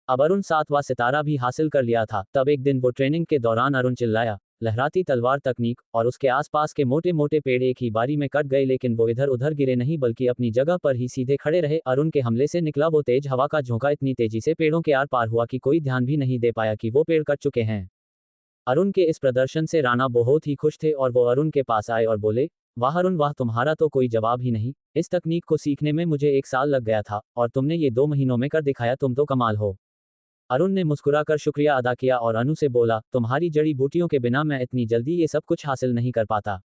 अब अरुण 7वां सितारा भी हासिल कर लिया था। तब एक दिन वो ट्रेनिंग के दौरान अरुण चिल्लाया, लहराती तलवार तकनीक, और उसके आसपास के मोटे मोटे पेड़ एक ही बारी में कट गए, लेकिन वो इधर उधर गिरे नहीं बल्कि अपनी जगह पर ही सीधे खड़े रहे। अरुण के हमले से निकला वो तेज हवा का झोंका इतनी तेजी से पेड़ों के आर पार हुआ कि कोई ध्यान भी नहीं दे पाया कि वो पेड़ कट चुके हैं। अरुण के इस प्रदर्शन से राणा बहुत ही खुश थे और वो अरुण के पास आए और बोले, वाह अरुण वाह, तुम्हारा तो कोई जवाब ही नहीं। इस तकनीक को सीखने में मुझे 1 साल लग गया था और तुमने ये 2 महीनों में कर दिखाया, तुम तो कमाल हो। अरुण ने मुस्कुराकर शुक्रिया अदा किया और अनु से बोला, तुम्हारी जड़ी बूटियों के बिना मैं इतनी जल्दी ये सब कुछ हासिल नहीं कर पाता।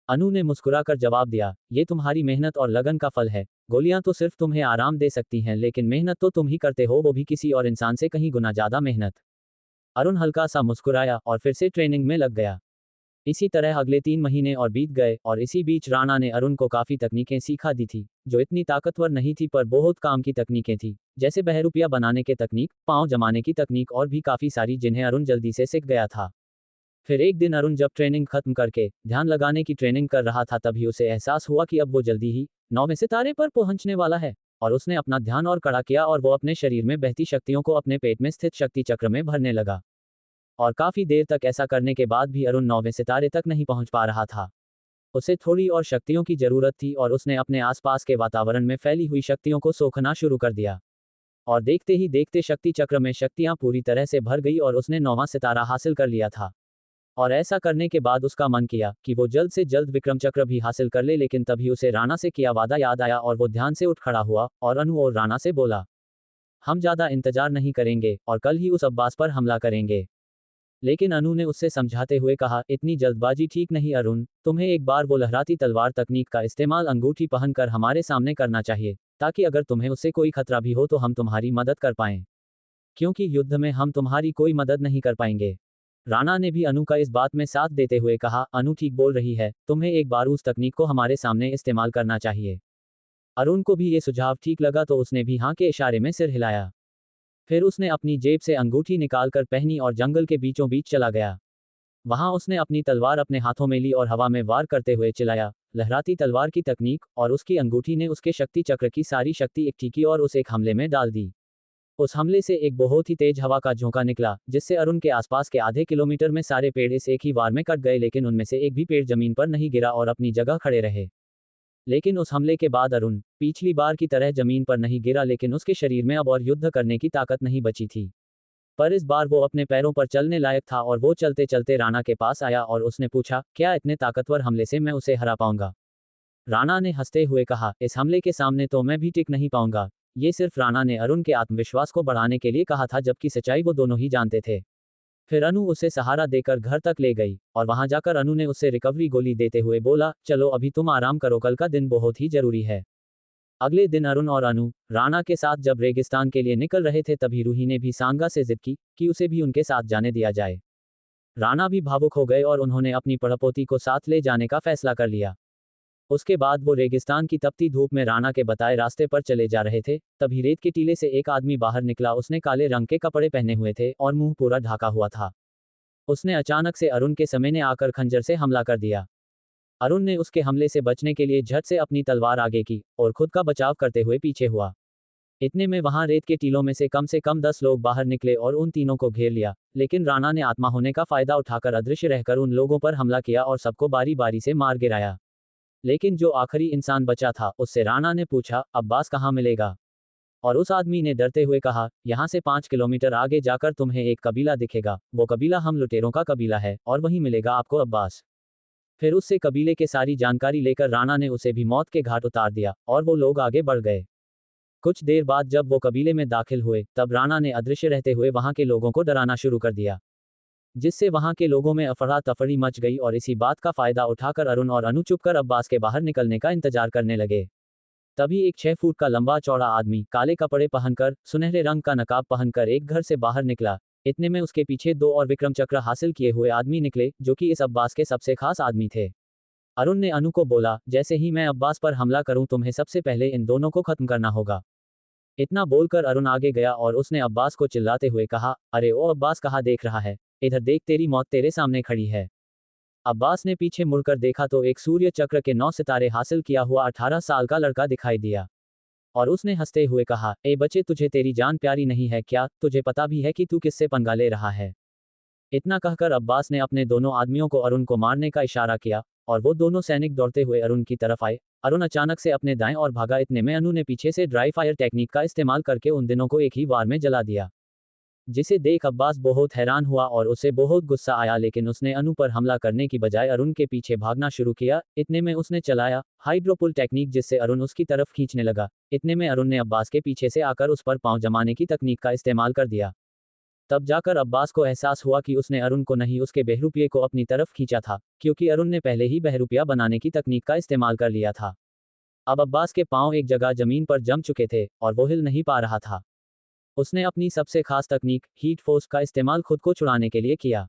अनु ने मुस्कुराकर जवाब दिया, ये तुम्हारी मेहनत और लगन का फल है। गोलियां तो सिर्फ तुम्हें आराम दे सकती हैं, लेकिन मेहनत तो तुम ही करते हो, वो भी किसी और इंसान से कहीं गुना ज्यादा मेहनत। अरुण हल्का सा मुस्कुराया और फिर से ट्रेनिंग में लग गया। इसी तरह अगले 3 महीने और बीत गए और इसी बीच राणा ने अरुण को काफी तकनीकें सिखा दी थी, जो इतनी ताकतवर नहीं थी पर बहुत काम की तकनीकें थी, जैसे बहरूपिया बनाने के तकनीक, पांव जमाने की तकनीक और भी काफी सारी, जिन्हें अरुण जल्दी से सीख गया था। फिर एक दिन अरुण जब ट्रेनिंग खत्म करके ध्यान लगाने की ट्रेनिंग कर रहा था, तभी उसे एहसास हुआ कि अब वो जल्दी ही 9वें सितारे पर पहुंचने वाला है। और उसने अपना ध्यान और कड़ा किया और वो अपने शरीर में बहती शक्तियों को अपने पेट में स्थित शक्ति चक्र में भरने लगा। और काफी देर तक ऐसा करने के बाद भी अरुण 9वें सितारे तक नहीं पहुंच पा रहा था। उसे थोड़ी और शक्तियों की जरूरत थी और उसने अपने आसपास के वातावरण में फैली हुई शक्तियों को सोखना शुरू कर दिया। और देखते ही देखते शक्ति चक्र में शक्तियां पूरी तरह से भर गई और उसने 9वां सितारा हासिल कर लिया था। और ऐसा करने के बाद उसका मन किया कि वो जल्द से जल्द विक्रम चक्र भी हासिल कर ले, लेकिन तभी उसे राणा से किया वादा याद आया और वो ध्यान से उठ खड़ा हुआ और अनु और राणा से बोला, हम ज्यादा इंतजार नहीं करेंगे और कल ही उस अब्बास पर हमला करेंगे। लेकिन अनु ने उससे समझाते हुए कहा, इतनी जल्दबाजी ठीक नहीं अरुण, तुम्हें एक बार वो लहराती तलवार तकनीक का इस्तेमाल अंगूठी पहनकर हमारे सामने करना चाहिए, ताकि अगर तुम्हें उससे कोई खतरा भी हो तो हम तुम्हारी मदद कर पाएं। क्योंकि युद्ध में हम तुम्हारी कोई मदद नहीं कर पाएंगे। राणा ने भी अनु का इस बात में साथ देते हुए कहा, अनु ठीक बोल रही है, तुम्हें एक बार उस तकनीक को हमारे सामने इस्तेमाल करना चाहिए। अरुण को भी ये सुझाव ठीक लगा तो उसने भी हाँ के इशारे में सिर हिलाया। फिर उसने अपनी जेब से अंगूठी निकालकर पहनी और जंगल के बीचों बीच चला गया। वहां उसने अपनी तलवार अपने हाथों में ली और हवा में वार करते हुए चिल्लाया, लहराती तलवार की तकनीक, और उसकी अंगूठी ने उसके शक्ति चक्र की सारी शक्ति इकट्ठी की और उस एक हमले में डाल दी। उस हमले से एक बहुत ही तेज हवा का झोंका निकला, जिससे अरुण के आसपास के आधे किलोमीटर में सारे पेड़ इस एक ही वार में कट गए, लेकिन उनमें से एक भी पेड़ जमीन पर नहीं गिरा और अपनी जगह खड़े रहे। लेकिन उस हमले के बाद अरुण पिछली बार की तरह जमीन पर नहीं गिरा, लेकिन उसके शरीर में अब और युद्ध करने की ताकत नहीं बची थी। पर इस बार वो अपने पैरों पर चलने लायक था और वो चलते चलते राणा के पास आया और उसने पूछा, क्या इतने ताकतवर हमले से मैं उसे हरा पाऊंगा? राणा ने हंसते हुए कहा, इस हमले के सामने तो मैं भी टिक नहीं पाऊंगा। ये सिर्फ राणा ने अरुण के आत्मविश्वास को बढ़ाने के लिए कहा था, जबकि सच्चाई वो दोनों ही जानते थे। फिर अनु उसे सहारा देकर घर तक ले गई और वहां जाकर अनु ने उसे रिकवरी गोली देते हुए बोला, चलो अभी तुम आराम करो, कल का दिन बहुत ही जरूरी है। अगले दिन अरुण और अनु राणा के साथ जब रेगिस्तान के लिए निकल रहे थे, तभी रूही ने भी सांगा से जिद की कि उसे भी उनके साथ जाने दिया जाए। राणा भी भावुक हो गए और उन्होंने अपनी पड़पोती को साथ ले जाने का फैसला कर लिया। उसके बाद वो रेगिस्तान की तपती धूप में राणा के बताए रास्ते पर चले जा रहे थे, तभी रेत के टीले से एक आदमी बाहर निकला। उसने काले रंग के कपड़े पहने हुए थे और मुंह पूरा ढका हुआ था। उसने अचानक से अरुण के सामने आकर खंजर से हमला कर दिया। अरुण ने उसके हमले से बचने के लिए झट से अपनी तलवार आगे की और खुद का बचाव करते हुए पीछे हुआ। इतने में वहां रेत के टीलों में से कम 10 लोग बाहर निकले और उन तीनों को घेर लिया, लेकिन राणा ने आत्मा होने का फायदा उठाकर अदृश्य रहकर उन लोगों पर हमला किया और सबको बारी बारी से मार गिराया। लेकिन जो आखिरी इंसान बचा था, उससे राणा ने पूछा, अब्बास कहाँ मिलेगा? और उस आदमी ने डरते हुए कहा, यहाँ से 5 किलोमीटर आगे जाकर तुम्हें एक कबीला दिखेगा, वो कबीला हम लुटेरों का कबीला है और वहीं मिलेगा आपको अब्बास। फिर उससे कबीले के सारी जानकारी लेकर राणा ने उसे भी मौत के घाट उतार दिया और वो लोग आगे बढ़ गए। कुछ देर बाद जब वो कबीले में दाखिल हुए, तब राणा ने अदृश्य रहते हुए वहां के लोगों को डराना शुरू कर दिया, जिससे वहां के लोगों में अफरा तफरी मच गई और इसी बात का फायदा उठाकर अरुण और अनु चुपकर अब्बास के बाहर निकलने का इंतजार करने लगे। तभी एक 6 फुट का लंबा चौड़ा आदमी काले कपड़े पहनकर, सुनहरे रंग का नकाब पहनकर एक घर से बाहर निकला। इतने में उसके पीछे 2 और विक्रम चक्र हासिल किए हुए आदमी निकले, जो कि इस अब्बास के सबसे खास आदमी थे। अरुण ने अनु को बोला, जैसे ही मैं अब्बास पर हमला करूं, तुम्हें सबसे पहले इन दोनों को खत्म करना होगा। इतना बोलकर अरुण आगे गया और उसने अब्बास को चिल्लाते हुए कहा, अरे ओ अब्बास, कहाँ देख रहा है, इधर देख, तेरी मौत तेरे सामने खड़ी है। अब्बास ने पीछे मुड़कर देखा तो एक सूर्य चक्र के 9 सितारे हासिल किया हुआ 18 साल का लड़का दिखाई दिया। और उसने हंसते हुए कहा, ए बच्चे, तुझे तेरी जान प्यारी नहीं है क्या? तुझे पता भी है कि तू किससे पंगा ले रहा है? इतना कहकर अब्बास ने अपने दोनों आदमियों को अरुण को मारने का इशारा किया और वो दोनों सैनिक दौड़ते हुए अरुण की तरफ आए। अरुण अचानक से अपने दाएं और भागा। इतने में अनु ने पीछे से ड्राई फायर टेक्निक का इस्तेमाल करके उन दिनों को एक ही वार में जला दिया, जिसे देख अब्बास बहुत हैरान हुआ और उसे बहुत गुस्सा आया, लेकिन उसने अनु पर हमला करने की बजाय अरुण के पीछे भागना शुरू किया। इतने में उसने चलाया हाइड्रोपुल टेक्निक, जिससे अरुण उसकी तरफ खींचने लगा। इतने में अरुण ने अब्बास के पीछे से आकर उस पर पांव जमाने की तकनीक का इस्तेमाल कर दिया। तब जाकर अब्बास को एहसास हुआ कि उसने अरुण को नहीं, उसके बहरूपिये को अपनी तरफ खींचा था, क्योंकि अरुण ने पहले ही बहरूपिया बनाने की तकनीक का इस्तेमाल कर लिया था। अब अब्बास के पांव एक जगह जमीन पर जम चुके थे और वो हिल नहीं पा रहा था। उसने अपनी सबसे खास तकनीक हीट फोर्स का इस्तेमाल खुद को छुड़ाने के लिए किया।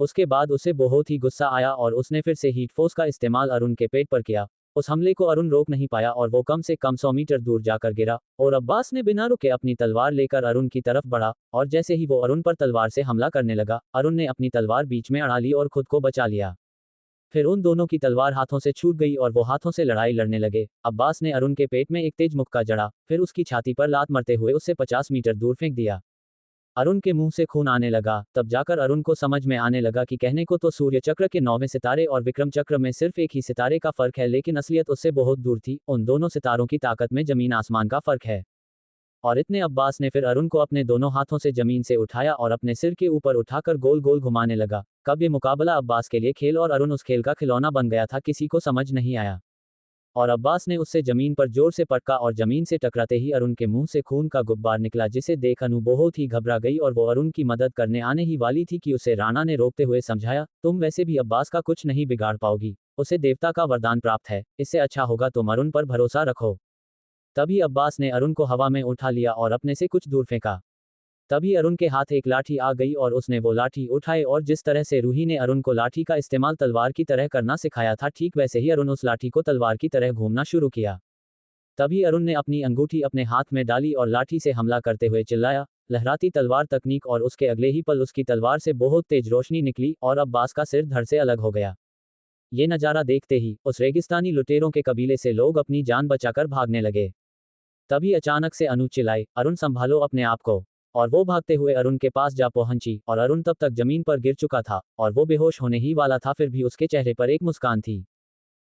उसके बाद उसे बहुत ही गुस्सा आया और उसने फिर से हीट फोर्स का इस्तेमाल अरुण के पेट पर किया। उस हमले को अरुण रोक नहीं पाया और वो कम से कम 100 मीटर दूर जाकर गिरा और अब्बास ने बिना रुके अपनी तलवार लेकर अरुण की तरफ बढ़ा और जैसे ही वो अरुण पर तलवार से हमला करने लगा, अरुण ने अपनी तलवार बीच में अड़ा ली और खुद को बचा लिया। फिर उन दोनों की तलवार हाथों से छूट गई और वो हाथों से लड़ाई लड़ने लगे। अब्बास ने अरुण के पेट में एक तेज मुक्का जड़ा, फिर उसकी छाती पर लात मारते हुए उससे 50 मीटर दूर फेंक दिया। अरुण के मुंह से खून आने लगा। तब जाकर अरुण को समझ में आने लगा कि कहने को तो सूर्य चक्र के 9वें सितारे और विक्रम चक्र में सिर्फ एक ही सितारे का फर्क है, लेकिन असलियत उससे बहुत दूर थी। उन दोनों सितारों की ताकत में जमीन आसमान का फर्क है। और इतने अब्बास ने फिर अरुण को अपने दोनों हाथों से जमीन से उठाया और अपने सिर के ऊपर उठाकर गोल गोल घुमाने लगा। कब ये मुकाबला अब्बास के लिए खेल और अरुण उस खेल का खिलौना बन गया था, किसी को समझ नहीं आया। और अब्बास ने उससे जमीन पर जोर से पटका और जमीन से टकराते ही अरुण के मुंह से खून का गुब्बार निकला, जिसे देख अनु बहुत ही घबरा गई और वो अरुण की मदद करने आने ही वाली थी कि उसे राणा ने रोकते हुए समझाया, तुम वैसे भी अब्बास का कुछ नहीं बिगाड़ पाओगी, उसे देवता का वरदान प्राप्त है, इससे अच्छा होगा तुम अरुण पर भरोसा रखो। तभी अब्बास ने अरुण को हवा में उठा लिया और अपने से कुछ दूर फेंका। तभी अरुण के हाथ एक लाठी आ गई और उसने वो लाठी उठाई और जिस तरह से रूही ने अरुण को लाठी का इस्तेमाल तलवार की तरह करना सिखाया था, ठीक वैसे ही अरुण उस लाठी को तलवार की तरह घूमना शुरू किया। तभी अरुण ने अपनी अंगूठी अपने हाथ में डाली और लाठी से हमला करते हुए चिल्लाया, लहराती तलवार तकनीक, और उसके अगले ही पल उसकी तलवार से बहुत तेज रोशनी निकली और अब्बास का सिर धड़ से अलग हो गया। ये नज़ारा देखते ही उस रेगिस्तानी लुटेरों के कबीले से लोग अपनी जान बचाकर भागने लगे। तभी अचानक से अनु चिल्लाई, अरुण संभालो अपने आप को। और वो भागते हुए अरुण के पास जा पहुंची और अरुण तब तक जमीन पर गिर चुका था और वो बेहोश होने ही वाला था, फिर भी उसके चेहरे पर एक मुस्कान थी।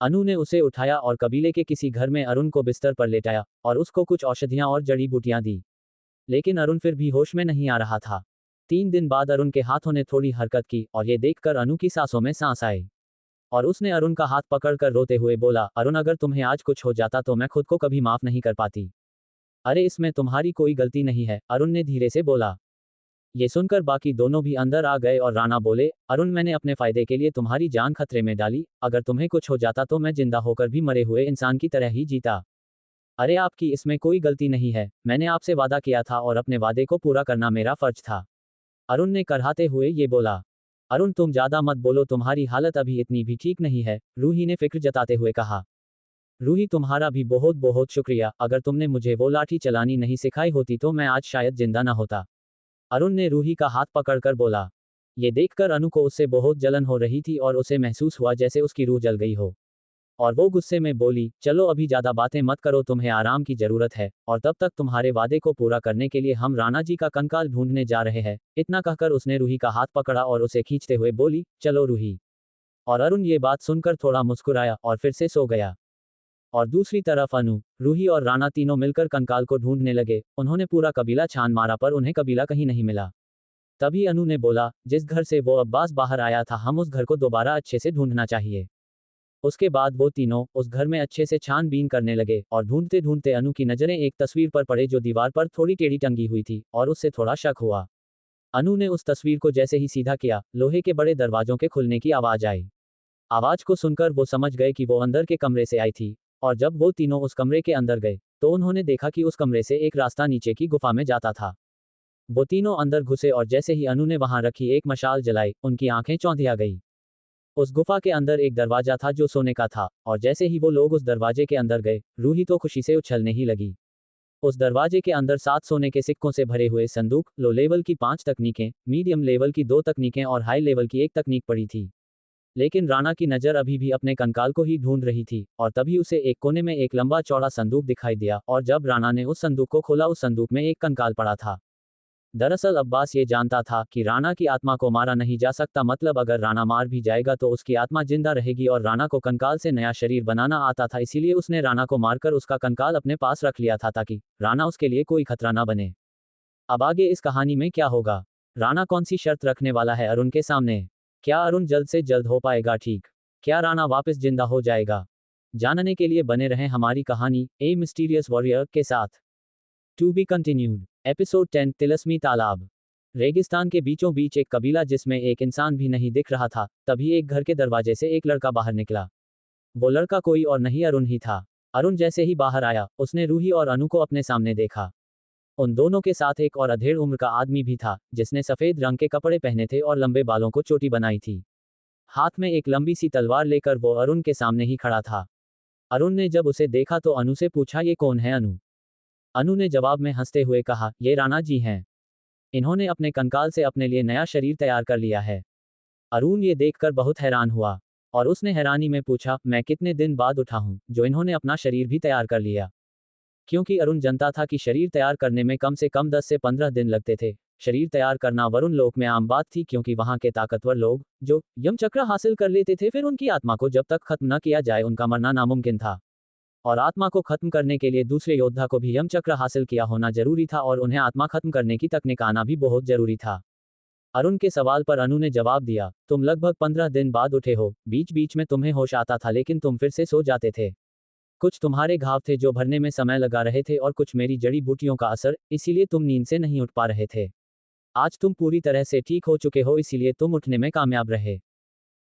अनु ने उसे उठाया और कबीले के किसी घर में अरुण को बिस्तर पर लेटाया और उसको कुछ औषधियां और जड़ी बूटियां दी, लेकिन अरुण फिर भी होश में नहीं आ रहा था। 3 दिन बाद अरुण के हाथों ने थोड़ी हरकत की और ये देखकर अनु की सांसों में सांस आई और उसने अरुण का हाथ पकड़कर रोते हुए बोला, अरुण, अगर तुम्हें आज कुछ हो जाता तो मैं खुद को कभी माफ नहीं कर पाती। अरे इसमें तुम्हारी कोई गलती नहीं है, अरुण ने धीरे से बोला। ये सुनकर बाकी दोनों भी अंदर आ गए और राणा बोले, अरुण, मैंने अपने फायदे के लिए तुम्हारी जान खतरे में डाली, अगर तुम्हें कुछ हो जाता तो मैं जिंदा होकर भी मरे हुए इंसान की तरह ही जीता। अरे आपकी इसमें कोई गलती नहीं है, मैंने आपसे वादा किया था और अपने वादे को पूरा करना मेरा फर्ज था, अरुण ने करहाते हुए ये बोला। अरुण, तुम ज्यादा मत बोलो, तुम्हारी हालत अभी इतनी भी ठीक नहीं है, रूही ने फिक्र जताते हुए कहा। रूही, तुम्हारा भी बहुत बहुत शुक्रिया, अगर तुमने मुझे वो लाठी चलानी नहीं सिखाई होती तो मैं आज शायद जिंदा न होता, अरुण ने रूही का हाथ पकड़कर बोला। ये देखकर अनु को उससे बहुत जलन हो रही थी और उसे महसूस हुआ जैसे उसकी रूह जल गई हो, और वो गुस्से में बोली, चलो अभी ज्यादा बातें मत करो, तुम्हें आराम की जरूरत है और तब तक तुम्हारे वादे को पूरा करने के लिए हम राणा जी का कंकाल ढूंढने जा रहे हैं। इतना कहकर उसने रूही का हाथ पकड़ा और उसे खींचते हुए बोली, चलो रूही। और अरुण ये बात सुनकर थोड़ा मुस्कुराया और फिर से सो गया। और दूसरी तरफ अनु, रूही और राणा तीनों मिलकर कंकाल को ढूंढने लगे। उन्होंने पूरा कबीला छान मारा पर उन्हें कबीला कहीं नहीं मिला। तभी अनु ने बोला, जिस घर से वो अब्बास बाहर आया था, हम उस घर को दोबारा अच्छे से ढूंढना चाहिए। उसके बाद वो तीनों उस घर में अच्छे से छानबीन करने लगे और ढूंढते ढूंढते अनु की नजरें एक तस्वीर पर पड़े जो दीवार पर थोड़ी टेढ़ी टंगी हुई थी और उससे थोड़ा शक हुआ। अनु ने उस तस्वीर को जैसे ही सीधा किया, लोहे के बड़े दरवाजों के खुलने की आवाज आई। आवाज को सुनकर वो समझ गए कि वो अंदर के कमरे से आई थी, और जब वो तीनों उस कमरे के अंदर गए तो उन्होंने देखा कि उस कमरे से एक रास्ता नीचे की गुफा में जाता था। वो तीनों अंदर घुसे और जैसे ही अनु ने वहां रखी एक मशाल जलाई, उनकी आंखें चौंधिया गई। उस गुफा के अंदर एक दरवाजा था जो सोने का था, और जैसे ही वो लोग उस दरवाजे के अंदर गए, रूही तो खुशी से उछलने ही लगी। उस दरवाजे के अंदर 7 सोने के सिक्कों से भरे हुए संदूक, लो लेवल की 5 तकनीकें, मीडियम लेवल की 2 तकनीकें और हाई लेवल की 1 तकनीक पड़ी थी। लेकिन राणा की नज़र अभी भी अपने कंकाल को ही ढूंढ रही थी, और तभी उसे एक कोने में एक लंबा चौड़ा संदूक दिखाई दिया, और जब राणा ने उस संदूक को खोला, उस संदूक में एक कंकाल पड़ा था। दरअसल अब्बास ये जानता था कि राणा की आत्मा को मारा नहीं जा सकता, मतलब अगर राणा मार भी जाएगा तो उसकी आत्मा जिंदा रहेगी, और राणा को कंकाल से नया शरीर बनाना आता था, इसीलिए उसने राणा को मारकर उसका कंकाल अपने पास रख लिया था ताकि राणा उसके लिए कोई खतरा न बने। अब आगे इस कहानी में क्या होगा? राणा कौन सी शर्त रखने वाला है अरुण के सामने? क्या अरुण जल्द से जल्द हो पाएगा ठीक? क्या राणा वापस जिंदा हो जाएगा? जानने के लिए बने रहें हमारी कहानी ए मिस्टीरियस वॉरियर के साथ। To be continued. एपिसोड 10 तिलस्मी तालाब। रेगिस्तान के बीचों बीच एक कबीला जिसमें एक इंसान भी नहीं दिख रहा था, तभी एक घर के दरवाजे से एक लड़का बाहर निकला। वो लड़का कोई और नहीं अरुण ही था। अरुण जैसे ही बाहर आया, उसने रूही और अनु को अपने सामने देखा। उन दोनों के साथ एक और अधेड़ उम्र का आदमी भी था, जिसने सफेद रंग के कपड़े पहने थे और लंबे बालों को चोटी बनाई थी। हाथ में एक लंबी सी तलवार लेकर वो अरुण के सामने ही खड़ा था। अरुण ने जब उसे देखा तो अनु से पूछा, ये कौन है अनु? अनु ने जवाब में हंसते हुए कहा, ये राणा जी हैं। इन्होंने अपने कंकाल से अपने लिए नया शरीर तैयार कर लिया है। अरुण ये देखकर बहुत हैरान हुआ, और उसने हैरानी में पूछा, मैं कितने दिन बाद उठा हूं जो इन्होंने अपना शरीर भी तैयार कर लिया? क्योंकि अरुण जानता था कि शरीर तैयार करने में कम से कम 10 से 15 दिन लगते थे। शरीर तैयार करना वरुण लोक में आम बात थी, क्योंकि वहां के ताकतवर लोग जो यम चक्र हासिल कर लेते थे, फिर उनकी आत्मा को जब तक खत्म न किया जाए उनका मरना नामुमकिन था। और आत्मा को खत्म करने के लिए दूसरे योद्धा को भी यम चक्र हासिल किया होना जरूरी था, और उन्हें आत्मा खत्म करने की तकनीक आना भी बहुत जरूरी था। अरुण के सवाल पर अनु ने जवाब दिया, तुम लगभग 15 दिन बाद उठे हो। बीच बीच में तुम्हें होश आता था, लेकिन तुम फिर से सो जाते थे। कुछ तुम्हारे घाव थे जो भरने में समय लगा रहे थे, और कुछ मेरी जड़ी बूटियों का असर, इसीलिए तुम नींद से नहीं उठ पा रहे थे। आज तुम पूरी तरह से ठीक हो चुके हो, इसीलिए तुम उठने में कामयाब रहे।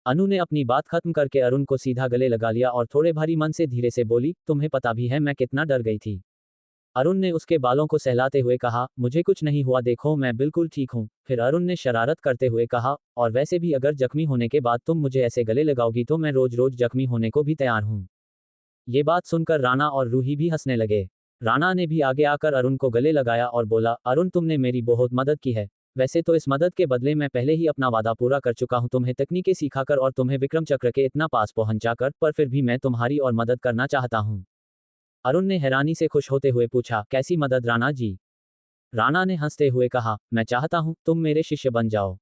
अनु ने अपनी बात खत्म करके अरुण को सीधा गले लगा लिया और थोड़े भारी मन से धीरे से बोली, तुम्हें पता भी है मैं कितना डर गई थी? अरुण ने उसके बालों को सहलाते हुए कहा, मुझे कुछ नहीं हुआ, देखो मैं बिल्कुल ठीक हूँ। फिर अरुण ने शरारत करते हुए कहा, और वैसे भी अगर जख्मी होने के बाद तुम मुझे ऐसे गले लगाओगी तो मैं रोज रोज जख्मी होने को भी तैयार हूँ। ये बात सुनकर राणा और रूही भी हंसने लगे। राणा ने भी आगे आकर अरुण को गले लगाया और बोला, अरुण तुमने मेरी बहुत मदद की है। वैसे तो इस मदद के बदले मैं पहले ही अपना वादा पूरा कर चुका हूं, तुम्हें तकनीकें सिखाकर और तुम्हें विक्रम चक्र के इतना पास पहुंचाकर, पर फिर भी मैं तुम्हारी और मदद करना चाहता हूं। अरुण ने हैरानी से खुश होते हुए पूछा, कैसी मदद राणा जी? राणा ने हंसते हुए कहा, मैं चाहता हूं तुम मेरे शिष्य बन जाओ,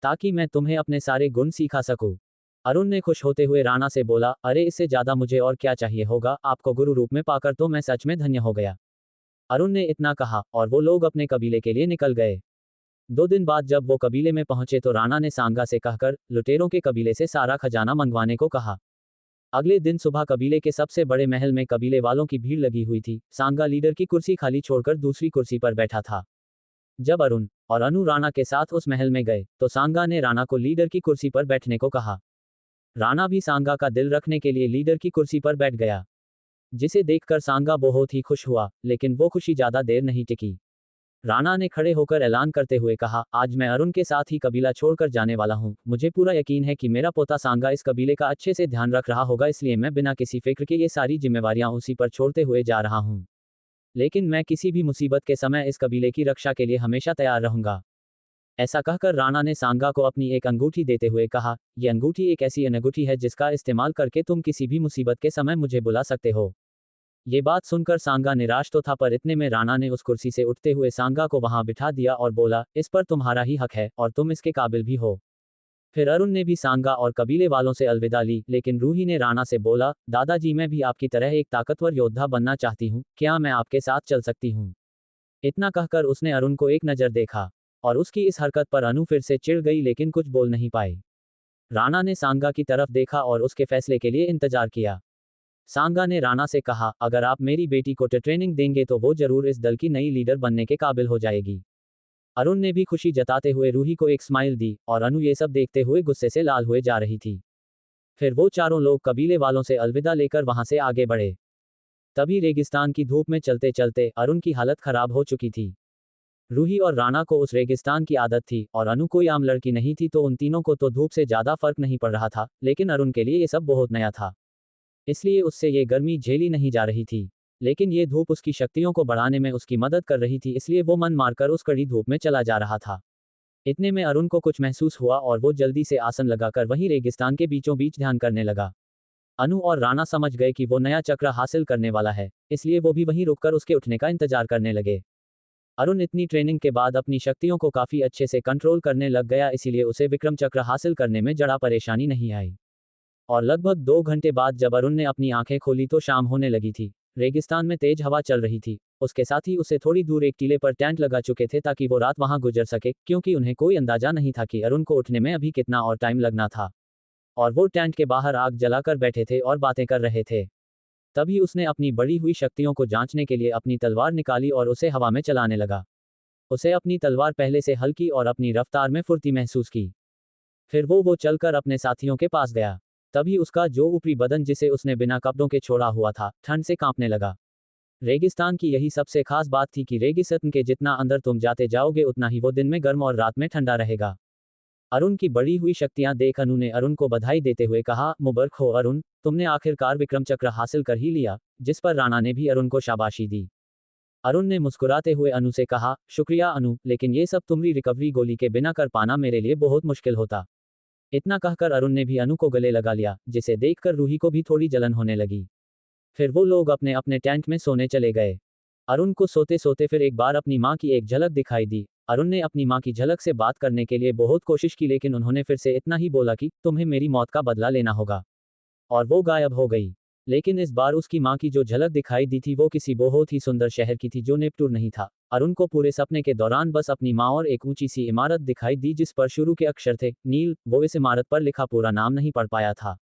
ताकि मैं तुम्हें अपने सारे गुण सिखा सकूं। अरुण ने खुश होते हुए राणा से बोला, अरे इससे ज्यादा मुझे और क्या चाहिए होगा, आपको गुरु रूप में पाकर तो मैं सच में धन्य हो गया। अरुण ने इतना कहा और वो लोग अपने कबीले के लिए निकल गए। 2 दिन बाद जब वो कबीले में पहुंचे तो राणा ने सांगा से कहकर लुटेरों के कबीले से सारा खजाना मंगवाने को कहा। अगले दिन सुबह कबीले के सबसे बड़े महल में कबीले वालों की भीड़ लगी हुई थी। सांगा लीडर की कुर्सी खाली छोड़कर दूसरी कुर्सी पर बैठा था। जब अरुण और अनु राणा के साथ उस महल में गए तो सांगा ने राणा को लीडर की कुर्सी पर बैठने को कहा। राणा भी सांगा का दिल रखने के लिए लीडर की कुर्सी पर बैठ गया, जिसे देखकर सांगा बहुत ही खुश हुआ, लेकिन वो खुशी ज्यादा देर नहीं टिकी। राणा ने खड़े होकर ऐलान करते हुए कहा, आज मैं अरुण के साथ ही कबीला छोड़कर जाने वाला हूँ। मुझे पूरा यकीन है कि मेरा पोता सांगा इस कबीले का अच्छे से ध्यान रख रहा होगा, इसलिए मैं बिना किसी फिक्र के ये सारी जिम्मेवारियां उसी पर छोड़ते हुए जा रहा हूँ। लेकिन मैं किसी भी मुसीबत के समय इस कबीले की रक्षा के लिए हमेशा तैयार रहूंगा। ऐसा कहकर राणा ने सांगा को अपनी एक अंगूठी देते हुए कहा, यह अंगूठी एक ऐसी अंगूठी है जिसका इस्तेमाल करके तुम किसी भी मुसीबत के समय मुझे बुला सकते हो। ये बात सुनकर सांगा निराश तो था, पर इतने में राणा ने उस कुर्सी से उठते हुए सांगा को वहां बिठा दिया और बोला, इस पर तुम्हारा ही हक है और तुम इसके काबिल भी हो। फिर अरुण ने भी सांगा और कबीले वालों से अलविदा ली, लेकिन रूही ने राणा से बोला, दादाजी मैं भी आपकी तरह एक ताकतवर योद्धा बनना चाहती हूँ, क्या मैं आपके साथ चल सकती हूँ? इतना कहकर उसने अरुण को एक नज़र देखा, और उसकी इस हरकत पर अनु फिर से चिढ़ गई, लेकिन कुछ बोल नहीं पाई। राणा ने सांगा की तरफ देखा और उसके फैसले के लिए इंतजार किया। सांगा ने राणा से कहा, अगर आप मेरी बेटी को ट्रेनिंग देंगे तो वो जरूर इस दल की नई लीडर बनने के काबिल हो जाएगी। अरुण ने भी खुशी जताते हुए रूही को एक स्माइल दी, और अनु ये सब देखते हुए गुस्से से लाल हुए जा रही थी। फिर वो चारों लोग कबीले वालों से अलविदा लेकर वहां से आगे बढ़े। तभी रेगिस्तान की धूप में चलते चलते अरुण की हालत खराब हो चुकी थी। रूही और राणा को उस रेगिस्तान की आदत थी, और अनु कोई आम लड़की नहीं थी, तो उन तीनों को तो धूप से ज्यादा फर्क नहीं पड़ रहा था, लेकिन अरुण के लिए ये सब बहुत नया था, इसलिए उससे ये गर्मी झेली नहीं जा रही थी। लेकिन ये धूप उसकी शक्तियों को बढ़ाने में उसकी मदद कर रही थी, इसलिए वो मन मारकर उस कड़ी धूप में चला जा रहा था। इतने में अरुण को कुछ महसूस हुआ और वो जल्दी से आसन लगाकर वहीं रेगिस्तान के बीचों बीच ध्यान करने लगा। अनु और राणा समझ गए कि वो नया चक्र हासिल करने वाला है, इसलिए वो भी वहीं रुककर उसके उठने का इंतजार करने लगे। अरुण इतनी ट्रेनिंग के बाद अपनी शक्तियों को काफी अच्छे से कंट्रोल करने लग गया, इसीलिए उसे विक्रम चक्र हासिल करने में जरा परेशानी नहीं आई। और लगभग 2 घंटे बाद जब अरुण ने अपनी आंखें खोली तो शाम होने लगी थी। रेगिस्तान में तेज हवा चल रही थी। उसके साथ ही उसे थोड़ी दूर एक टीले पर टेंट लगा चुके थे ताकि वो रात वहां गुजर सके, क्योंकि उन्हें कोई अंदाजा नहीं था कि अरुण को उठने में अभी कितना और टाइम लगना था। और वो टेंट के बाहर आग जलाकर बैठे थे और बातें कर रहे थे। तभी उसने अपनी बढ़ी हुई शक्तियों को जांचने के लिए अपनी तलवार निकाली और उसे हवा में चलाने लगा। उसे अपनी तलवार पहले से हल्की और अपनी रफ्तार में फुर्ती महसूस की। फिर वो चलकर अपने साथियों के पास गया। तभी उसका जो ऊपरी बदन जिसे उसने बिना कपड़ों के छोड़ा हुआ था, ठंड से कांपने लगा। रेगिस्तान की यही सबसे खास बात थी कि रेगिस्तान के जितना अंदर तुम जाते जाओगे उतना ही वो दिन में गर्म और रात में ठंडा रहेगा। अरुण की बढ़ी हुई शक्तियां देख अनु ने अरुण को बधाई देते हुए कहा, मुबारक हो अरुण, तुमने आखिरकार विक्रम चक्र हासिल कर ही लिया। जिस पर राणा ने भी अरुण को शाबाशी दी। अरुण ने मुस्कुराते हुए अनु से कहा, शुक्रिया अनु, लेकिन ये सब तुम्हारी रिकवरी गोली के बिना कर पाना मेरे लिए बहुत मुश्किल होता। इतना कहकर अरुण ने भी अनु को गले लगा लिया, जिसे देखकर रूही को भी थोड़ी जलन होने लगी। फिर वो लोग अपने अपने टेंट में सोने चले गए। अरुण को सोते सोते फिर एक बार अपनी माँ की एक झलक दिखाई दी। अरुण ने अपनी माँ की झलक से बात करने के लिए बहुत कोशिश की, लेकिन उन्होंने फिर से इतना ही बोला कि तुम्हें मेरी मौत का बदला लेना होगा। और वो गायब हो गई। लेकिन इस बार उसकी माँ की जो झलक दिखाई दी थी वो किसी बहुत ही सुंदर शहर की थी जो नेपटूर नहीं था। अरुण को पूरे सपने के दौरान बस अपनी माँ और एक ऊंची सी इमारत दिखाई दी जिस पर शुरू के अक्षर थे नील। वो इस इमारत पर लिखा पूरा नाम नहीं पढ़ पाया था।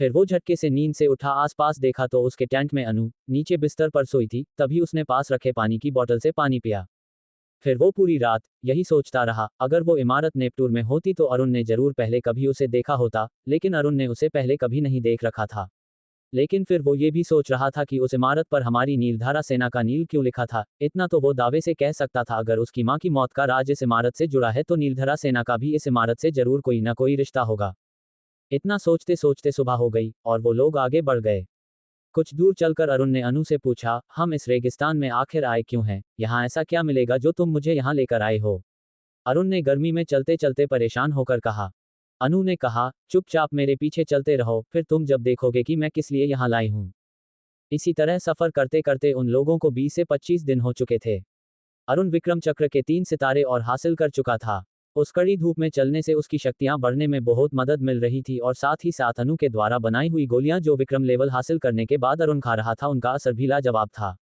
फिर वो झटके से नींद से उठा, आसपास देखा तो उसके टेंट में अनु नीचे बिस्तर पर सोई थी। तभी उसने पास रखे पानी की बोतल से पानी पिया। फिर वो पूरी रात यही सोचता रहा, अगर वो इमारत नेपटूर में होती तो अरुण ने जरूर पहले कभी उसे देखा होता, लेकिन अरुण ने उसे पहले कभी नहीं देख रखा था। लेकिन फिर वो ये भी सोच रहा था कि उस इमारत पर हमारी नीलधारा सेना का नील क्यों लिखा था। इतना तो वो दावे से कह सकता था, अगर उसकी माँ की मौत का राज इस इमारत से जुड़ा है तो नीलधारा सेना का भी इस इमारत से जरूर कोई ना कोई रिश्ता होगा। इतना सोचते सोचते सुबह हो गई और वो लोग आगे बढ़ गए। कुछ दूर चलकर अरुण ने अनु से पूछा, हम इस रेगिस्तान में आखिर आए क्यों हैं? यहाँ ऐसा क्या मिलेगा जो तुम मुझे यहाँ लेकर आए हो? अरुण ने गर्मी में चलते चलते परेशान होकर कहा। अनु ने कहा, चुपचाप मेरे पीछे चलते रहो, फिर तुम जब देखोगे कि मैं किस लिए यहाँ लाई हूँ। इसी तरह सफर करते करते उन लोगों को 20 से 25 दिन हो चुके थे। अरुण विक्रम चक्र के 3 सितारे और हासिल कर चुका था। उस कड़ी धूप में चलने से उसकी शक्तियां बढ़ने में बहुत मदद मिल रही थी और साथ ही साथ अनु के द्वारा बनाई हुई गोलियां जो विक्रम लेवल हासिल करने के बाद अरुण खा रहा था उनका असर भी लाजवाब था।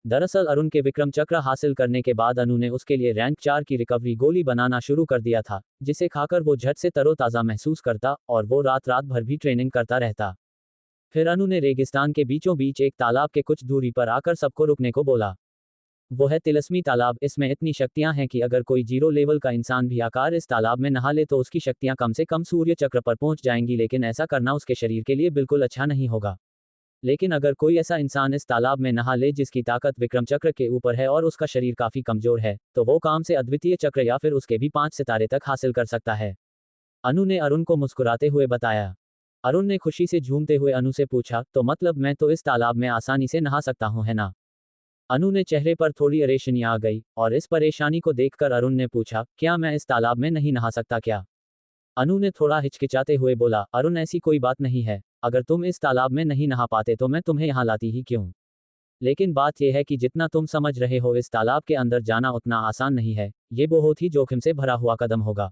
दरअसल अरुण के विक्रम चक्र हासिल करने के बाद अनु ने उसके लिए रैंक 4 की रिकवरी गोली बनाना शुरू कर दिया था, जिसे खाकर वो झट से तरोताज़ा महसूस करता और वो रात रात भर भी ट्रेनिंग करता रहता। फिर अनु ने रेगिस्तान के बीचों बीच एक तालाब के कुछ दूरी पर आकर सबको रुकने को बोला। वो है तिलस्मी तालाब। इसमें इतनी शक्तियां हैं कि अगर कोई 0 लेवल का इंसान भी आकार इस तालाब में नहा ले तो उसकी शक्तियां कम से कम सूर्य चक्र पर पहुंच जाएंगी, लेकिन ऐसा करना उसके शरीर के लिए बिल्कुल अच्छा नहीं होगा। लेकिन अगर कोई ऐसा इंसान इस तालाब में नहा ले जिसकी ताकत विक्रम चक्र के ऊपर है और उसका शरीर काफी कमजोर है, तो वो काम से अद्वितीय चक्र या फिर उसके भी 5 सितारे तक हासिल कर सकता है। अनु ने अरुण को मुस्कुराते हुए बताया। अरुण ने खुशी से झूमते हुए अनु से पूछा, तो मतलब मैं तो इस तालाब में आसानी से नहा सकता हूँ, है ना? अनु ने चेहरे पर थोड़ी परेशानी आ गई और इस परेशानी को देखकर अरुण ने पूछा, क्या मैं इस तालाब में नहीं नहा सकता क्या? अनु ने थोड़ा हिचकिचाते हुए बोला, अरुण ऐसी कोई बात नहीं है। अगर तुम इस तालाब में नहीं नहा पाते तो मैं तुम्हें यहाँ लाती ही क्यों? लेकिन बात यह है कि जितना तुम समझ रहे हो इस तालाब के अंदर जाना उतना आसान नहीं है, ये बहुत ही जोखिम से भरा हुआ कदम होगा।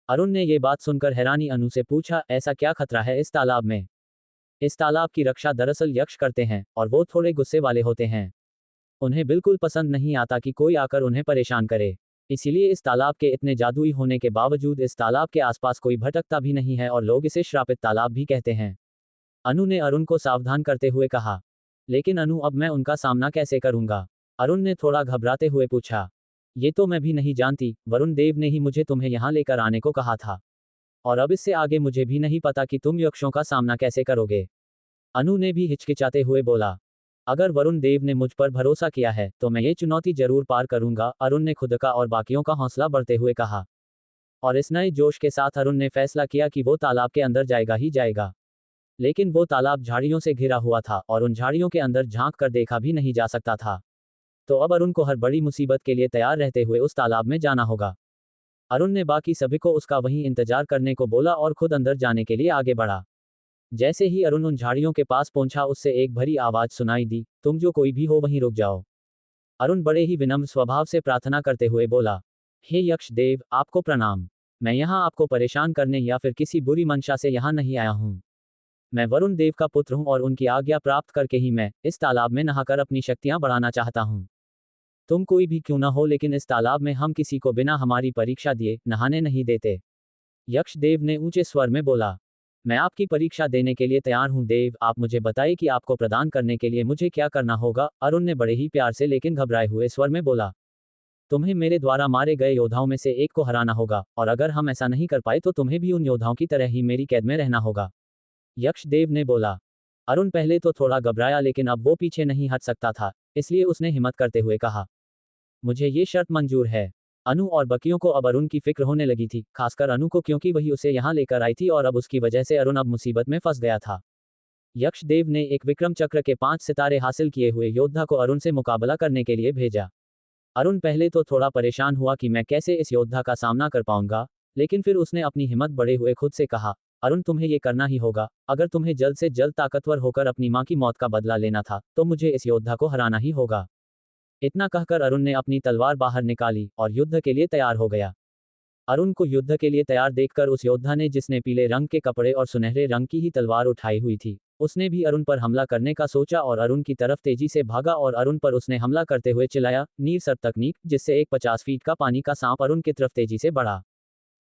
अरुण ने ये बात सुनकर हैरानी अनु से पूछा, ऐसा क्या खतरा है इस तालाब में? इस तालाब की रक्षा दरअसल यक्ष करते हैं और वो थोड़े गुस्से वाले होते हैं। उन्हें बिल्कुल पसंद नहीं आता कि कोई आकर उन्हें परेशान करे। इसीलिए इस तालाब के इतने जादुई होने के बावजूद इस तालाब के आसपास कोई भटकता भी नहीं है और लोग इसे श्रापित तालाब भी कहते हैं। अनु ने अरुण को सावधान करते हुए कहा। लेकिन अनु, अब मैं उनका सामना कैसे करूंगा? अरुण ने थोड़ा घबराते हुए पूछा। ये तो मैं भी नहीं जानती, वरुण देव ने ही मुझे तुम्हें यहाँ लेकर आने को कहा था। और अब इससे आगे मुझे भी नहीं पता कि तुम यक्षों का सामना कैसे करोगे। अनु ने भी हिचकिचाते हुए बोला। अगर वरुण देव ने मुझ पर भरोसा किया है तो मैं ये चुनौती जरूर पार करूंगा, अरुण ने खुद का और बाकियों का हौसला बढ़ते हुए कहा। और इस नए जोश के साथ अरुण ने फैसला किया कि वो तालाब के अंदर जाएगा ही जाएगा। लेकिन वो तालाब झाड़ियों से घिरा हुआ था और उन झाड़ियों के अंदर झांक कर देखा भी नहीं जा सकता था। तो अब अरुण को हर बड़ी मुसीबत के लिए तैयार रहते हुए उस तालाब में जाना होगा। अरुण ने बाकी सभी को उसका वहीं इंतजार करने को बोला और खुद अंदर जाने के लिए आगे बढ़ा। जैसे ही अरुण उन झाड़ियों के पास पहुंचा उससे एक भरी आवाज सुनाई दी, तुम जो कोई भी हो वहीं रुक जाओ। अरुण बड़े ही विनम्र स्वभाव से प्रार्थना करते हुए बोला, हे यक्ष देव, आपको प्रणाम। मैं यहाँ आपको परेशान करने या फिर किसी बुरी मंशा से यहाँ नहीं आया हूँ। मैं वरुण देव का पुत्र हूँ और उनकी आज्ञा प्राप्त करके ही मैं इस तालाब में नहाकर अपनी शक्तियाँ बढ़ाना चाहता हूँ। तुम कोई भी क्यों ना हो, लेकिन इस तालाब में हम किसी को बिना हमारी परीक्षा दिए नहाने नहीं देते। यक्ष देव ने ऊंचे स्वर में बोला, मैं आपकी परीक्षा देने के लिए तैयार हूं देव, आप मुझे बताइए कि आपको प्रदान करने के लिए मुझे क्या करना होगा। अरुण ने बड़े ही प्यार से लेकिन घबराए हुए स्वर में बोला, तुम्हें मेरे द्वारा मारे गए योद्धाओं में से एक को हराना होगा, और अगर हम ऐसा नहीं कर पाए तो तुम्हें भी उन योद्धाओं की तरह ही मेरी कैद में रहना होगा। यक्ष देव ने बोला। अरुण पहले तो थोड़ा घबराया लेकिन अब वो पीछे नहीं हट सकता था, इसलिए उसने हिम्मत करते हुए कहा, मुझे ये शर्त मंजूर है। अनु और बकियों को अब अरुण की फिक्र होने लगी थी, खासकर अनु को, क्योंकि वही उसे यहाँ लेकर आई थी और अब उसकी वजह से अरुण अब मुसीबत में फंस गया था। यक्ष देव ने एक विक्रम चक्र के 5 सितारे हासिल किए हुए योद्धा को अरुण से मुकाबला करने के लिए भेजा। अरुण पहले तो थोड़ा परेशान हुआ कि मैं कैसे इस योद्धा का सामना कर पाऊंगा, लेकिन फिर उसने अपनी हिम्मत बढ़े हुए खुद से कहा, अरुण तुम्हें ये करना ही होगा, अगर तुम्हें जल्द से जल्द ताकतवर होकर अपनी माँ की मौत का बदला लेना था तो मुझे इस योद्धा को हराना ही होगा। इतना कहकर अरुण ने अपनी तलवार बाहर निकाली और युद्ध के लिए तैयार हो गया। अरुण को युद्ध के लिए तैयार देखकर उस योद्धा ने, जिसने पीले रंग के कपड़े और सुनहरे रंग की ही तलवार उठाई हुई थी, उसने भी अरुण पर हमला करने का सोचा और अरुण की तरफ तेजी से भागा और अरुण पर उसने हमला करते हुए चिल्लाया, नीर सर्प तकनीक, जिससे एक 50 फीट का पानी का सांप अरुण की तरफ तेजी से बढ़ा।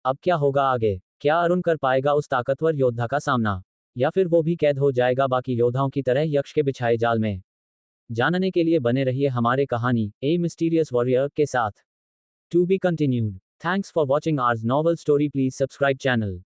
अब क्या होगा आगे? क्या अरुण कर पाएगा उस ताकतवर योद्धा का सामना, या फिर वो भी कैद हो जाएगा बाकी योद्धाओं की तरह यक्ष के बिछाए जाल में? जानने के लिए बने रहिए हमारे कहानी ए मिस्टीरियस वॉरियर के साथ। To be continued. Thanks for watching ours novel story. Please subscribe channel.